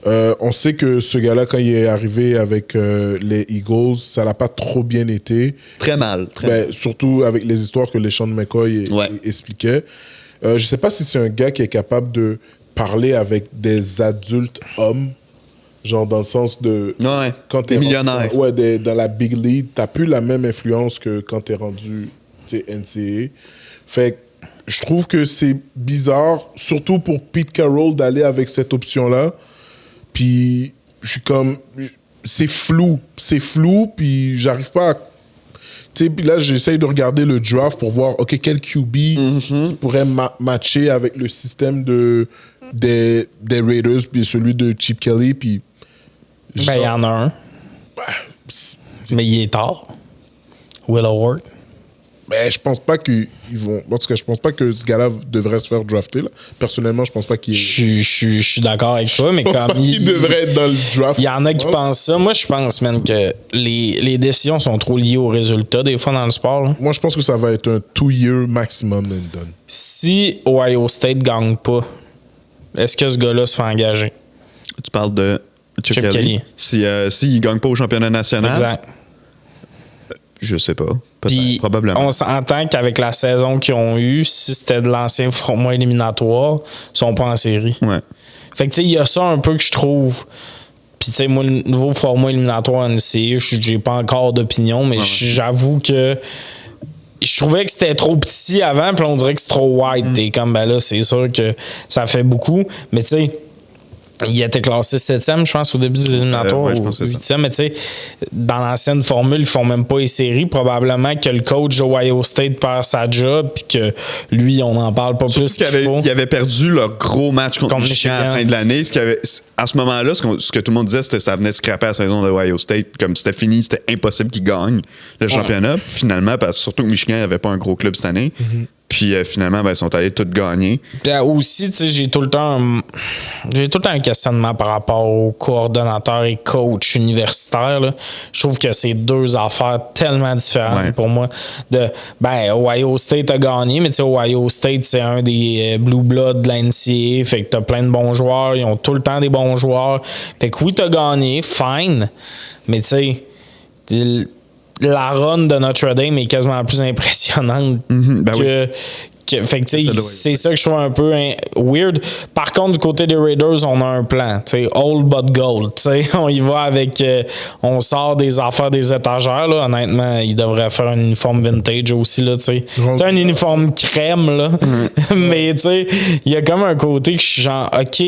On sait que ce gars-là, quand il est arrivé avec les Eagles, ça n'a pas trop bien été. Très mal. Surtout avec les histoires que les Sean McCoy expliquaient. Je ne sais pas si c'est un gars qui est capable de parler avec des adultes hommes. Genre dans le sens de... Ouais, quand t'es millionnaire. Dans la big league, t'as plus la même influence que quand t'es rendu NCAA. Fait que je trouve que c'est bizarre, surtout pour Pete Carroll, d'aller avec cette option-là. Puis je suis comme... C'est flou, puis j'arrive pas à... Tu sais, puis là, j'essaye de regarder le draft pour voir, OK, quel QB qui pourrait matcher avec le système des Raiders, puis celui de Chip Kelly, puis... Ben, il y en a un. Mais il est tard. Will Howard. Ben, je pense pas qu'ils vont... En tout cas, je pense pas que ce gars-là devrait se faire drafter, là. Personnellement, je pense pas qu'il... Je suis d'accord avec toi, mais comme... il devrait être dans le draft. Il y en a qui pensent ça. Moi, je pense, man, que les décisions sont trop liées aux résultats, des fois, dans le sport. Là. Moi, je pense que ça va être un 2-year maximum, Landon. Si Ohio State gagne pas, est-ce que ce gars-là se fait engager? Tu parles de Chip Kelly. S'il ne gagne pas au championnat national, exact. Je sais pas. Peut-être, puis, probablement. On s'entend qu'avec la saison qu'ils ont eue, si c'était de l'ancien format éliminatoire, ils sont pas en série. Ouais. Fait que, tu sais, il y a ça un peu que je trouve. Puis, tu sais, moi, le nouveau format éliminatoire NCAA, j'ai pas encore d'opinion, mais j'avoue que je trouvais que c'était trop petit avant, puis on dirait que c'est trop wide. T'es comme, ben là, c'est sûr que ça fait beaucoup. Mais, tu sais, il était classé 7e, je pense, au début des éliminatoires, ouais, ou 8e. Mais tu sais, dans l'ancienne formule, ils font même pas les séries. Probablement que le coach d'Ohio State perd sa job, puis que lui, on n'en parle pas surtout plus qu'il faut. Il avait perdu leur gros match contre Michigan à la fin de l'année. À ce moment-là, ce que tout le monde disait, c'était que ça venait scraper la saison d'Ohio State. Comme c'était fini, c'était impossible qu'ils gagnent le championnat. Finalement, parce que surtout que Michigan n'avait pas un gros club cette année. Puis finalement, ils sont allés tous gagner. Puis aussi, tu sais, j'ai tout le temps un questionnement par rapport aux coordonnateurs et coachs universitaires. Là. Je trouve que c'est deux affaires tellement différentes pour moi. Ohio State a gagné, mais tu sais, Ohio State, c'est un des Blue Blood de la NCAA. Fait que t'as plein de bons joueurs. Ils ont tout le temps des bons joueurs. Fait que oui, t'as gagné, fine. Mais tu sais, la run de Notre Dame est quasiment plus impressionnante fait que, c'est ça que je trouve un peu weird. Par contre, du côté des Raiders, on a un plan. Old but gold. On y va avec... on sort des affaires des étagères. Là. Honnêtement, il devrait faire un uniforme vintage aussi. Là, un uniforme crème. Là. Mais il y a comme un côté que je suis genre... OK,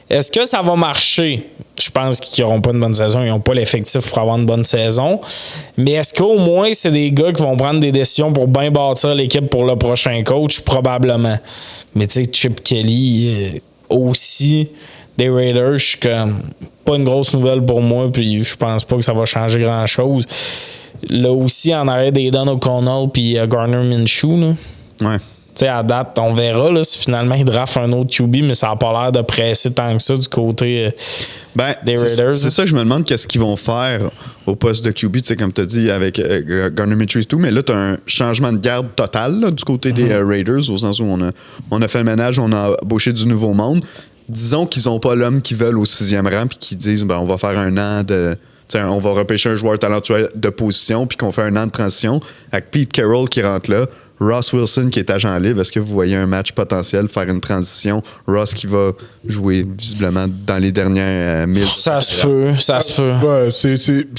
est-ce que ça va marcher? Je pense qu'ils n'auront pas une bonne saison. Ils n'ont pas l'effectif pour avoir une bonne saison. Mais est-ce qu'au moins, c'est des gars qui vont prendre des décisions pour bien bâtir l'équipe pour le prochain coach? Probablement. Mais tu sais, Chip Kelly aussi, des Raiders, je suis comme pas une grosse nouvelle pour moi. Puis je pense pas que ça va changer grand-chose. Là aussi, en arrêt des Don O'Connell puis Garner Minshew. Là. Ouais. sais, à date, on verra là, si finalement ils draftent un autre QB, mais ça n'a pas l'air de presser tant que ça du côté des Raiders. C'est ça que je me demande qu'est-ce qu'ils vont faire au poste de QB, tu sais, comme tu as dit, avec Gardner Minshew et tout. Mais là, tu as un changement de garde total là, du côté des Raiders, au sens où on a fait le ménage, on a embauché du nouveau monde. Disons qu'ils n'ont pas l'homme qu'ils veulent au 6e rang, puis qu'ils disent on va faire un an de. On va repêcher un joueur talentueux de position, puis qu'on fait un an de transition. Avec Pete Carroll qui rentre là, Ross Wilson qui est agent libre. Est-ce que vous voyez un match potentiel faire une transition? Ross qui va jouer visiblement dans les dernières 1000. Ça se peut. Ouais,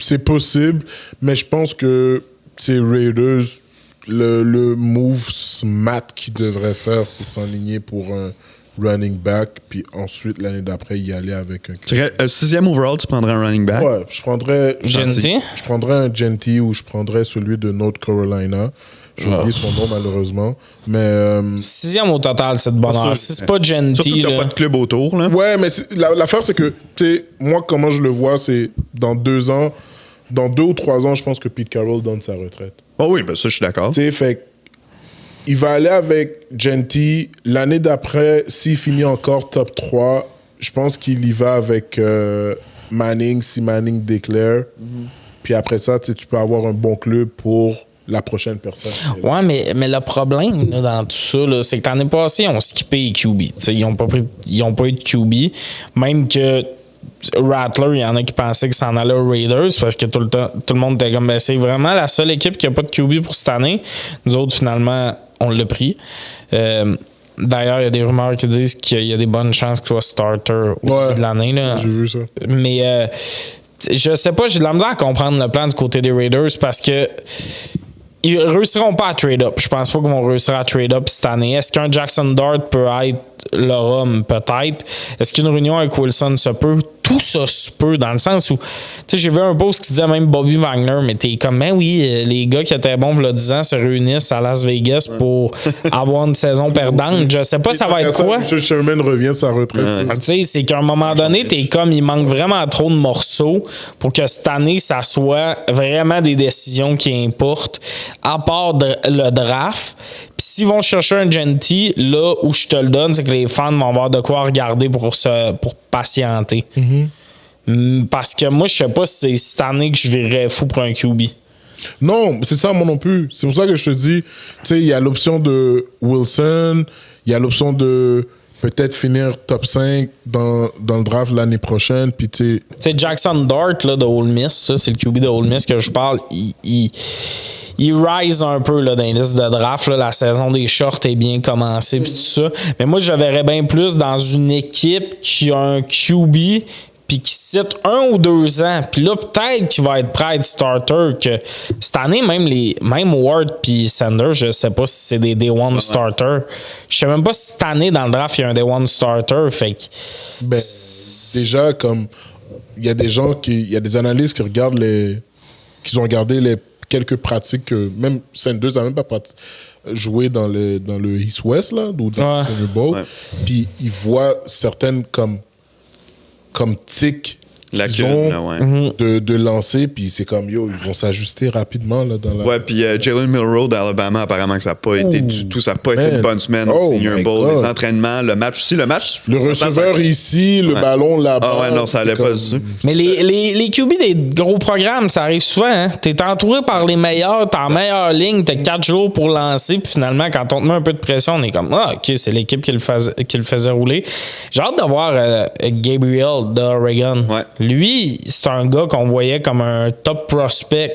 c'est possible, mais je pense que ces Raiders, le move smart qu'ils devraient faire, c'est s'enligner pour un running back, puis ensuite, l'année d'après, y aller avec un... Tu dirais, 6e overall, tu prendrais un running back? Ouais, je prendrais... Genty? Je prendrais un Genty ou je prendrais celui de North Carolina. J'ai oublié son nom, malheureusement. Mais... 6e au total, c'est de bonheur. Si c'est pas Genty... Surtout que t'as pas de club autour, là. Ouais, mais l'affaire, c'est que, tu sais, moi, comment je le vois, c'est dans 2 ans, dans 2 ou 3 ans, je pense que Pete Carroll donne sa retraite. Oh oui, ben ça, je suis d'accord. Tu sais, fait il va aller avec Genty. L'année d'après, s'il finit encore top 3, je pense qu'il y va avec Manning, si Manning déclare. Puis après ça, tu peux avoir un bon club pour la prochaine personne. Ouais, mais le problème là, dans tout ça, là, c'est que l'année passée, ils ont skippé les QB. T'sais, ils n'ont pas eu de QB. Même que Rattler, il y en a qui pensaient que ça en allait aux Raiders parce que tout le monde était comme, ben, c'est vraiment la seule équipe qui n'a pas de QB pour cette année. Nous autres, finalement, on l'a pris. D'ailleurs, il y a des rumeurs qui disent qu'il y a des bonnes chances qu'il soit starter au début de l'année. Là. J'ai vu ça. Mais je sais pas, j'ai de la misère à comprendre le plan du côté des Raiders parce que ils réussiront pas à trade up. Je pense pas qu'ils vont réussir à trade up cette année. Est-ce qu'un Jackson Dart peut être leur homme? Peut-être. Est-ce qu'une réunion avec Wilson se peut? Tout ça se peut dans le sens où, tu sais, j'ai vu un post qui disait même Bobby Wagner, mais t'es comme, ben oui, les gars qui étaient bons il y a 10 ans se réunissent à Las Vegas pour avoir une saison perdante. Je sais pas ça va être quoi. M. Sherman revient de sa retraite. Tu sais, c'est qu'à un moment donné, t'es comme, il manque vraiment trop de morceaux pour que cette année, ça soit vraiment des décisions qui importent, à part le draft. Puis s'ils vont chercher un Genty, là où je te le donne, c'est que les fans vont avoir de quoi regarder pour patienter. Parce que moi, je sais pas si c'est cette année que je virerais fou pour un QB. Non, c'est ça, moi non plus. C'est pour ça que je te dis, tu sais, il y a l'option de Wilson, il y a l'option de peut-être finir top 5 dans le draft l'année prochaine. Puis tu sais, Jackson Dart là, de Ole Miss, ça, c'est le QB de Ole Miss que je parle, il rise un peu là, dans les listes de draft. Là, la saison des shorts est bien commencée puis tout ça. Mais moi, je verrais bien plus dans une équipe qui a un QB puis qui cite 1 ou 2 ans. Puis là, peut-être qu'il va être prêt à être starter. Que cette année, même Ward puis Sanders, je sais pas si c'est des Day One starters. Je sais même pas si cette année, dans le draft, il y a un Day One starter. Fait que... Ben, déjà, comme... Il y a des gens il y a des analystes qui regardent qui ont regardé les quelques pratiques que même Sanders n'a même pas joué dans le East-West, là, ou dans le Super Bowl. Ouais. Puis ils voient certaines comme tics qu'ils ont de lancer, puis c'est comme, yo, ils vont s'ajuster rapidement. Là, dans la... Ouais, puis Jalen Milroe d'Alabama, apparemment que ça n'a pas été du tout, ça n'a pas été une bonne semaine au Senior Bowl. Les entraînements, le match aussi, le receveur ici, le ballon là-bas. Ah ouais, non, ça allait pas dessus. Mais les QB des gros programmes, ça arrive souvent. Hein? T'es entouré par les meilleurs, t'es en meilleure ligne, t'as 4 jours pour lancer, puis finalement, quand on te met un peu de pression, on est comme, OK, c'est l'équipe qui le faisait rouler. J'ai hâte de voir Gabriel d'Oregon. Ouais. Lui, c'est un gars qu'on voyait comme un top prospect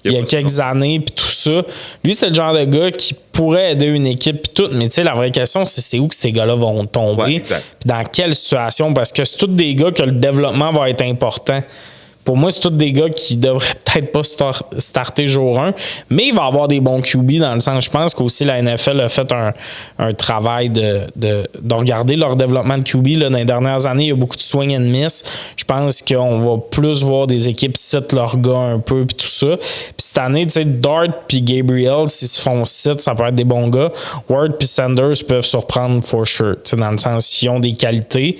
il y a quelques années, puis tout ça. Lui, c'est le genre de gars qui pourrait aider une équipe, puis tout. Mais tu sais, la vraie question, c'est où que ces gars-là vont tomber, puis dans quelle situation. Parce que c'est tous des gars que le développement va être important. Pour moi, c'est tous des gars qui devraient peut-être pas starter jour 1, mais il va avoir des bons QB dans le sens. Je pense qu'aussi la NFL a fait un travail de regarder leur développement de QB. Là, dans les dernières années, il y a beaucoup de swing and miss. Je pense qu'on va plus voir des équipes sit leurs gars un peu puis tout ça. Puis cette année, tu sais, Dart puis Gabriel, s'ils se font sit, ça peut être des bons gars. Ward puis Sanders peuvent surprendre for sure. Tu sais, dans le sens qu'ils ont des qualités.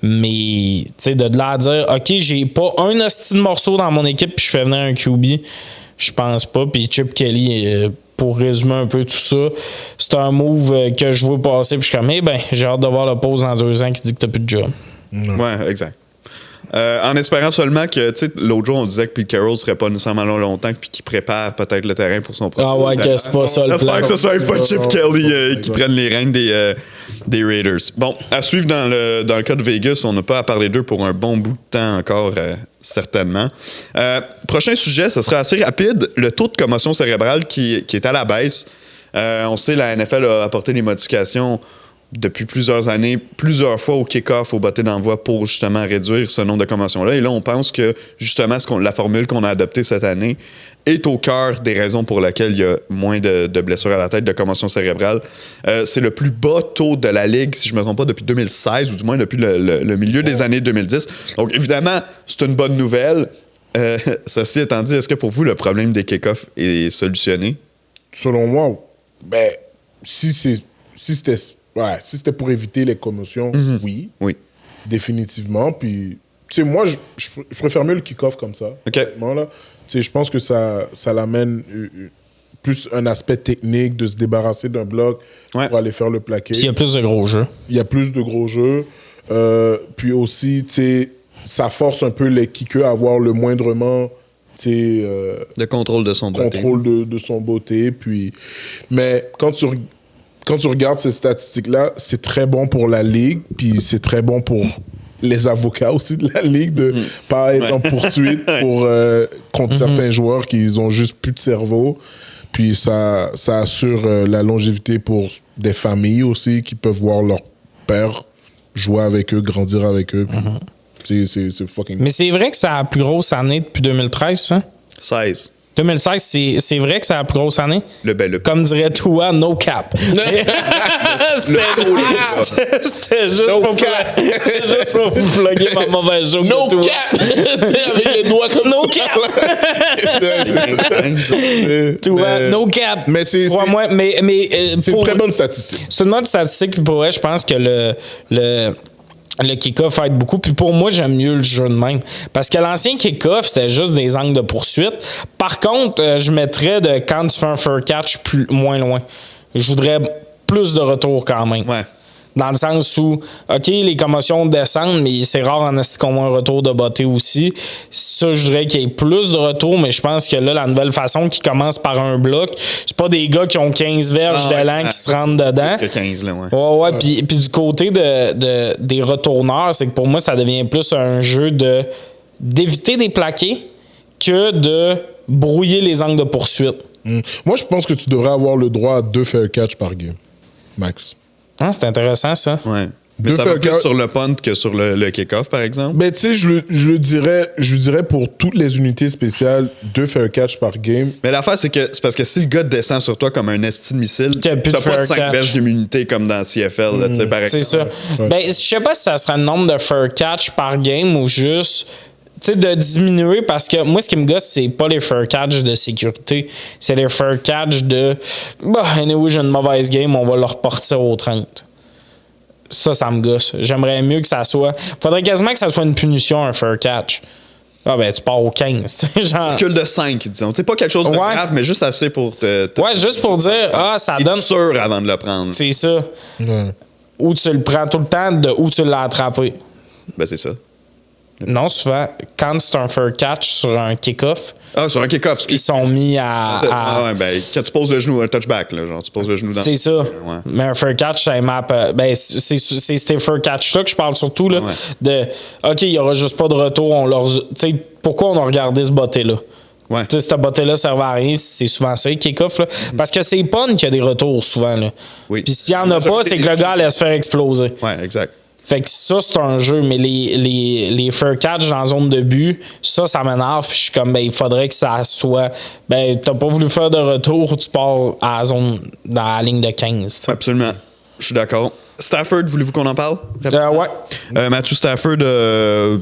Mais, tu sais, de là à dire, OK, j'ai pas un hostie de morceau dans mon équipe puis je fais venir un QB, je pense pas. Puis Chip Kelly, pour résumer un peu tout ça, c'est un move que je vois passer. Puis je suis comme, j'ai hâte de voir le pause dans 2 ans qui dit que t'as plus de job. Ouais, exact. En espérant seulement que, tu sais, l'autre jour, on disait que Pete Carroll serait pas nécessairement là longtemps puis qu'il prépare peut-être le terrain pour son prochain. Ah ouais, que c'est pas ça le plan. J'espère que ce soit pas Chip Kelly qui prenne les rênes des Raiders. Bon, à suivre dans le cas de Vegas, on n'a pas à parler d'eux pour un bon bout de temps encore, certainement. Prochain sujet, ce sera assez rapide. Le taux de commotion cérébrale qui est à la baisse. On sait la NFL a apporté des modifications depuis plusieurs années, plusieurs fois au kick-off, au botté d'envoi pour justement réduire ce nombre de commotions-là. Et là, on pense que justement la formule qu'on a adoptée cette année est au cœur des raisons pour lesquelles il y a moins de blessures à la tête, de commotion cérébrale. C'est le plus bas taux de la Ligue, si je ne me trompe pas, depuis 2016, ou du moins depuis le milieu des années 2010. Donc, évidemment, c'est une bonne nouvelle. Ceci étant dit, est-ce que pour vous, le problème des kick-offs est solutionné? Selon moi, si c'était pour éviter les commotions, oui. Définitivement. Puis, tu sais, moi, je préfère mieux le kick-off comme ça. OK. Là. Tu sais, je pense que ça l'amène plus un aspect technique de se débarrasser d'un bloc pour aller faire le plaqué. Puis il y a plus de gros jeux. Il y a plus de gros jeux. Puis aussi, tu sais, ça force un peu les kickers à avoir le moindrement... le contrôle de son beauté. Contrôle de son beauté. Puis... Mais quand tu regardes ces statistiques-là, c'est très bon pour la Ligue, puis c'est très bon pour les avocats aussi de la Ligue de pas être en poursuite contre certains joueurs qui ont juste plus de cerveau. Puis ça assure la longévité pour des familles aussi qui peuvent voir leur père jouer avec eux, grandir avec eux. Puis c'est fucking... Mais c'est vrai que c'est la plus grosse année depuis 2013, ça? 16. 2016, c'est vrai que c'est la plus grosse année? Comme dirait toi, no cap. C'était juste pour vous plugger ma mauvaise joke. No cap! Avec les doigts comme no ça. Cap! No cap. Mais c'est une très bonne statistique. C'est une bonne statistique. Puis pour vrai, je pense que le kick-off aide beaucoup. Puis pour moi, j'aime mieux le jeu de même. Parce que l'ancien kick-off, c'était juste des angles de poursuite. Par contre, je mettrais de quand tu fais un fair catch moins loin. Je voudrais plus de retour quand même. Ouais. Dans le sens où, OK, les commotions descendent, mais c'est rare en esti qu'on voit un retour de botté aussi. Ça, je dirais qu'il y ait plus de retours, mais je pense que là, la nouvelle façon qui commence par un bloc, c'est pas des gars qui ont 15 verges d'élan qui se rentrent dedans. Plus que 15, là, ouais. Ouais. Puis du côté des retourneurs, c'est que pour moi, ça devient plus un jeu d'éviter des plaqués que de brouiller les angles de poursuite. Moi, je pense que tu devrais avoir le droit à 2 fair catch par game, max. Ah, c'est intéressant, ça. Ouais. Mais ça va plus sur le punt que sur le kick-off, par exemple? Ben, tu sais, je le dirais pour toutes les unités spéciales, 2 fair catch par game. Mais l'affaire, c'est parce que si le gars descend sur toi comme un esti de missile, t'as pas de 5 verges d'immunité comme dans CFL, là, tu sais, par exemple. C'est ça. Ouais. Ben, je sais pas si ça sera le nombre de fair catch par game ou juste... Tu sais, de diminuer, parce que moi, ce qui me gosse, c'est pas les fair catch de sécurité, c'est les fair catch de anyway, j'ai une mauvaise game, on va le reporter au 30. Ça me gosse. J'aimerais mieux que ça soit. Faudrait quasiment que ça soit une punition, un fair catch. Ah ben, tu pars au 15. Genre... Recul de 5, disons. C'est pas quelque chose de grave, mais juste assez pour te ouais, juste pour dire, ça donne. sûr avant de le prendre. C'est ça. Ouais. Ou tu le prends tout le temps, où tu l'as attrapé. Ben, c'est ça. Non, souvent, quand c'est un fair catch sur un kick-off, sur un kick-off, ils sont mis à... ben, quand tu poses le genou, un touchback, là, genre, tu poses le genou dans... C'est ça. Ouais. Mais un fair catch, ça map... c'est ces fair catch-là que je parle surtout, là, de... OK, il n'y aura juste pas de retour, tu sais, pourquoi on a regardé ce botté-là? Ouais. Tu sais, cette botté-là servait à rien, c'est souvent ça, les kick-off, là. Parce que c'est pas qu'il y a des retours, souvent, là. Oui. Puis s'il n'y en a pas, c'est que le gars allait se faire exploser. Ouais, exact. Fait que ça, c'est un jeu, mais les fair catch dans la zone de but, ça m'énerve. Puis je suis comme, il faudrait que ça soit... t'as pas voulu faire de retour, tu pars à la zone, dans la ligne de 15. T'sais. Absolument. Je suis d'accord. Stafford, voulez-vous qu'on en parle? Ouais. Matthew Stafford a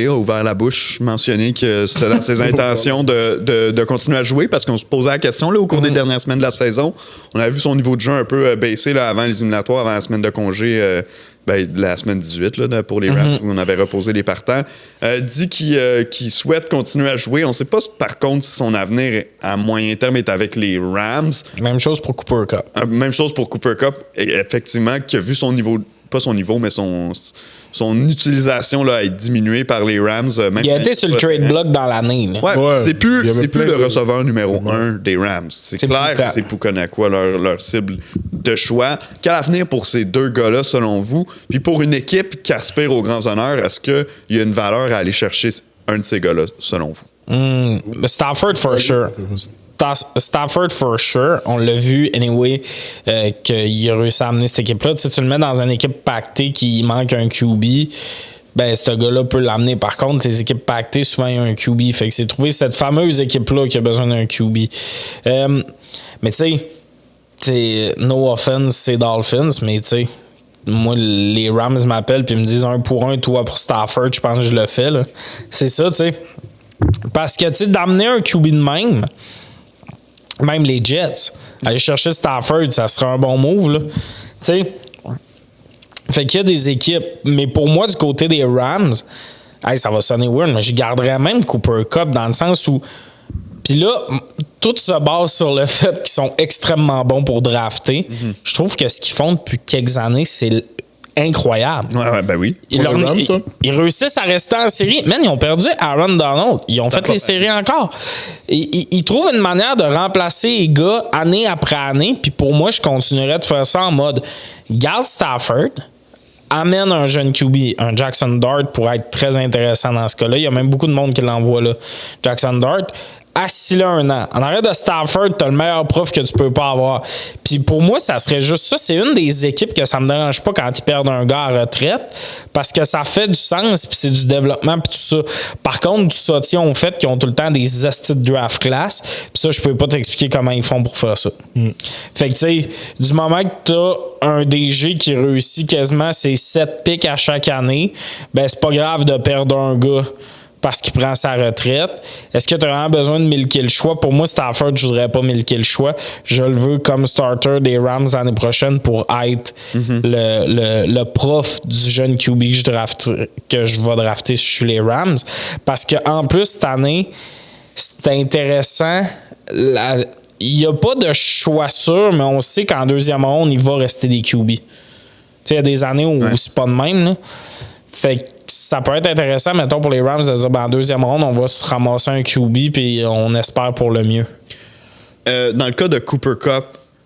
ouvert la bouche, mentionné que c'était dans ses intentions de continuer à jouer parce qu'on se posait la question là, au cours des dernières semaines de la saison. On a vu son niveau de jeu un peu baisser là, avant les éliminatoires, avant la semaine de congé la semaine 18 là, pour les Rams, où on avait reposé les partants, dit qu'il souhaite continuer à jouer. On ne sait pas, par contre, si son avenir à moyen terme est avec les Rams. Même chose pour Cooper Kupp. Même chose pour Cooper Kupp. Et effectivement, qui a vu son niveau, pas son niveau, mais son utilisation là, être diminuée par les Rams. Il a été sur le trade block dans l'année. Ouais, c'est plus le receveur numéro 1 des Rams. C'est clair que c'est Pukanacua, leur cible de choix. Quel avenir pour ces deux gars-là, selon vous? Puis pour une équipe qui aspire aux grands honneurs, est-ce qu'il y a une valeur à aller chercher un de ces gars-là, selon vous? Stafford, for sure. Stafford, for sure. On l'a vu, anyway, qu'il a réussi à amener cette équipe-là. Tu le mets dans une équipe pactée qui manque un QB, ben, ce gars-là peut l'amener. Par contre, les équipes pactées, souvent, il y a un QB. Fait que c'est trouver cette fameuse équipe-là qui a besoin d'un QB. Mais tu sais, no offense, c'est Dolphins, mais tu sais, moi, les Rams m'appellent puis me disent 1 pour 1, toi pour Stafford, je pense que je le fais, là. C'est ça, tu sais. Parce que, tu sais, d'amener un QB de même les Jets, aller chercher Stafford, ça serait un bon move, là. Tu sais, fait qu'il y a des équipes. Mais pour moi, du côté des Rams, ça va sonner weird, mais je garderais même Cooper Kupp dans le sens où... Puis là, tout se base sur le fait qu'ils sont extrêmement bons pour drafter. Je trouve que ce qu'ils font depuis quelques années, c'est incroyable. Ouais, ben oui. Ils réussissent à rester en série. Man, ils ont perdu Aaron Donald. Ils ont fait les séries encore. Ils trouvent une manière de remplacer les gars année après année. Puis pour moi, je continuerais de faire ça en mode garde Stafford, amène un jeune QB, un Jackson Dart pourrait être très intéressant dans ce cas-là. Il y a même beaucoup de monde qui l'envoie là. Jackson Dart. Assis-le 1 an. En arrêt de Stafford, t'as le meilleur prof que tu peux pas avoir. Puis pour moi, ça serait juste ça. C'est une des équipes que ça me dérange pas quand ils perdent un gars à retraite parce que ça fait du sens puis c'est du développement puis tout ça. Par contre, tout ça tient au fait qu'ils ont tout le temps des astis de draft class puis ça, je peux pas t'expliquer comment ils font pour faire ça. Fait que tu sais, du moment que t'as un DG qui réussit quasiment ses 7 picks à chaque année, ben c'est pas grave de perdre un gars parce qu'il prend sa retraite. Est-ce que tu as vraiment besoin de milquer le choix? Pour moi, Stafford, je ne voudrais pas milquer le choix. Je le veux comme starter des Rams l'année prochaine pour être le prof du jeune QB que je vais drafter chez les Rams. Parce qu'en plus, cette année, c'est intéressant. Il n'y a pas de choix sûr, mais on sait qu'en deuxième ronde, il va rester des QB. Tu sais, il y a des années où c'est pas de même, là. Fait que ça peut être intéressant, mettons, pour les Rams, de dire, en deuxième ronde, on va se ramasser un QB puis on espère pour le mieux. Dans le cas de Cooper Kupp,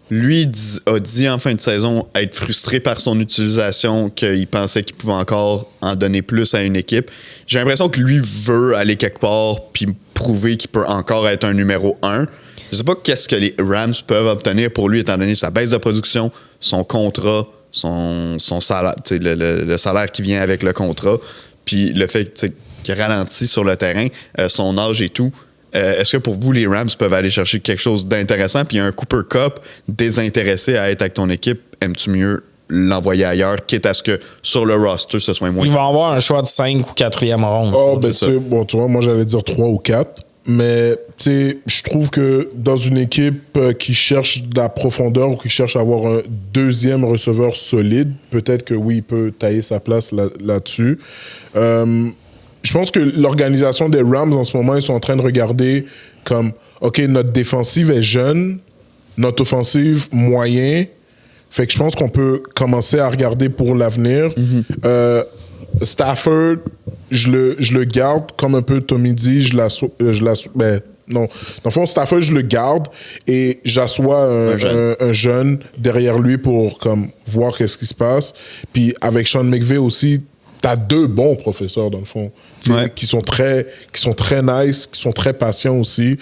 lui a dit en fin de saison être frustré par son utilisation, qu'il pensait qu'il pouvait encore en donner plus à une équipe. J'ai l'impression que lui veut aller quelque part puis prouver qu'il peut encore être un numéro 1. Je sais pas qu'est-ce que les Rams peuvent obtenir pour lui, étant donné sa baisse de production, son contrat, son salaire, le salaire qui vient avec le contrat, puis le fait qu'il ralentit sur le terrain, son âge et tout. Est-ce que pour vous, les Rams peuvent aller chercher quelque chose d'intéressant? Puis un Cooper Kupp désintéressé à être avec ton équipe, aimes-tu mieux l'envoyer ailleurs, quitte à ce que sur le roster, ce soit moins... Il va avoir un choix de 5 ou 4e ronde. Oh, ben bon, tu vois, moi j'allais dire 3 ou 4. Mais tu sais, je trouve que dans une équipe qui cherche de la profondeur ou qui cherche à avoir un deuxième receveur solide, peut-être que oui, il peut tailler sa place là-dessus. Je pense que l'organisation des Rams en ce moment, ils sont en train de regarder comme, OK, notre défensive est jeune, notre offensive moyen. Fait que je pense qu'on peut commencer à regarder pour l'avenir. Stafford, je le garde, comme un peu Tommy dit, ben, non. Dans le fond, Stafford, je le garde et j'assois un jeune derrière lui pour comme, voir qu'est-ce qui se passe. Puis avec Sean McVay aussi, t'as 2 bons professeurs, dans le fond, qui sont très nice, qui sont très patients aussi.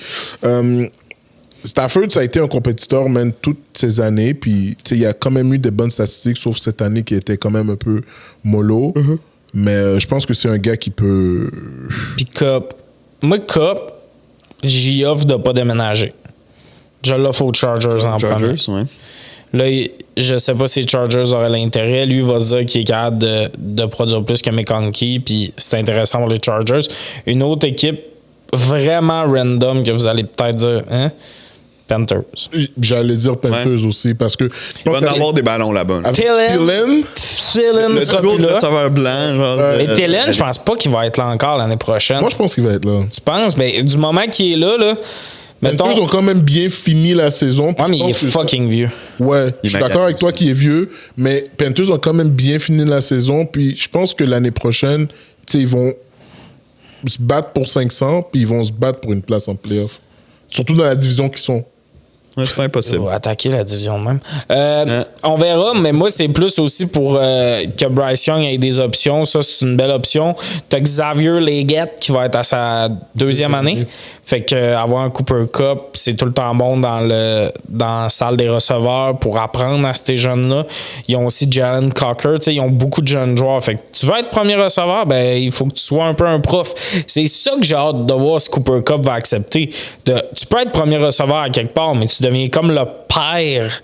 Stafford, ça a été un compétiteur même toutes ces années. Puis il y a quand même eu des bonnes statistiques, sauf cette année qui était quand même un peu mollo. Mais je pense que c'est un gars qui peut... Puis Kupp, j'y offre de pas déménager. Je l'offre aux Chargers en premier. Ouais. Là, je sais pas si les Chargers auraient l'intérêt. Lui, il va se dire qu'il est capable de produire plus que McConkey, puis c'est intéressant pour les Chargers. Une autre équipe vraiment random que vous allez peut-être dire, hein? Panthers. J'allais dire Panthers aussi, parce que... Il va en avoir des ballons là-bas. Là. Thielen Le sera duo plus de là. receveur blanc. Genre, Mais Thielen, je pense pas qu'il va être là encore l'année prochaine. Moi, je pense qu'il va être là. Tu penses? Mais du moment qu'il est là, mettons... Panthers ont quand même bien fini la saison. Ouais, mais il est fucking vieux. Ouais, je suis d'accord avec toi qu'il est vieux, mais Panthers ont quand même bien fini la saison, puis je pense que l'année prochaine, tu sais, ils vont se battre pour 500, puis ils vont se battre pour une place en playoff. Surtout dans la division qu'ils sont. Ouais, c'est pas impossible. On va attaquer la division même. On verra, mais moi, c'est plus aussi pour que Bryce Young ait des options. Ça, c'est une belle option. Tu as Xavier Leggett qui va être à sa deuxième année. Fait que avoir un Cooper Cup, c'est tout le temps bon dans la salle des receveurs pour apprendre à ces jeunes-là. Ils ont aussi Jalen Cocker. Ils ont beaucoup de jeunes joueurs. Fait que tu veux être premier receveur, ben il faut que tu sois un peu un prof. C'est ça que j'ai hâte de voir si Cooper Cup va accepter. Tu peux être premier receveur à quelque part, mais tu deviens comme le père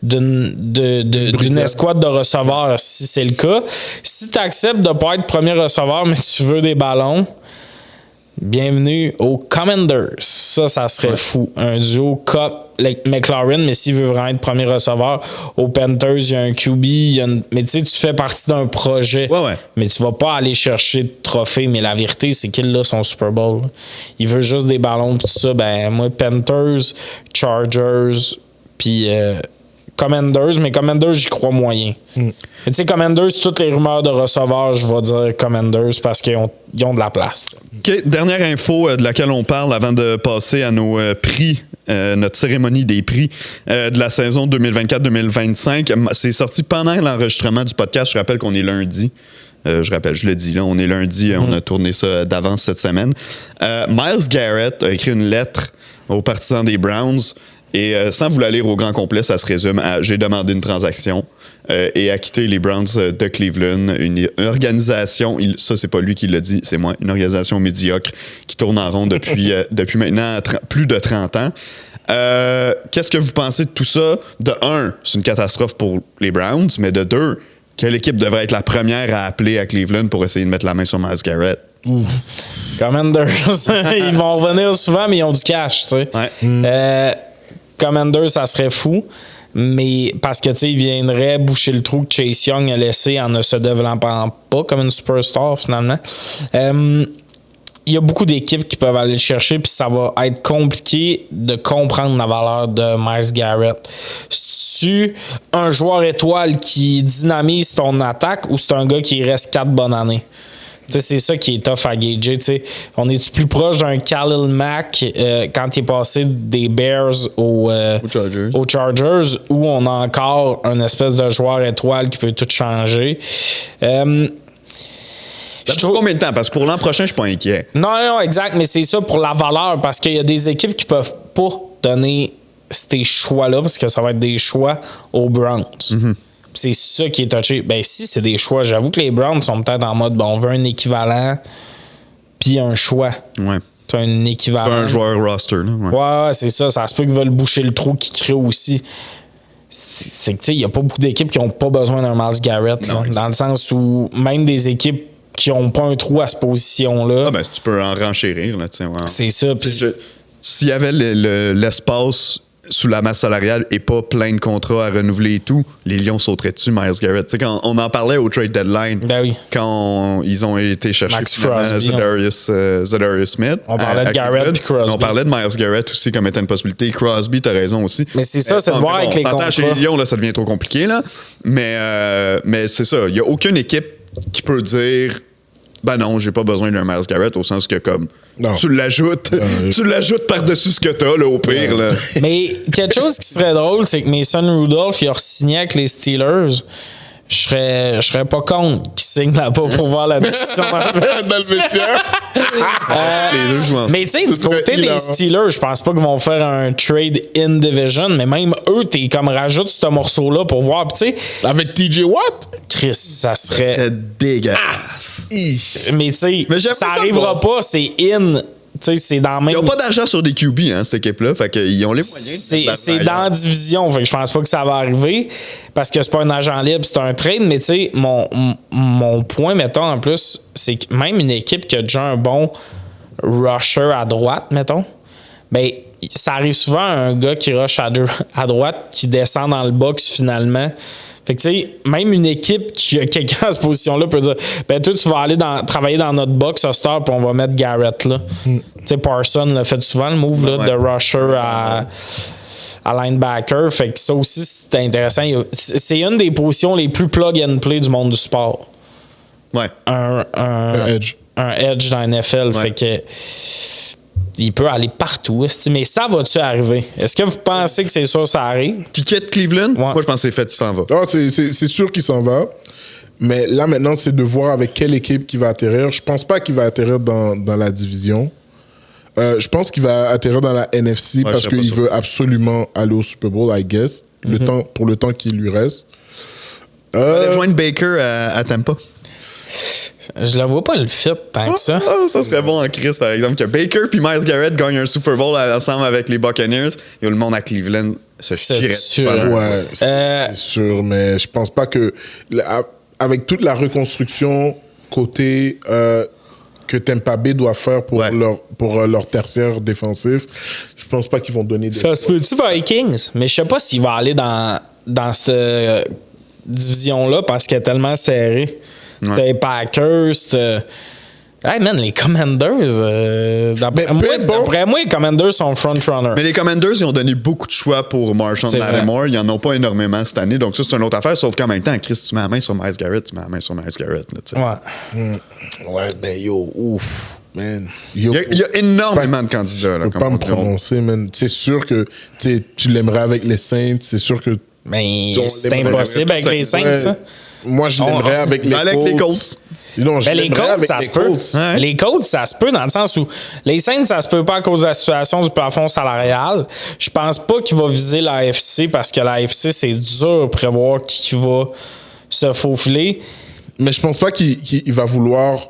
d'une escouade de receveurs, si c'est le cas. Si tu acceptes de ne pas être premier receveur, mais tu veux des ballons, bienvenue aux Commanders. Ça serait fou. Un duo Cup-McLaurin, mais s'il veut vraiment être premier receveur, aux Panthers, il y a un QB, mais tu sais, tu fais partie d'un projet. Ouais. Mais tu vas pas aller chercher de trophée. Mais la vérité, c'est qu'il a son Super Bowl. Il veut juste des ballons et tout ça. Ben, moi, Panthers, Chargers, puis Commanders, mais Commanders, j'y crois moyen. Mais tu sais, Commanders, toutes les rumeurs de receveurs, je vais dire Commanders parce qu'ils ont de la place. OK, dernière info de laquelle on parle avant de passer à nos prix, notre cérémonie des prix de la saison 2024-2025. C'est sorti pendant l'enregistrement du podcast. Je rappelle qu'on est lundi. Je le dis, là, on est lundi, on a tourné ça d'avance cette semaine. Myles Garrett a écrit une lettre aux partisans des Browns et sans vous la lire au grand complet, ça se résume à « J'ai demandé une transaction ». Et a quitté les Browns de Cleveland, une organisation, ça c'est pas lui qui l'a dit, c'est moi, une organisation médiocre qui tourne en rond depuis maintenant plus de 30 ans. Qu'est-ce que vous pensez de tout ça? De un, c'est une catastrophe pour les Browns, mais de deux, quelle équipe devrait être la première à appeler à Cleveland pour essayer de mettre la main sur Myles Garrett? Commanders, ils vont revenir souvent, mais ils ont du cash, tu sais. Ouais. Commanders, ça serait fou. Mais parce que, tu sais, il viendrait boucher le trou que Chase Young a laissé en ne se développant pas comme une superstar, finalement. Il y a beaucoup d'équipes qui peuvent aller le chercher, puis ça va être compliqué de comprendre la valeur de Myles Garrett. C'est-tu un joueur étoile qui dynamise ton attaque ou c'est un gars qui reste 4 bonnes années? T'sais, c'est ça qui est tough à gager. T'sais. On est plus proche d'un Khalil Mack quand il est passé des Bears aux Chargers où on a encore un espèce de joueur étoile qui peut tout changer. Ça prend combien de temps? Parce que pour l'an prochain, je suis pas inquiet. Non, exact, mais c'est ça pour la valeur parce qu'il y a des équipes qui peuvent pas donner ces choix-là parce que ça va être des choix aux Browns. Mm-hmm. C'est ça qui est touché. Ben, si c'est des choix, j'avoue que les Browns sont peut-être en mode, on veut un équivalent puis un choix. Ouais. Tu as un équivalent. C'est pas un joueur roster, là. Ouais, c'est ça. Ça se peut qu'ils veulent boucher le trou qu'ils créent aussi. C'est que, tu sais, il n'y a pas beaucoup d'équipes qui n'ont pas besoin d'un Myles Garrett. Non, dans le sens où même des équipes qui n'ont pas un trou à cette position-là. Ah, ben, tu peux en renchérir, là, tu sais. Ouais. C'est ça. S'il y avait l'espace sous la masse salariale et pas plein de contrats à renouveler et tout, les Lions sauteraient dessus Myles Garrett. Tu sais, quand on en parlait au trade deadline, quand ils ont été chercher Zadarius Smith. On parlait de Garrett et Crosby. On parlait de Myles Garrett aussi comme étant une possibilité. Crosby, t'as raison aussi. Mais c'est ça, c'est de voir avec les contrats. Chez les Lions, là, ça devient trop compliqué, là. Mais c'est ça. Il n'y a aucune équipe qui peut dire ben non, j'ai pas besoin d'un Myles Garrett au sens que comme tu l'ajoutes par-dessus ce que t'as, là, au pire. Là. Mais quelque chose qui serait drôle, c'est que Mason Rudolph, il a re-signé avec les Steelers. Je serais pas contre qu'il signe là-bas pour voir la discussion dans le vestiaire. Mais tu sais, du côté des Steelers, je pense pas qu'ils vont faire un trade in division, mais même eux, t'es comme rajoute ce morceau-là pour voir. Puis tu sais, avec TJ Watt, Chris, ça serait dégueulasse. Mais tu sais, ça arrivera pas, c'est in. Tu sais, c'est dans même... Ils n'ont pas d'argent sur des QB, hein, cette époque-là. Fait qu'ils ont les moyens. C'est dans la division. Fait que je pense pas que ça va arriver parce que c'est pas un agent libre, c'est un trade. Mais tu sais, mon point, mettons, en plus, c'est que même une équipe qui a déjà un bon rusher à droite, mettons, ben ça arrive souvent à un gars qui rush à droite, qui descend dans le box finalement. Fait que, tu sais, même une équipe qui a quelqu'un à cette position-là peut dire, ben, toi, tu vas aller travailler dans notre box à cette heure, puis on va mettre Garrett là. Tu sais, Parson l'a fait souvent, le move là, de rusher à linebacker. Fait que ça aussi, c'est intéressant. C'est une des positions les plus plug and play du monde du sport. Ouais. Un edge. Un edge dans la NFL. Ouais. Fait que il peut aller partout. Mais ça va-tu arriver? Est-ce que vous pensez que c'est sûr que ça arrive? Qui quitte Cleveland? Ouais. Moi, je pense que c'est fait, il s'en va. Ah, c'est sûr qu'il s'en va. Mais là, maintenant, c'est de voir avec quelle équipe qui va atterrir. Je pense pas qu'il va atterrir dans la division. Je pense qu'il va atterrir dans la NFC parce qu'il veut absolument aller au Super Bowl, I guess, pour le temps qu'il lui reste. Il va aller joindre Baker à Tampa. Je la vois pas le fit tant que ça. Ça serait bon en Chris, par exemple, que Baker puis Myles Garrett gagnent un Super Bowl ensemble avec les Buccaneers et le monde à Cleveland se chierait. Ouais, c'est sûr, mais je pense pas que... Avec toute la reconstruction côté... que Tampa Bay doit faire pour leur tertiaire défensif, je pense pas qu'ils vont donner des... Ça se peut-tu Vikings? Mais je sais pas s'il va aller dans cette division-là parce qu'elle est tellement serrée. Ouais. T'as les Packers, hey man, les Commanders, d'après moi, les Commanders sont front-runners. Mais les Commanders, ils ont donné beaucoup de choix pour Marshall Lattimore. Ils en ont pas énormément cette année. Donc ça, c'est une autre affaire. Sauf qu'en même temps, Chris, tu mets la main sur Myles Garrett, tu mets la main sur Myles Garrett. Là, Ouais, ben yo, ouf, man. Il y a énormément de candidats. Là, je peux pas me prononcer, man. C'est sûr que tu l'aimerais avec les Saints. C'est sûr que... Mais c'est impossible avec les Saints, ça. Moi, je l'aimerais avec les Colts. Avec les Colts. Non, les Colts, ça se peut. Ouais. Les Colts, ça se peut dans le sens où les Saints, ça se peut pas à cause de la situation du plafond salarial. Je pense pas qu'il va viser la AFC parce que la AFC, c'est dur de prévoir qui va se faufiler. Mais je pense pas qu'il va vouloir...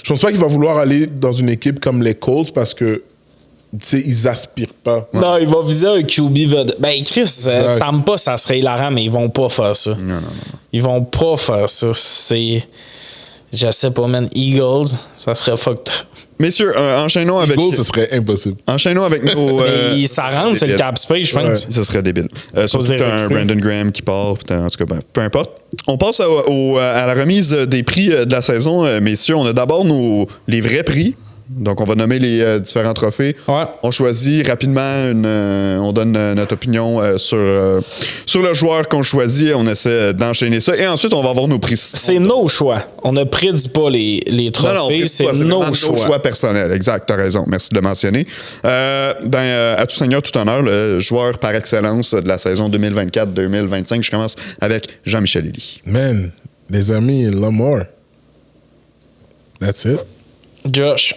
Je pense pas qu'il va vouloir aller dans une équipe comme les Colts parce que ils aspirent pas. Non, il va viser un QB. Ben, Chris, Tampa, ça serait hilarant, mais ils vont pas faire ça. Non. Ils vont pas faire ça. C'est... Je sais pas, man. Eagles, ça serait fucked up. Messieurs, enchaînons avec... Eagles, ce serait impossible. Enchaînons avec nos... mais ça rentre, c'est le cap space, je pense. Ouais, ça serait débile. Surtout que t'as un Brandon Graham qui part. En tout cas, peu importe. On passe à la remise des prix de la saison. Messieurs, on a d'abord les vrais prix. Donc, on va nommer les différents trophées. Ouais. On choisit rapidement, on donne notre opinion sur le joueur qu'on choisit. On essaie d'enchaîner ça. Et ensuite, on va avoir nos prix. C'est nos choix. on ne prédit pas les trophées, non, c'est nos choix personnels. Exact, t'as raison. Merci de le mentionner. À tout seigneur, tout honneur, le joueur par excellence de la saison 2024-2025. Je commence avec Jean-Michel Elie. Man, les amis, Lamar. That's it. Josh.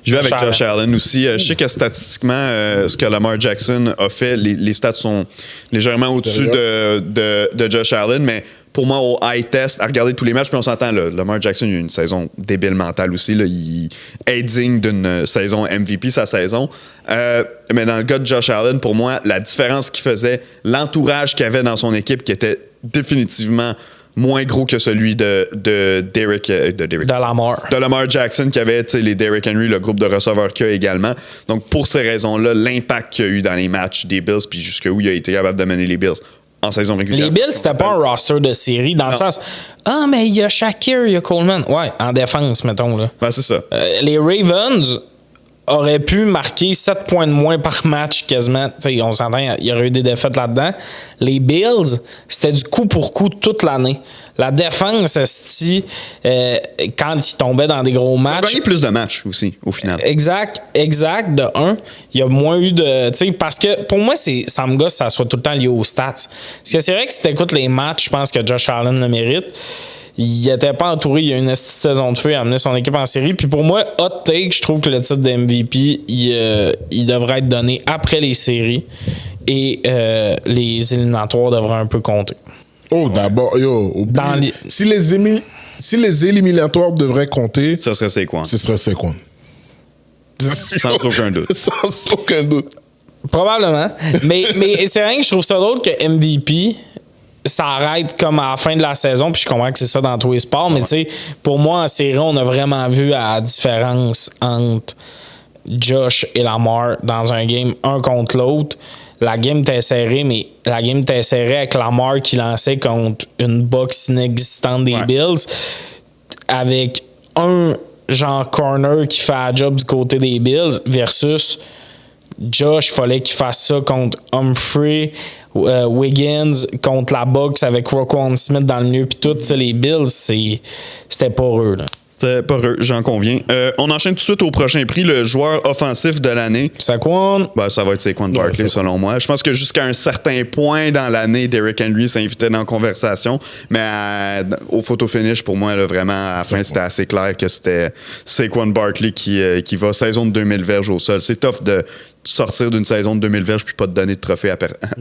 Je vais avec Josh Allen aussi. Je sais que statistiquement, ce que Lamar Jackson a fait, les stats sont légèrement au-dessus de Josh Allen, mais pour moi, au high test, à regarder tous les matchs, puis on s'entend, là, Lamar Jackson, il a une saison débile mentale aussi. Là, il est digne d'une saison MVP, sa saison. Mais dans le cas de Josh Allen, pour moi, la différence qu'il faisait, l'entourage qu'il avait dans son équipe qui était définitivement moins gros que celui de Lamar Jackson, qui avait les Derrick Henry, le groupe de receveurs qu'il y a également. Donc, pour ces raisons-là, l'impact qu'il y a eu dans les matchs des Bills, puis jusqu'où il a été capable de mener les Bills en saison régulière. Les Bills, c'était pas un roster de série, dans le sens « Ah, mais il y a Shakir, il y a Coleman. » Ouais, en défense, mettons. Là. Ben, c'est ça. Les Ravens auraient pu marquer 7 points de moins par match quasiment. T'sais, on s'entend, il y aurait eu des défaites là-dedans. Les Bills, c'était du coup pour coup toute l'année. La défense, quand ils tombaient dans des gros matchs... Ils ont gagné plus de matchs aussi, au final. Exact. De un, il y a moins eu de... Parce que pour moi, ça me gosse que ça soit tout le temps lié aux stats. Parce que c'est vrai que si tu écoutes les matchs, je pense que Josh Allen le mérite. Il n'était pas entouré, il y a une saison de feu, il a amené son équipe en série. Puis pour moi, hot take, je trouve que le titre de MVP, il devrait être donné après les séries et les éliminatoires devraient un peu compter. Oh, d'abord, si les éliminatoires devraient compter, ça serait Saquon. Ce serait Saquon. Sans aucun doute. Sans aucun doute. Probablement. Mais c'est rien que je trouve ça drôle que MVP... ça arrête comme à la fin de la saison, puis je comprends que c'est ça dans tous les sports, mais tu sais, pour moi, en série, on a vraiment vu la différence entre Josh et Lamar dans un game un contre l'autre. La game était serrée, mais la game était serrée avec Lamar qui lançait contre une box inexistante des Bills, avec un genre corner qui fait la job du côté des Bills versus Josh, il fallait qu'il fasse ça contre Humphrey, Wiggins, contre la box avec Roquan Smith dans le milieu, puis tout, les Bills, c'était pas heureux, là. C'était pas heureux, j'en conviens. On enchaîne tout de suite au prochain prix, le joueur offensif de l'année. Saquon? Ben, ça va être Saquon Barkley, selon moi. Je pense que jusqu'à un certain point dans l'année, Derrick Henry s'invitait dans la conversation, mais au photo finish, pour moi, là, vraiment, à la fin, c'était assez clair que c'était Saquon Barkley qui va saison de 2000 verges au sol. C'est tough de sortir d'une saison de 2000 verges puis pas te donner de trophée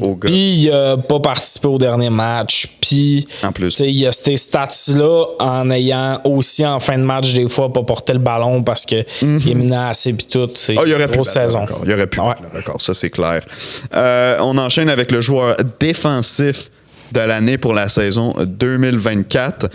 au gars. Puis il a pas participé au dernier match. Puis en plus, il y a ces stats-là en ayant aussi en fin de match des fois pas porté le ballon parce que il est menacé puis tout. C'est il y aurait une grosse saison. Il aurait pu le record, ça c'est clair. On enchaîne avec le joueur défensif de l'année pour la saison 2024.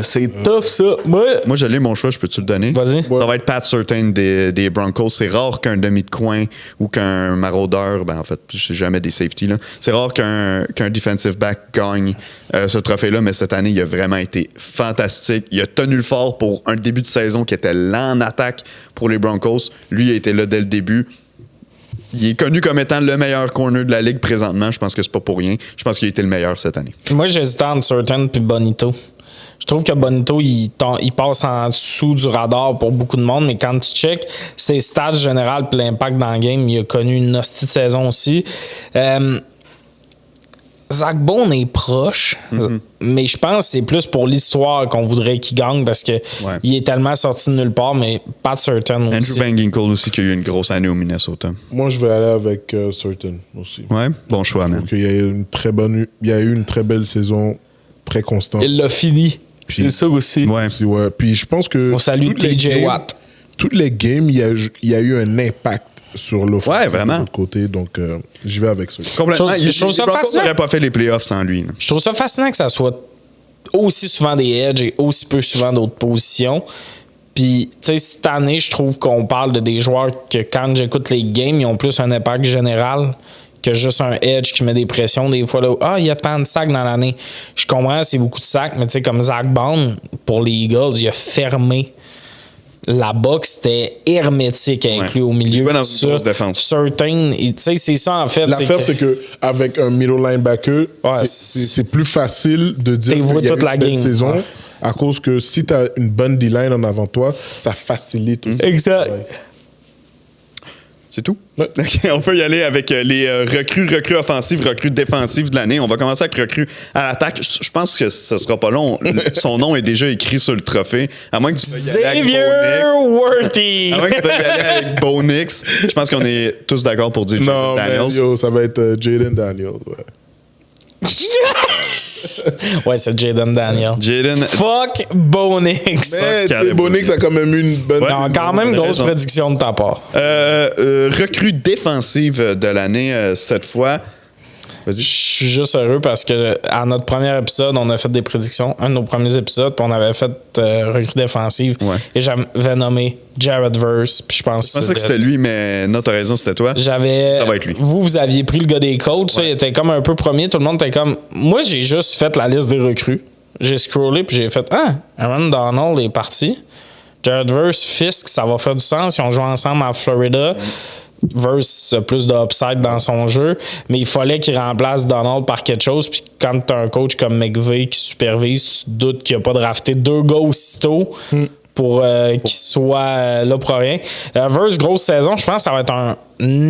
C'est tough, ça. Moi, je l'ai, mon choix, je peux-tu le donner? Vas-y. Ça va être Pat Surtain des Broncos. C'est rare qu'un demi de coin ou qu'un maraudeur, en fait, je sais jamais des safety, là. C'est rare qu'un defensive back gagne ce trophée-là, mais cette année, il a vraiment été fantastique. Il a tenu le fort pour un début de saison qui était lent en attaque pour les Broncos. Lui, il a été là dès le début. Il est connu comme étant le meilleur corner de la ligue présentement. Je pense que c'est pas pour rien. Je pense qu'il a été le meilleur cette année. Moi, j'hésitais entre Surtain puis Bonito. Je trouve que Bonito, il passe en dessous du radar pour beaucoup de monde, mais quand tu checkes ses stats générales et l'impact dans le game, il a connu une hostie de saison aussi. Zach Bone est proche, mais je pense que c'est plus pour l'histoire qu'on voudrait qu'il gagne parce que il est tellement sorti de nulle part, mais pas de Surtain aussi. Andrew Van Ginkel aussi qui a eu une grosse année au Minnesota. Moi, je vais aller avec Surtain aussi. Ouais, bon choix, man. Il y a eu une très belle saison, très constante. Il l'a fini. C'est ça aussi. Ouais. Puis je pense que on salue TJ Watt. Toutes les games, il y a eu un impact sur l'offensive de l'autre côté, donc j'y vais avec ça. Complètement. Je trouve ça fascinant. n'aurait pas fait les playoffs sans lui. Là. Je trouve ça fascinant que ça soit aussi souvent des edges et aussi peu souvent d'autres positions. Puis, tu sais, cette année, je trouve qu'on parle de des joueurs que quand j'écoute les games, ils ont plus un impact général que juste un edge qui met des pressions des fois. Là, il y a tant de sacs dans l'année. Je comprends, c'est beaucoup de sacs, mais tu sais, comme Zach Bond, pour les Eagles, il a fermé. La boxe était hermétique avec lui au milieu. Il jouait dans une grosse défense. Certain, tu sais, c'est ça en fait. L'affaire, c'est que avec un middle linebacker, c'est plus facile de dire qu'il y a toute la game saison à cause que si tu as une bonne D-line en avant toi, ça facilite aussi. Exact. C'est tout? Ouais. Okay, on peut y aller avec les recrues offensives, recrues défensives de l'année. On va commencer avec recrues à l'attaque. Je pense que ce sera pas long. Son nom est déjà écrit sur le trophée. À moins que tu veuilles y aller avec Bo Nix. À moins que tu veuilles y aller avec Bo Nix. Je pense qu'on est tous d'accord pour dire Jaden Daniels. Non, ça va être Jaden Daniels. Ouais, c'est Jaden Daniels. Fuck Bo Nix. Mais Bo Nix a quand même eu une bonne. Non, quand même, grosse prédiction de ta part. Recrue défensive de l'année cette fois. Vas-y. Je suis juste heureux parce que à notre premier épisode, on a fait des prédictions. Un de nos premiers épisodes, puis on avait fait recrue défensive. Ouais. Et j'avais nommé Jared Verse. Puis je pensais que c'était lui, mais non, t'as raison, c'était toi. Ça va être lui. Vous aviez pris le gars des coachs. Ouais. Il était comme un peu premier. Tout le monde était comme. Moi, j'ai juste fait la liste des recrues. J'ai scrollé, puis j'ai fait Aaron Donald est parti. Jared Verse, Fisk, ça va faire du sens. Ils ont joué ensemble à Florida. Verse a plus d'upside dans son jeu, mais il fallait qu'il remplace Donald par quelque chose. Puis quand tu as un coach comme McVay qui supervise, tu te doutes qu'il n'a pas drafté deux gars aussitôt pour qu'il soit là pour rien. Verse, grosse saison, je pense que ça va être un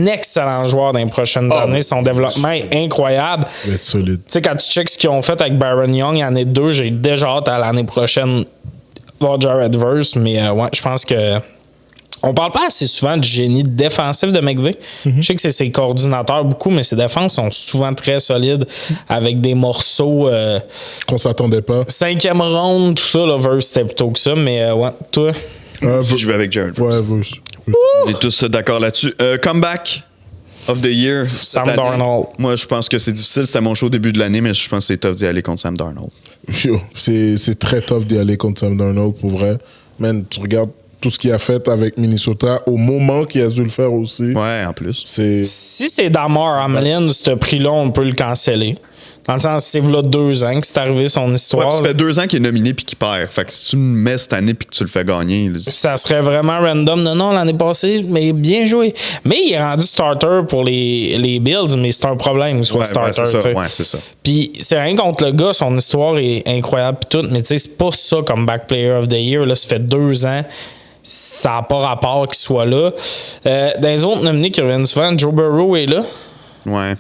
excellent joueur dans les prochaines années. Son développement est incroyable. Il va être solide. Tu sais, quand tu checks ce qu'ils ont fait avec Byron Young année 2, j'ai déjà hâte à l'année prochaine voir Jared Verse, mais je pense que on parle pas assez souvent du génie défensif de McVay. Je sais que c'est ses coordinateurs beaucoup, mais ses défenses sont souvent très solides avec des morceaux qu'on s'attendait pas. 5e ronde, tout ça, là, Verse, c'était plutôt que ça, mais toi? Je vais avec Jared Verse. Ouais, Verse. On est tous d'accord là-dessus. Comeback of the year. Sam Darnold. Moi, je pense que c'est difficile. C'était mon show au début de l'année, mais je pense que c'est tough d'y aller contre Sam Darnold. C'est très tough d'y aller contre Sam Darnold, pour vrai. Man, tu regardes tout ce qu'il a fait avec Minnesota au moment qu'il a dû le faire aussi. Ouais, en plus. C'est Si c'est Damar Hamlin, ce prix-là, on peut le canceller. Dans le sens, c'est là 2 ans que c'est arrivé son Ouais, histoire. ça fait 2 ans qu'il est nominé puis qu'il perd. Fait que si tu le mets cette année puis que tu le fais gagner... Ça serait vraiment random. Non, l'année passée, mais bien joué. Mais il est rendu starter pour les Bills, mais c'est un problème qu'il soit starter. c'est ça. T'sais. Ouais, c'est ça. Puis c'est rien contre le gars, son histoire est incroyable pis tout, mais tu sais, c'est pas ça comme Back Player of the Year. Là, ça fait 2 ans. Ça n'a pas rapport qu'il soit là. Dans les autres nominés qui reviennent souvent, Joe Burrow est là. Ouais.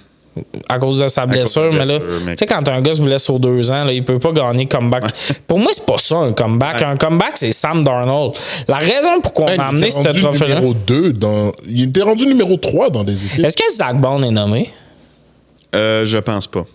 À cause de sa blessure, mais là, tu sais, quand un gars se blesse aux 2 ans, là, il peut pas gagner comeback. Pour moi, c'est pas ça un comeback. Ouais. Un comeback, c'est Sam Darnold. La raison pour qu'on a amené ce trophée-là. Il était rendu numéro 3 dans des équipes. Est-ce que Zach Bond est nommé? Je pense pas.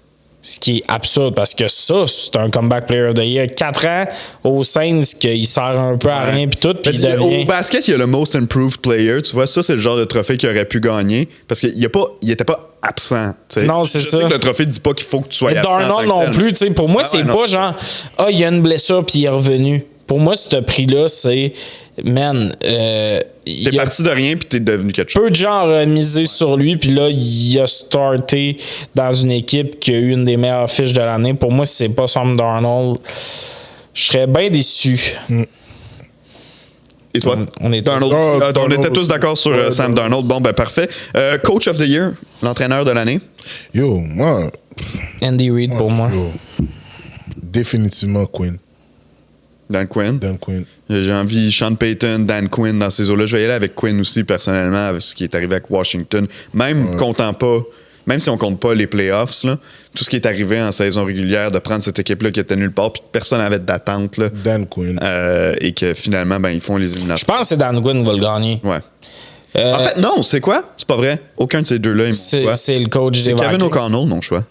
Ce qui est absurde parce que ça, c'est un comeback player of the year. 4 ans aux Saints, qu'il sert un peu à rien puis tout, puis il devient. Au basket, il y a le Most Improved Player. Tu vois, ça, c'est le genre de trophée qu'il aurait pu gagner parce qu'il était pas absent. T'sais. Non, c'est je ça. sais que le trophée dit pas qu'il faut que tu sois Mais absent. Darnold non plus. Tu sais, pour moi, c'est pas genre, il y a une blessure puis il est revenu. Pour moi, ce prix-là, c'est, man, T'es parti de rien puis t'es devenu quelque chose. peu de gens auraient misé sur lui, puis là, il a starté dans une équipe qui a eu une des meilleures fiches de l'année. Pour moi, si c'est pas Sam Darnold, je serais bien déçu. Et toi? On est on était tous d'accord sur Sam Darnold. Bon, ben parfait. Coach of the Year, l'entraîneur de l'année. Yo, moi... Andy Reid pour moi. Yo, définitivement Quinn. Dan Quinn. Dan Quinn. J'ai envie Sean Payton, Dan Quinn dans ces eaux-là. Je vais y aller avec Quinn aussi, personnellement, avec ce qui est arrivé avec Washington. Même comptant pas, même si on compte pas les playoffs, là, tout ce qui est arrivé en saison régulière, de prendre cette équipe-là qui était nulle part, puis personne n'avait d'attente, là, Dan Quinn. et que finalement, ben, ils font les Je éliminatoires. pense que c'est Dan Quinn qui va le gagner. Ouais. En fait, non, c'est quoi? C'est pas vrai. Aucun de ces deux-là, ils m'ont C'est le coach des C'est Kevin Vikings. O'Connell, mon choix.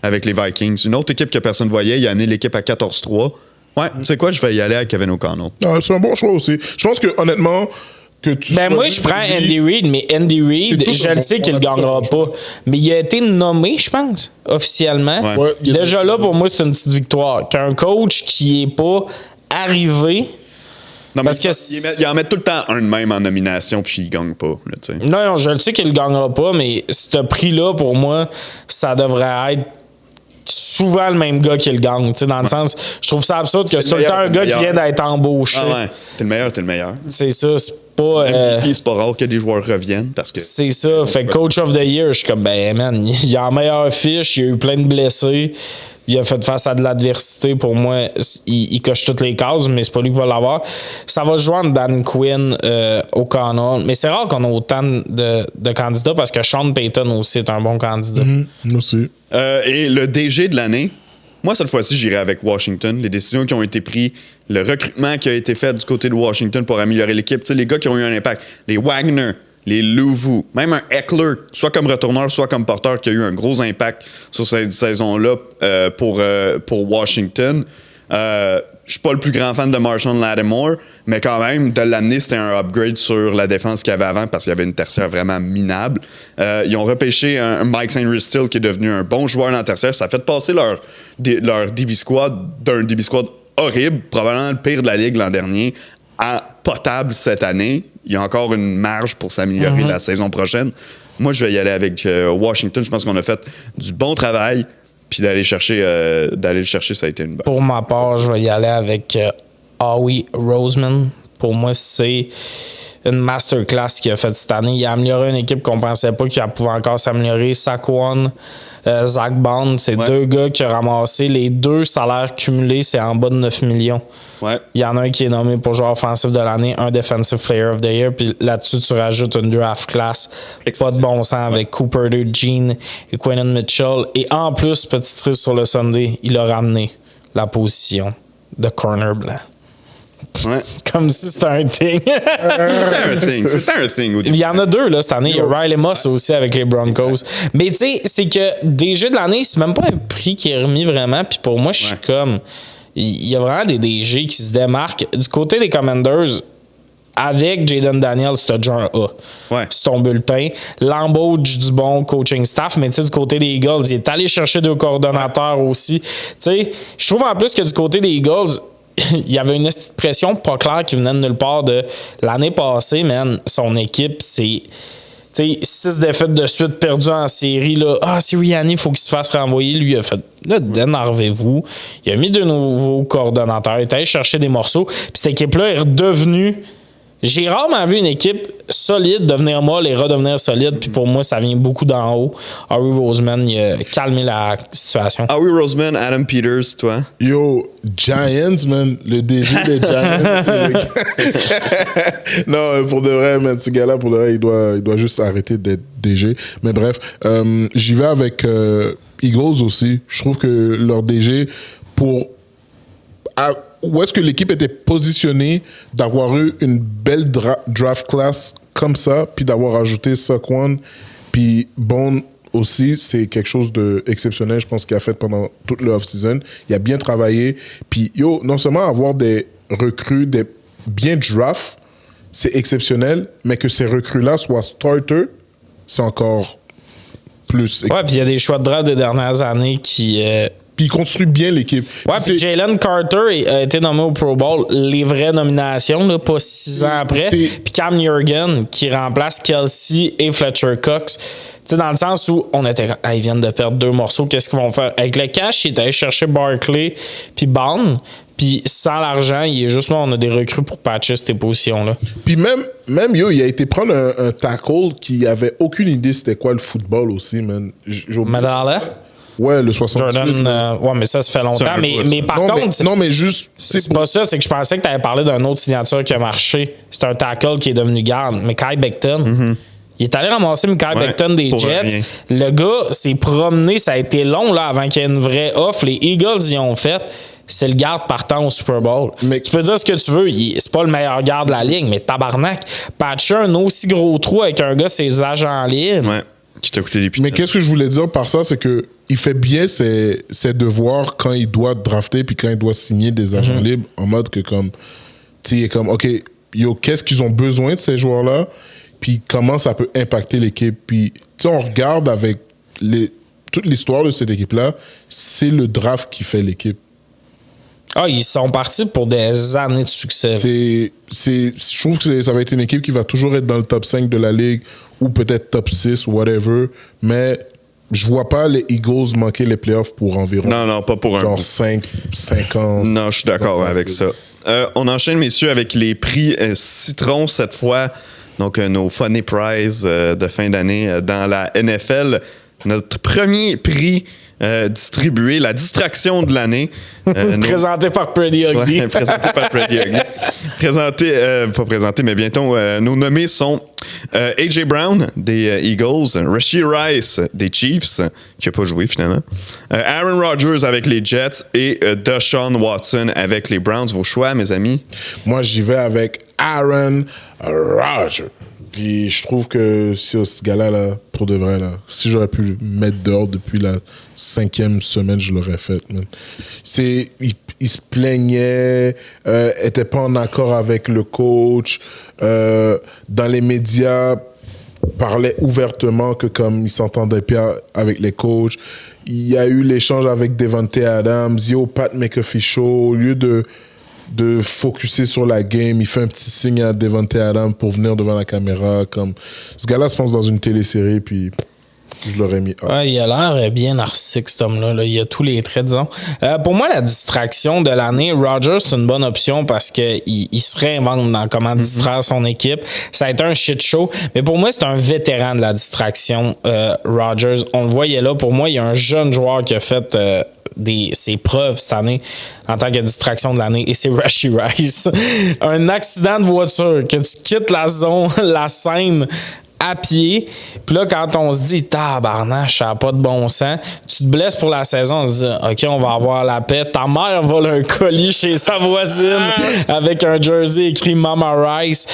Avec les Vikings. Une autre équipe que personne ne voyait. Il a amené l'équipe à 14-3. Ouais, tu sais quoi? Je vais y aller avec Kevin O'Connell. Ah, c'est un bon choix aussi. Je pense que, honnêtement, que tu... Ben moi, je prends Andy Reid, mais Andy Reid, C'est tout je un le bon sais qu'il ne choix. gagnera pas. Mais il a été nommé, je pense, officiellement. Ouais. Ouais, il a- Déjà là, pour moi, c'est une petite victoire. Qu'un coach qui n'est pas arrivé... Non, Parce mais que il en met tout le temps un de même en nomination, puis il gagne pas. Là, tu sais. Non, je le sais qu'il ne gagnera pas, mais ce prix-là, pour moi, ça devrait être souvent le même gars qui le gagne. Tu sais, dans le sens, je trouve ça absurde que c'est tout le temps un gars qui vient d'être embauché. Ah ouais, t'es le meilleur, t'es le meilleur. C'est ça, c'est pas... MVP, c'est pas rare que des joueurs reviennent parce que. C'est ça. Fait que Coach of the Year, je suis comme, ben, man, il a la meilleure fiche, il a eu plein de blessés, il a fait face à de l'adversité. Pour moi, il coche toutes les cases, mais c'est pas lui qui va l'avoir. Ça va se jouer entre Dan Quinn, O'Connell. Mais c'est rare qu'on a autant de candidats parce que Sean Payton aussi est un bon candidat. Aussi. Et le DG de l'année, moi, cette fois-ci, j'irai avec Washington. Les décisions qui ont été prises, le recrutement qui a été fait du côté de Washington pour améliorer l'équipe, tu sais, les gars qui ont eu un impact, les Wagner, les Louvu, même un Eckler, soit comme retourneur, soit comme porteur, qui a eu un gros impact sur cette saison-là pour Washington. Je suis pas le plus grand fan de Marshall Lattimore, mais quand même, de l'amener, c'était un upgrade sur la défense qu'il y avait avant parce qu'il y avait une tertiaire vraiment minable. Ils ont repêché un Mike Sainristil qui est devenu un bon joueur dans la tertiaire. Ça a fait passer leur DB squad d'un DB squad horrible, probablement le pire de la ligue l'an dernier, à potable cette année. Il y a encore une marge pour s'améliorer la saison prochaine. Moi, je vais y aller avec Washington. Je pense qu'on a fait du bon travail. Puis d'aller le chercher, ça a été une bonne. Pour ma part, je vais y aller avec Howie Roseman. Pour moi, c'est une masterclass qu'il a fait cette année. Il a amélioré une équipe qu'on ne pensait pas qu'il pouvait encore s'améliorer. Saquon, Zach Bond, c'est deux gars qui ont ramassé. Les 2 salaires cumulés, c'est en bas de 9 millions. Ouais. Il y en a un qui est nommé pour joueur offensif de l'année, un Defensive Player of the Year, puis là-dessus, tu rajoutes une draft class. Pas de bon sens avec Cooper Jean et Quentin Mitchell. Et en plus, petite cerise sur le Sunday, il a ramené la position de corner blanc. Ouais. Comme si c'était un thing. C'était un thing. Il y en a 2 là, cette année. Il y a Riley Moss aussi avec les Broncos. Mais tu sais, c'est que DG de l'année, c'est même pas un prix qui est remis vraiment. Puis pour moi, je suis comme... Il y a vraiment des DG qui se démarquent. Du côté des Commanders, avec Jaden Daniels, c'est déjà un A. Ouais. C'est ton bulletin. L'embauche du bon coaching staff. Mais tu sais, du côté des Eagles, il est allé chercher 2 coordonnateurs aussi. Tu sais, je trouve en plus que du côté des Eagles, il y avait une petite pression pas claire qui venait de nulle part de l'année passée, man. Son équipe, c'est. Tu sais, 6 défaites de suite perdues en série. Là. Ah, Sirianni, il faut qu'il se fasse renvoyer. Lui, il a fait là, énervez-vous. Il a mis de nouveaux coordonnateurs. Il est allé chercher des morceaux. Puis cette équipe-là est redevenue. J'ai rarement vu une équipe solide devenir molle et redevenir solide. Puis pour moi, ça vient beaucoup d'en haut. Harry Roseman, il a calmé la situation. Harry Roseman, Adam Peters, toi? Yo, Giants, man. Le DG des Giants. Non, pour de vrai, man, ce gars-là, pour de vrai, il doit juste arrêter d'être DG. Mais bref, j'y vais avec Eagles aussi. Je trouve que leur DG, où est-ce que l'équipe était positionnée d'avoir eu une belle draft class comme ça, puis d'avoir ajouté Saquon, puis Bone aussi, c'est quelque chose d'exceptionnel, je pense, qu'il a fait pendant toute le off-season. Il a bien travaillé. Puis, non seulement avoir des recrues, des bien draft, c'est exceptionnel, mais que ces recrues-là soient starter, c'est encore plus. Ouais, puis il y a des choix de draft des dernières années qui. Puis il construit bien l'équipe. Ouais, puis Jalen Carter a été nommé au Pro Bowl, les vraies nominations, là, pas 6 ans après. Puis Cam Jurgen qui remplace Kelsey et Fletcher Cox. Tu sais, dans le sens où on était. Ah, ils viennent de perdre 2 morceaux, qu'est-ce qu'ils vont faire? Avec le cash, ils étaient allés chercher Barkley puis Bond. Puis sans l'argent, il est juste là, on a des recrues pour patcher ces positions-là. Puis même il a été prendre un tackle qui avait aucune idée c'était quoi le football aussi, man. Medalla? Ouais, le 68. Jordan, ouais, mais ça fait longtemps. Mais par contre. Non, mais juste. C'est pas ça, c'est que je pensais que tu avais parlé d'une autre signature qui a marché. C'est un tackle qui est devenu garde. Mekhi Becton. Il est allé ramasser Mekhi Becton des Jets. Rien. Le gars s'est promené, ça a été long là, avant qu'il y ait une vraie offre. Les Eagles y ont fait. C'est le garde partant au Super Bowl. Mais tu peux dire ce que tu veux, c'est pas le meilleur garde de la ligue, mais tabarnak, patcher un aussi gros trou avec un gars, ses agents libres. Ouais, qui t'a coûté des putains. Mais qu'est-ce que je voulais dire par ça, c'est que il fait bien ses devoirs quand il doit drafter puis quand il doit signer des agents libres, en mode que comme, tu sais, il est comme, OK, qu'est-ce qu'ils ont besoin de ces joueurs-là, puis comment ça peut impacter l'équipe. Puis, tu sais, on regarde avec toute l'histoire de cette équipe-là, c'est le draft qui fait l'équipe. Ah, ils sont partis pour des années de succès. Je trouve que ça va être une équipe qui va toujours être dans le top 5 de la ligue ou peut-être top 6 ou whatever, mais je vois pas les Eagles manquer les playoffs pour environ. Non, pas pour genre 5 ans. Non, je suis d'accord avec ça. On enchaîne, messieurs, avec les prix Citron cette fois. Donc, nos Funny Prize de fin d'année dans la NFL. Notre premier prix distribué, la distraction de l'année. Présenté par Pretty Ugly. Ouais, présenté par Pretty Ugly. Pas présenté, mais bientôt, nos nommés sont A.J. Brown des Eagles, Rashee Rice des Chiefs, qui n'a pas joué finalement, Aaron Rodgers avec les Jets et Deshaun Watson avec les Browns. Vos choix, mes amis? Moi, j'y vais avec Aaron Rodgers. Puis je trouve que si ce gars-là, là, pour de vrai, là, si j'aurais pu le mettre dehors depuis la 5e semaine, je l'aurais fait. Man. Il se plaignait, était pas en accord avec le coach. Dans les médias, parlait ouvertement que comme il s'entendait pas avec les coachs. Il y a eu l'échange avec Devontae Adams, Pat McAfee Show, au lieu de focusser sur la game, il fait un petit signe à Devontae Adams pour venir devant la caméra. Comme ce gars-là se pense dans une télésérie, puis je l'aurais mis. Ouais, il a l'air bien narcissique, cet homme-là. Là. Il a tous les traits, disons. Pour moi, la distraction de l'année, Rodgers, c'est une bonne option parce qu'il se réinvente dans comment distraire son équipe. Ça a été un shit show. Mais pour moi, c'est un vétéran de la distraction, Rodgers. On le voyait là. Pour moi, il y a un jeune joueur qui a fait ses preuves cette année en tant que distraction de l'année, et c'est Rashee Rice. Un accident de voiture, que tu quittes la scène à pied, puis là, quand on se dit « tabarnache, ça n'a pas de bon sens », tu te blesses pour la saison, on se dit « OK, on va avoir la paix ». Ta mère vole un colis chez sa voisine avec un jersey écrit « Mama Rice ».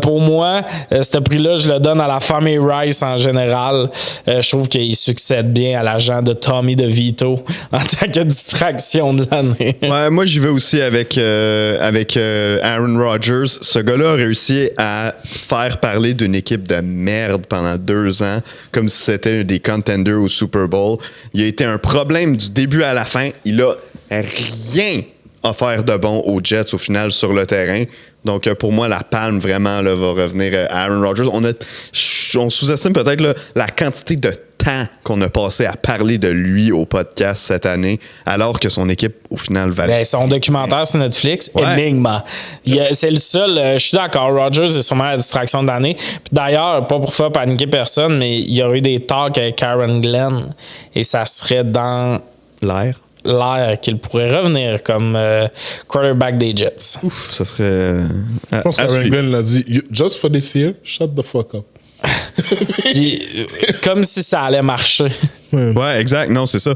Pour moi, ce prix-là, je le donne à la famille Rice en général. Je trouve qu'il succède bien à l'agent de Tommy DeVito en tant que distraction de l'année. Ouais, moi, j'y vais aussi avec Aaron Rodgers. Ce gars-là a réussi à faire parler d'une équipe de merde pendant 2 ans, comme si c'était des contenders au Super Bowl. Il a été un problème du début à la fin. Il a rien offert de bon aux Jets au final sur le terrain. Donc, pour moi, la palme vraiment là, va revenir à Aaron Rodgers. On sous-estime peut-être là, la quantité de temps qu'on a passé à parler de lui au podcast cette année, alors que son équipe, au final, valait. Ben, son documentaire sur Netflix, Ouais. Enigma. C'est le seul. Je suis d'accord, Rodgers est sûrement la distraction de l'année. Puis d'ailleurs, pas pour faire paniquer personne, mais il y aurait eu des talks avec Aaron Glenn et ça serait dans L'air. l'air qu'il pourrait revenir comme quarterback des Jets. Ouf, ça serait. Je pense qu'Aaron Glenn l'a dit, just for this year, shut the fuck up. Puis, comme si ça allait marcher. Ouais, exact. Non, c'est ça.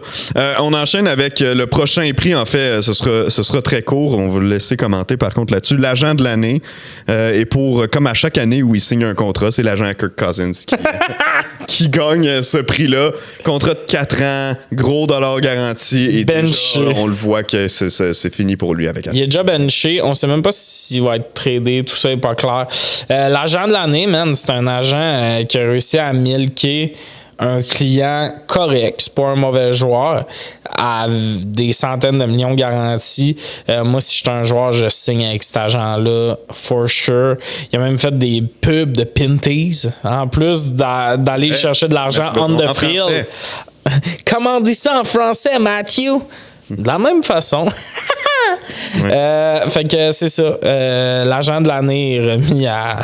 On enchaîne avec le prochain prix. En fait, ce sera très court. On va le laisser commenter par contre là-dessus. L'agent de l'année. Et pour, comme à chaque année où il signe un contrat, c'est l'agent Kirk Cousins qui gagne ce prix-là. Contrat de 4 ans, gros dollar garanti. Et Benché. déjà, on le voit que c'est fini pour lui avec Il est déjà benché. On sait même pas s'il va être tradé. Tout ça n'est pas clair. L'agent de l'année, man, c'est un agent qui a réussi à milquer un client correct, c'est pas un mauvais joueur, à des centaines de millions garantis. Moi, si j'étais un joueur, je signe avec cet agent-là, for sure. Il a même fait des pubs de Pinties, en plus d'aller chercher de l'argent on the field. Comment on dit ça en français, Matthew? De la même façon. Fait que c'est ça. L'agent de l'année est remis à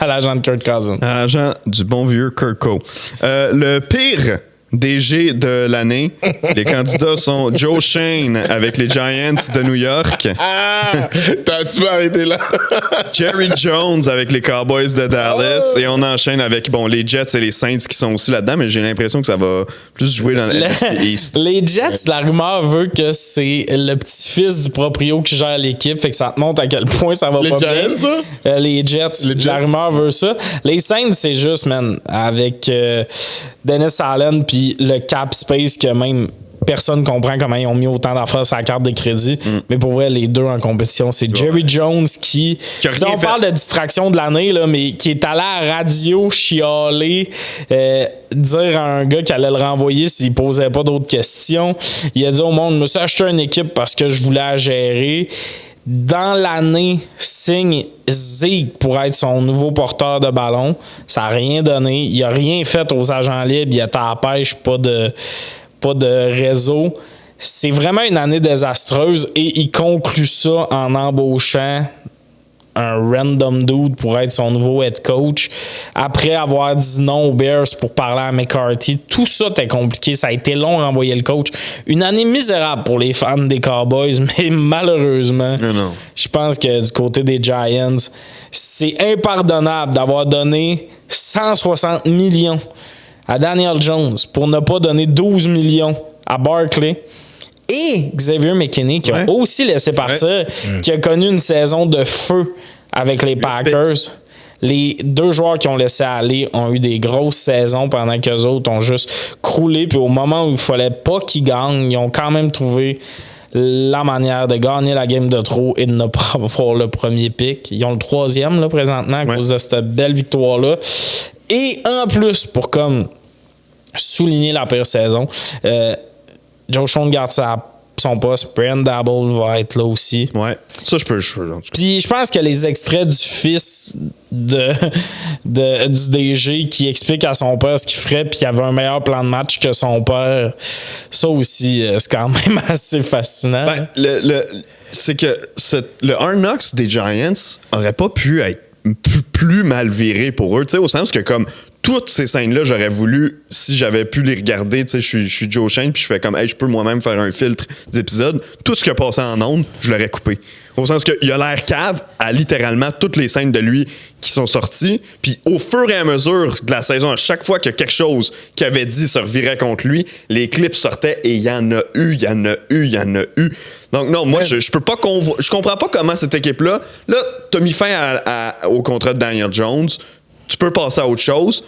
l'agent de Kirk Cousins. Agent du bon vieux Kirko. Le pire DG de l'année, les candidats sont Joe Shane avec les Giants de New York, Tu vas arrêter là. Jerry Jones avec les Cowboys de Dallas, et on enchaîne avec les Jets et les Saints qui sont aussi là-dedans, mais j'ai l'impression que ça va plus jouer dans la NFC East. Les Jets, la rumeur veut que c'est le petit-fils du proprio qui gère l'équipe, fait que ça te montre à quel point ça va Les pas Giants, bien. ça? Les Jets, la rumeur veut ça. Les Saints, c'est juste, man, avec Dennis Allen puis le cap space que même personne comprend comment ils ont mis autant d'affaires sur la carte de crédit. Mais pour vrai, les deux en compétition, c'est Jerry Jones qui a rien on fait. parle de distraction de l'année, là, mais qui est allé à la radio chialer, dire à un gars qu'il allait le renvoyer s'il posait pas d'autres questions. Il a dit au monde, je me suis acheté une équipe parce que je voulais la gérer. Dans l'année, signe Zeke pour être son nouveau porteur de ballon. Ça n'a rien donné. Il n'a rien fait aux agents libres. Il était à la pêche, pas de réseau. C'est vraiment une année désastreuse et il conclut ça en embauchant un random dude pour être son nouveau head coach. Après avoir dit non aux Bears pour parler à McCarthy, tout ça était compliqué. Ça a été long à envoyer le coach. Une année misérable pour les fans des Cowboys, mais malheureusement, Non. je pense que du côté des Giants, c'est impardonnable d'avoir donné 160 millions à Daniel Jones pour ne pas donner 12 millions à Barkley. Et Xavier McKinney, qui a aussi laissé partir, qui a connu une saison de feu avec les Packers. Les deux joueurs qui ont laissé aller ont eu des grosses saisons pendant qu'eux autres ont juste croulé. Puis au moment où il fallait pas qu'ils gagnent, ils ont quand même trouvé la manière de gagner la game de trop et de ne pas avoir le premier pick. Ils ont le 3e là, présentement à cause de cette belle victoire-là. Et en plus, pour comme souligner la pire saison, Joe Shane garde son poste. Brian Dabble va être là aussi. Ouais. Ça, je peux. Puis je pense que les extraits du fils du DG qui explique à son père ce qu'il ferait, puis il avait un meilleur plan de match que son père, ça aussi, c'est quand même assez fascinant. Ben, c'est que le Hard Knocks des Giants aurait pas pu être plus mal viré pour eux, tu sais, au sens que comme toutes ces scènes-là, j'aurais voulu, si j'avais pu les regarder, tu sais, je suis Joe Shane, puis je fais comme, hey, je peux moi-même faire un filtre d'épisodes. Tout ce qui a passé en ondes, je l'aurais coupé. Au sens qu'il a l'air cave à littéralement toutes les scènes de lui qui sont sorties. Puis au fur et à mesure de la saison, à chaque fois que quelque chose qu'il avait dit se revirait contre lui, les clips sortaient et il y en a eu. Donc non, moi, je peux pas je comprends pas comment cette équipe-là, là, t'as mis fin au contrat de Daniel Jones, tu peux passer à autre chose.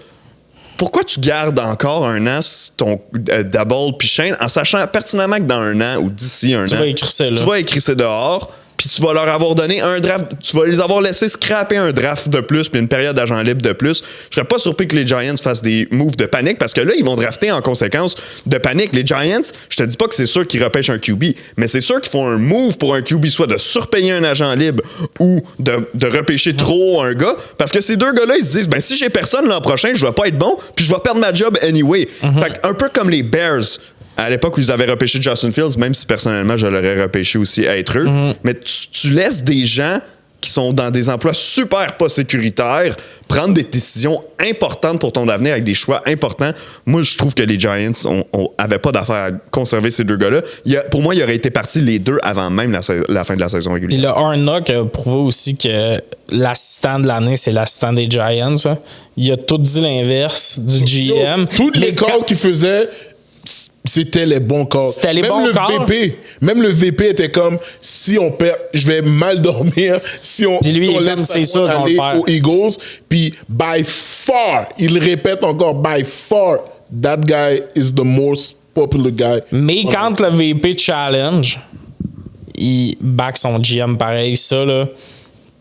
Pourquoi tu gardes encore un an ton Dabble puis Shane en sachant pertinemment que dans un an ou d'ici un an, tu vas écrisser là. Tu vas écrisser dehors. puis tu vas leur avoir donné un draft, tu vas les avoir laissé scraper un draft de plus puis une période d'agent libre de plus. Je serais pas surpris que les Giants fassent des moves de panique parce que là, ils vont drafter en conséquence de panique. Les Giants, je te dis pas que c'est sûr qu'ils repêchent un QB, mais c'est sûr qu'ils font un move pour un QB, soit de surpayer un agent libre ou de repêcher trop un gars, parce que ces deux gars-là, ils se disent, ben si j'ai personne l'an prochain, je vais pas être bon, puis je vais perdre ma job anyway. Fait un peu comme les Bears, à l'époque où ils avaient repêché Justin Fields, même si personnellement, je l'aurais repêché aussi à être eux, mais tu laisses des gens qui sont dans des emplois super pas sécuritaires prendre des décisions importantes pour ton avenir avec des choix importants. Moi, je trouve que les Giants avaient pas d'affaire à conserver ces deux gars-là. Pour moi, ils auraient été partis les deux avant même la fin de la saison régulière. Puis le Hard Knock a prouvé aussi que l'assistant de l'année, c'est l'assistant des Giants. Hein. Il a tout dit l'inverse du GM. Tous les calls qu'il faisait, c'était les bons calls. C'était les bons calls. Même le VP était comme, si on perd, je vais mal dormir. Si on, puis lui, si on laisse c'est sûr aller aux Eagles. Puis, by far, il répète encore, by far, that guy is the most popular guy. Mais quand le VP challenge, il back son GM pareil. Ça, là,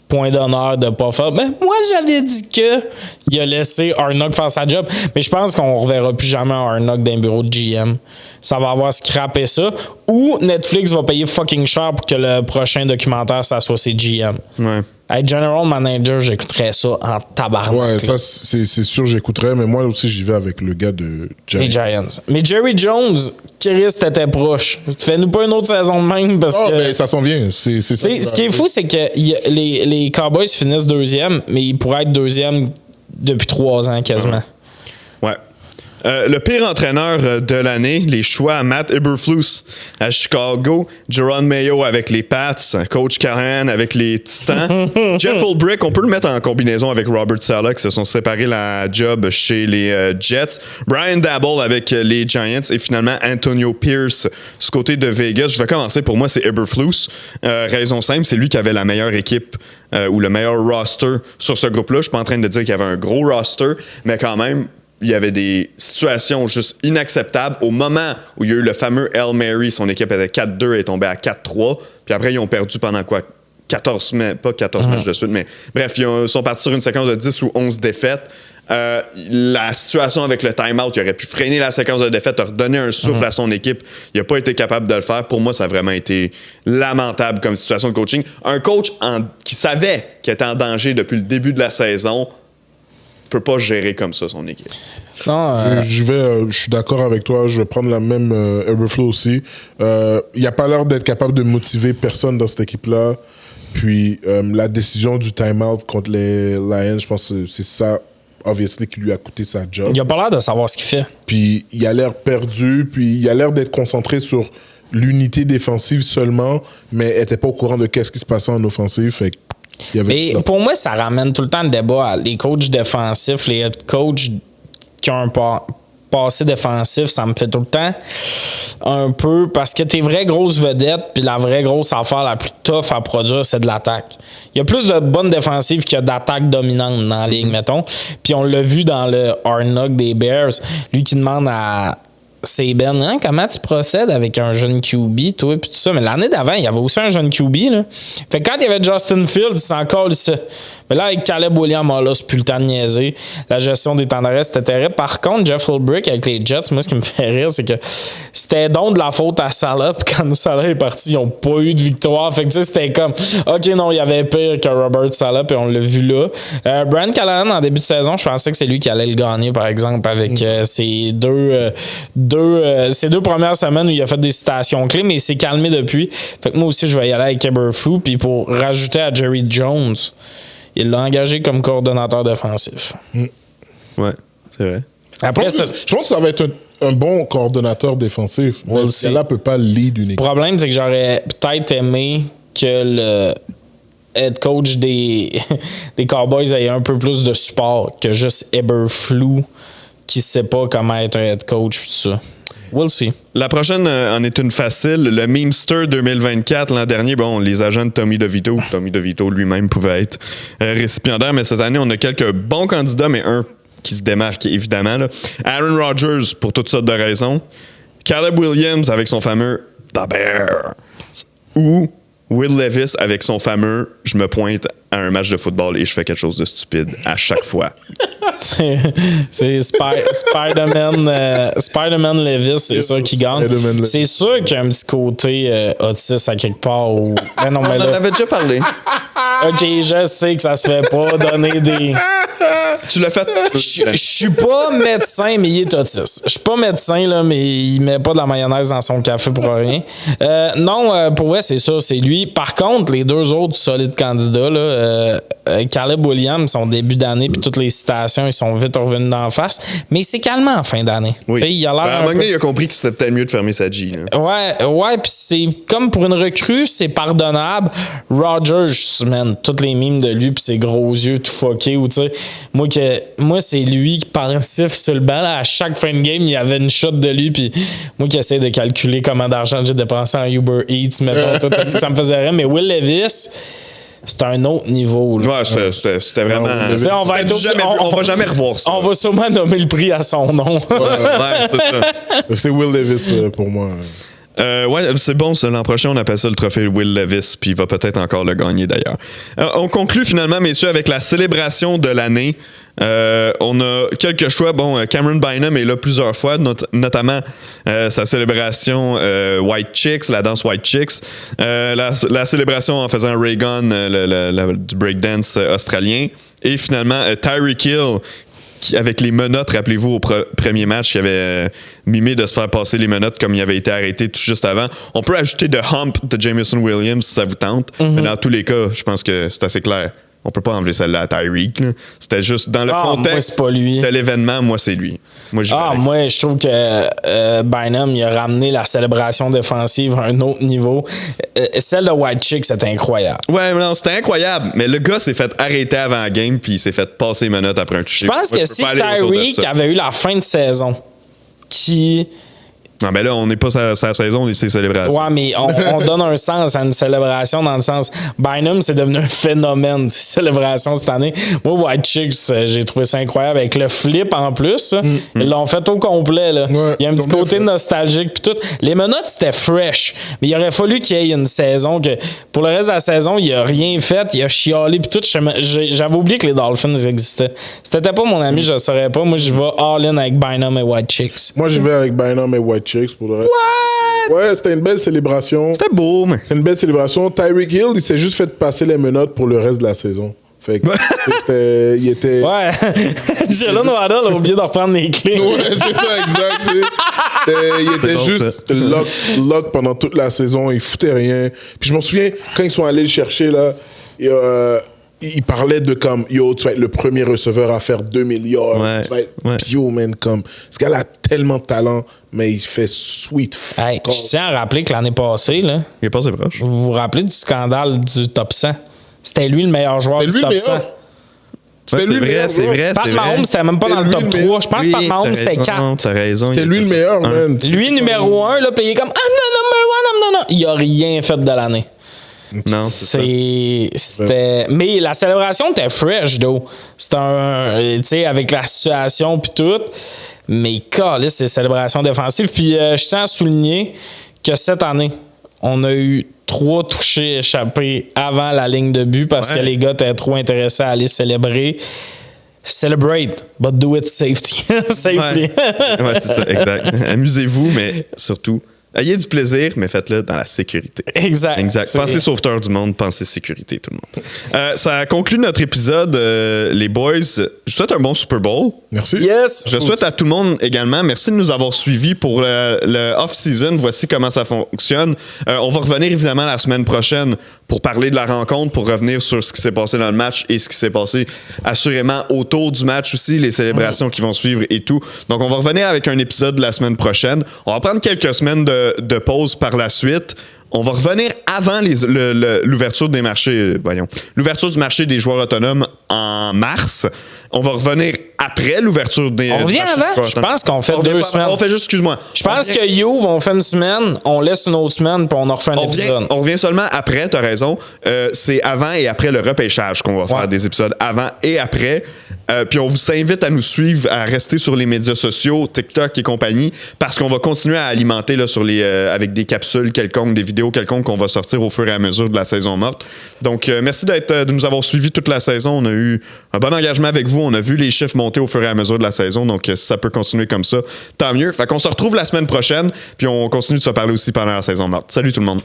point d'honneur de pas faire. Mais moi, j'avais dit que il a laissé Arnock faire sa job. Mais je pense qu'on ne reverra plus jamais Arnock dans un bureau de GM. Ça va avoir scrappé ça. Ou Netflix va payer fucking cher pour que le prochain documentaire, ça soit ses GM. Ouais. Hey, General Manager, j'écouterais ça en tabarnak. Ouais, ça, c'est sûr, j'écouterais, mais moi aussi, j'y vais avec le gars de Les Giants. Mais Jerry Jones, Chris, t'étais proche. Fais-nous pas une autre saison de même parce que. mais ça s'en vient. C'est ça. Ce qui est fou, c'est que les Cowboys finissent deuxième, mais ils pourraient être deuxième depuis 3 ans quasiment. Ouais. Le pire entraîneur de l'année, les choix, Matt Eberflus à Chicago, Jerome Mayo avec les Pats, Coach Callahan avec les Titans, Jeff Ulbrich, on peut le mettre en combinaison avec Robert Saleh qui se sont séparés la job chez les Jets, Brian Daboll avec les Giants et finalement Antonio Pierce du côté de Vegas. Je vais commencer, pour moi c'est Eberflus. Raison simple, c'est lui qui avait la meilleure équipe ou le meilleur roster sur ce groupe-là. Je suis pas en train de dire qu'il y avait un gros roster, mais quand même, il y avait des situations juste inacceptables. Au moment où il y a eu le fameux Hail Mary, son équipe était 4-2 et est tombée à 4-3. Puis après, ils ont perdu pendant quoi? 14 matchs, pas 14 matchs de suite, mais bref, ils sont partis sur une séquence de 10 ou 11 défaites. La situation avec le time-out, il aurait pu freiner la séquence de défaites, redonner un souffle à son équipe. Il n'a pas été capable de le faire. Pour moi, ça a vraiment été lamentable comme situation de coaching. Un coach qui savait qu'il était en danger depuis le début de la saison peut pas gérer comme ça son équipe. Non, je suis d'accord avec toi. Je vais prendre la même Eberflus aussi. Il n'a pas l'air d'être capable de motiver personne dans cette équipe-là. Puis la décision du time-out contre les Lions, je pense que c'est ça, obviously, qui lui a coûté sa job. il a pas l'air de savoir ce qu'il fait. Puis il a l'air perdu. Puis il a l'air d'être concentré sur l'unité défensive seulement, mais n'était pas au courant de qu'est-ce qui se passait en offensive. Fait et pour moi, ça ramène tout le temps le débat à les coachs défensifs, les head coachs qui ont un passé défensif, ça me fait tout le temps un peu parce que tes vraies grosses vedettes puis la vraie grosse affaire la plus tough à produire, c'est de l'attaque. Il y a plus de bonnes défensives qu'il y a d'attaques dominantes dans la ligue, mettons. Puis on l'a vu dans le Hard Knock des Bears, lui qui demande à Saban, hein, comment tu procèdes avec un jeune QB, toi, puis tout ça. Mais l'année d'avant, il y avait aussi un jeune QB, là. Fait que quand il y avait Justin Fields, c'est encore ça. Mais là, avec Caleb Williams, là, c'est plus le temps de niaiser. La gestion des temps d'arrêt, c'était terrible. Par contre, Jeff Ulbrich avec les Jets, moi, ce qui me fait rire, c'est que c'était donc de la faute à Salah. Puis quand Salah est parti, ils n'ont pas eu de victoire. Fait que, tu sais, c'était comme, OK, non, il y avait pire que Robert Salah, puis on l'a vu là. Brian Callahan, en début de saison, je pensais que c'est lui qui allait le gagner, par exemple, avec ses deux premières semaines où il a fait des citations clés, mais il s'est calmé depuis. Fait que moi aussi, je vais y aller avec Eberflus. Puis pour rajouter à Jerry Jones, il l'a engagé comme coordonnateur défensif. Ouais, c'est vrai. Après, je pense que ça va être un bon coordonnateur défensif. Mais ce gars-là ne peut pas lead une équipe. Le problème, c'est que j'aurais peut-être aimé que le head coach des Cowboys ait un peu plus de support que juste Eberflus qui ne sait pas comment être un head coach et tout ça. We'll see. La prochaine en est une facile. Le Memester 2024, l'an dernier, bon, les agents de Tommy DeVito. Tommy DeVito lui-même pouvait être récipiendaire, mais cette année, on a quelques bons candidats, mais un qui se démarque évidemment. Là. Aaron Rodgers, pour toutes sortes de raisons. Caleb Williams avec son fameux The Bear. Ou Will Levis avec son fameux « je me pointe à un match de football et je fais quelque chose de stupide à chaque fois ». C'est Spider-Man Levis, c'est sûr qui gagne. C'est sûr qu'il y a un petit côté autiste à quelque part. Mais non, On en avait déjà parlé. OK, je sais que ça se fait pas donner des... Tu l'as fait. Je suis pas médecin, mais il est autiste. Je suis pas médecin, là, mais il met pas de la mayonnaise dans son café pour rien. Non, pour vrai, c'est ça, c'est lui. Par contre, les deux autres solides candidats, là, Caleb Williams, son début d'année, puis toutes les citations, ils sont vite revenus d'en face. Mais il s'est calmé en fin d'année. Oui. Il a l'air à un moment donné, il a compris que c'était peut-être mieux de fermer sa G. Là. Ouais, puis c'est comme pour une recrue, c'est pardonnable. Rodgers, man, toutes les mimes de lui, puis ses gros yeux tout fuckés, ou tu sais, moi c'est lui qui pensif sur le banc. Là, à chaque fin de game, il y avait une shot de lui, puis moi qui essaie de calculer combien d'argent j'ai dépensé en Uber Eats, mettons, tout, ça me faisait rire. Mais Will Levis, c'est un autre niveau. Là. Ouais, c'était vraiment. On va jamais revoir ça. On va sûrement nommer le prix à son nom. Ouais, c'est ça. C'est Will Levis pour moi. Ouais, c'est bon, ça. L'an prochain, on appelle ça le trophée Will Levis, puis il va peut-être encore le gagner d'ailleurs. On conclut finalement, messieurs, avec la célébration de l'année. On a quelques choix. Bon, Cameron Bynum est là plusieurs fois, notamment sa célébration White Chicks, la danse White Chicks, la célébration en faisant Ray Gun, du breakdance australien, et finalement Tyreek Hill, qui, avec les menottes, rappelez-vous, au premier match, qui avait mimé de se faire passer les menottes comme il avait été arrêté tout juste avant. On peut ajouter The Hump de Jameson Williams si ça vous tente, mais dans tous les cas, je pense que c'est assez clair. On peut pas enlever celle-là à Tyreek. Là. C'était juste dans le contexte de l'événement, moi, c'est lui. Moi, je trouve que Bynum, il a ramené la célébration défensive à un autre niveau. Celle de White Chick, c'était incroyable. Ouais, non, c'était incroyable. Mais le gars s'est fait arrêter avant la game puis il s'est fait passer les menottes après un toucher. Je pense que si Tyreek avait eu la fin de saison qui... Non, mais là, on n'est pas sa saison et ses célébrations. Ouais, mais on donne un sens à une célébration dans le sens. Bynum, c'est devenu un phénomène de célébration cette année. Moi, White Chicks, j'ai trouvé ça incroyable avec le flip en plus. Ils l'ont fait au complet. Là. Ouais, il y a un petit côté nostalgique puis tout. Les menottes, c'était fresh. Mais il aurait fallu qu'il y ait une saison que, pour le reste de la saison, il a rien fait. Il a chialé puis tout. J'avais oublié que les Dolphins existaient. Si t'étais pas mon ami, je le saurais pas. Moi, je vais all-in avec Bynum et White Chicks. Moi, je vais avec Bynum et White Chicks pour le reste. What? Ouais, c'était une belle célébration. C'était beau, mais. C'était une belle célébration. Tyreek Hill, il s'est juste fait passer les menottes pour le reste de la saison. Fait que il était. Ouais. Jalen Waddle a oublié de reprendre les clés. Ouais, c'est ça, exact. Il était bon, juste lock pendant toute la saison. Il foutait rien. Puis je m'en souviens, quand ils sont allés le chercher, là, il parlait de comme, yo, tu vas être le premier receveur à faire 2000 yards. Ouais, tu vas être yo, man, comme. Ce gars-là a tellement de talent, mais il fait sweet. Hey, je tiens à rappeler que l'année passée, là. Il est passé proche. Vous vous rappelez du scandale du top 100? C'était lui le meilleur joueur du top 100. C'était lui le meilleur. C'est vrai. Pat Mahomes, c'était même pas dans le top 3. Je pense que Pat Mahomes, c'était 4. T'as raison. C'était lui le meilleur, man. Lui, numéro 1, là, puis il est comme, I'm the number one. Il a rien fait de l'année. Non, c'était. Mais la célébration était fresh, though. C'était tu sais, avec la situation puis tout. Mais calisse, c'est célébration défensive. Puis je tiens à souligner que cette année, on a eu 3 touchés échappés avant la ligne de but parce que les gars étaient trop intéressés à aller célébrer. Celebrate, but do it safely. Safely. Ouais, c'est ça, exact. Amusez-vous, mais surtout, ayez du plaisir, mais faites-le dans la sécurité. Exact. Pensez sauveteur du monde, pensez sécurité, tout le monde. Ça conclut notre épisode, les boys. Je vous souhaite un bon Super Bowl. Merci. Yes. Je souhaite à tout le monde également. Merci de nous avoir suivis pour le off-season. Voici comment ça fonctionne. On va revenir évidemment la semaine prochaine pour parler de la rencontre, pour revenir sur ce qui s'est passé dans le match et ce qui s'est passé assurément autour du match aussi, les célébrations qui vont suivre et tout. Donc, on va revenir avec un épisode la semaine prochaine. On va prendre quelques semaines de pause par la suite. On va revenir avant l'ouverture des marchés, l'ouverture du marché des joueurs autonomes en mars. On va revenir après l'ouverture des... On revient avant? Je pense qu'on fait 2 semaines. On fait juste, excuse-moi. Je pense que You, on fait une semaine, on laisse une autre semaine, puis on en refait un épisode. On revient seulement après, t'as raison. C'est avant et après le repêchage qu'on va faire des épisodes avant et après. Puis on vous invite à nous suivre, à rester sur les médias sociaux, TikTok et compagnie, parce qu'on va continuer à alimenter là, avec des capsules quelconques, des vidéos quelconques qu'on va sortir au fur et à mesure de la saison morte. Donc, merci de nous avoir suivis toute la saison. On a eu un bon engagement avec vous. On a vu les chiffres monter au fur et à mesure de la saison. Donc, si ça peut continuer comme ça, tant mieux. Fait qu'on se retrouve la semaine prochaine, puis on continue de se parler aussi pendant la saison morte. Salut tout le monde!